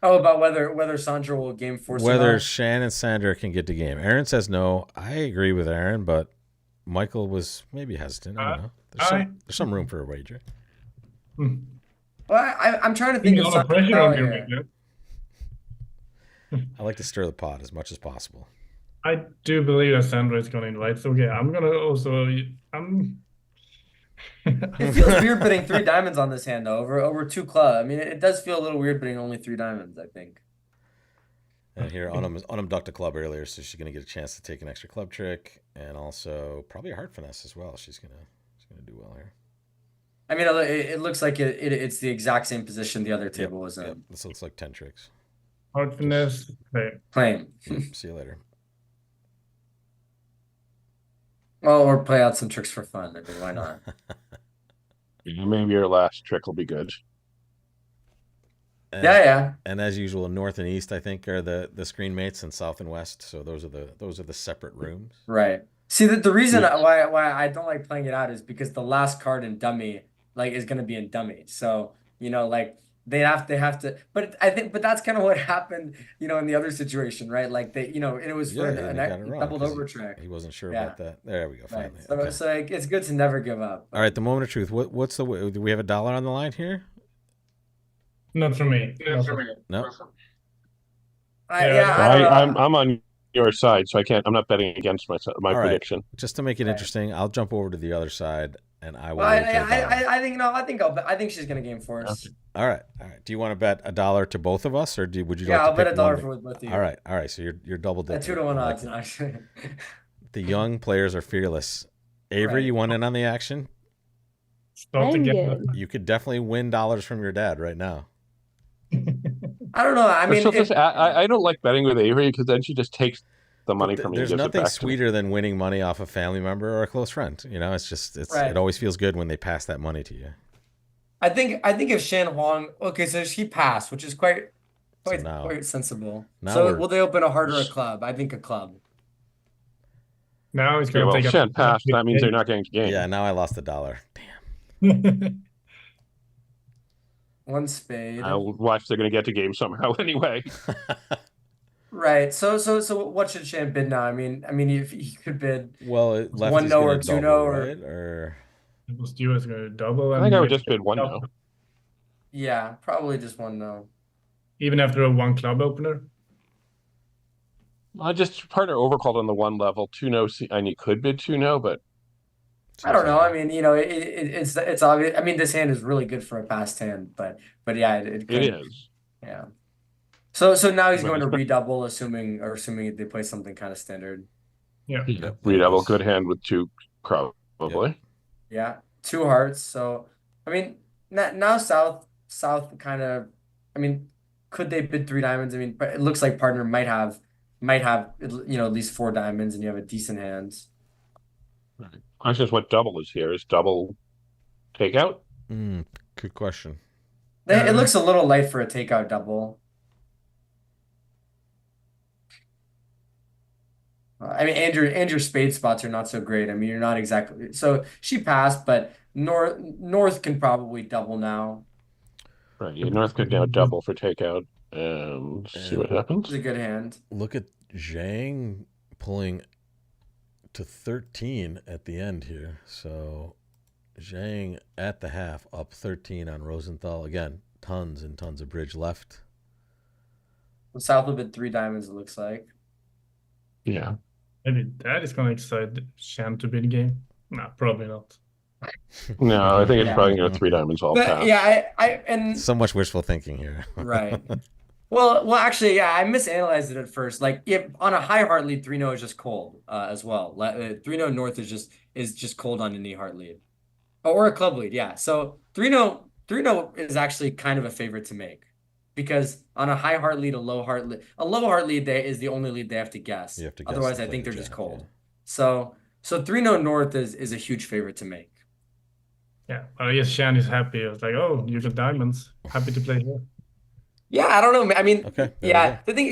Oh, about whether Sandra will game force whether Shan and Sandra can get to game. Aaron says no. I agree with Aaron, but Michael was maybe hesitant. I don't know. There's some room for a wager. Well, I'm trying to think of something. I like to stir the pot as much as possible. I do believe that Sandra is going to invite. So yeah, I'm gonna also. It feels weird putting 3 diamonds on this hand though, over 2 club. I mean, it does feel a little weird putting only 3 diamonds, I think. And here, Onum ducked a club earlier, so she's gonna get a chance to take an extra club trick, and also probably a heart finesse as well. She's gonna do well here. I mean, it looks like it's the exact same position the other table was in. Yep. This looks like 10 tricks. Heart finesse. Claim. See you later. Well, or play out some tricks for fun. I mean, why not? Maybe your last trick will be good. And, yeah. And as usual, north and east, I think, are the screen mates, and south and west. So those are the separate rooms. Right. See, the reason why I don't like playing it out is because the last card in dummy is going to be in dummy. So they have to. But I think that's kind of what happened, in the other situation, right? Like and it was for an doubled over trick. He wasn't sure about that. There we go. Finally. Right. So it's good to never give up. All right. The moment of truth. Do we have $1 on the line here? Not for me. No. I'm on your side, so I can't. I'm not betting against my prediction. Just to make it interesting, I'll jump over to the other side, and I will. I think she's gonna game for us. Okay. All right. Do you want to bet $1 to both of us, or would you like to pick one? Yeah, I'll bet $1 for both of you. All right. So you're double dipping. 2-1 odds, actually. The young players are fearless. Avery, you want in on the action? You could definitely win dollars from your dad right now. I don't know. I mean, I don't like betting with Avery because then she just takes the money from me. There's nothing sweeter than winning money off a family member or a close friend. It always feels good when they pass that money to you. I think if Shan Huang, okay, so she passed, which is quite sensible. So will they open a heart or a club? I think a club. Now he's going to take Shan passed. That means they're not getting to game. Yeah, now I lost $1. Damn. One spade. I'll watch. They're going to get to game somehow anyway. Right. So what should Shan bid now? I mean, if he could bid. Well, 1-0 or 2-0 or. Stu is going to double. I think I would just bid 1-0. Yeah, probably just 1-0. Even after a 1 club opener. I just partner overcalled on the 1 level. 2-0, and you could bid 2-0, but. I don't know. I mean, it's obvious. I mean, this hand is really good for a past hand, but yeah, it is. Yeah. So now he's But going to it's been- redouble, assuming they play something kind of standard. Yeah. Yep, Redouble, was. good hand with 2, probably. Yeah, 2 hearts. So I mean, now South kind of. I mean, could they bid 3 diamonds? I mean, but it looks like partner might have at least 4 diamonds, and you have a decent hand. Right. Question is what double is here. Is double takeout? Good question. Yeah, It looks a little light for a takeout double. I mean, Andrew's spade spots are not so great. I mean, you're not exactly so she passed, but North can probably double now. Right. Yeah, North could now double for takeout. See what It's happens. a good hand. Look at Zhang pulling to 13 at the end here. So Zhang at the half up 13 on Rosenthal. Again, tons and tons of bridge left. South will bid 3 diamonds, it looks like. Yeah. Maybe that is going to excite Shan to bid game. No, probably not. No, I think it's Yeah. probably going to 3 diamonds all But pass. yeah, and So much wishful thinking here. right. Well, actually, yeah, I misanalyzed it at first. Like, if on a high heart lead, 3-0 is just cold as well. 3-0 North is just cold on any heart lead, or a club lead. Yeah, so 3-0 is actually kind of a favorite to make, because on a high heart lead, a low heart lead is the only lead they have to guess. You have to guess Otherwise, the I think player they're just jack, cold. yeah. So 3-0 North is a huge favorite to make. Yeah, but I guess Shan is happy. It's like, oh, you got diamonds. Happy to play here. Yeah, I don't know. I mean, Okay, there we yeah, go. the thing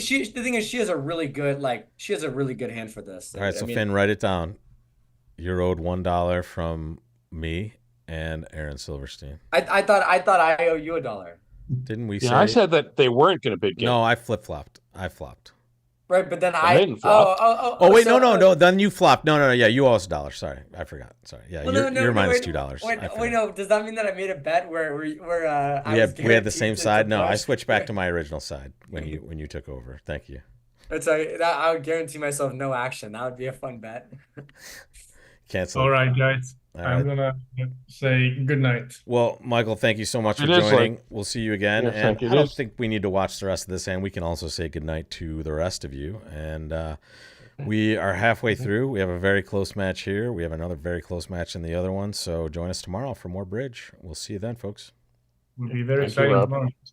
is she has a really good hand for this. All right, I so mean, Finn, write it down. You're owed $1 from me and Aaron Silverstein. I thought I owe you $1. Didn't we Yeah, say? I said that they weren't going to bid game. No, I flip-flopped. I flopped. Right, but then I didn't flop. Oh, wait, so, no. Then you flopped. No. Yeah, you owe us $1. Sorry, I forgot. Sorry. Yeah, Well, you're minus wait, $2. I Wait, forgot. no. Does that mean that I made a bet where I We was had the guaranteed same to side. No, I push? switched back to my original side when you took over. Thank you. That's that I would guarantee myself no action. That would be a fun bet. Cancel. All right, guys. All I'm right. gonna say good night. Well, Michael, thank you so much for It is joining. like- We'll see you again. Yeah, And thank you. I It don't is. think we need to watch the rest of this, and we can also say goodnight to the rest of you. And we are halfway through. We have a very close match here. We have another very close match in the other one. So join us tomorrow for more bridge. We'll see you then, folks. Will be very Thank you, exciting Rob. tomorrow.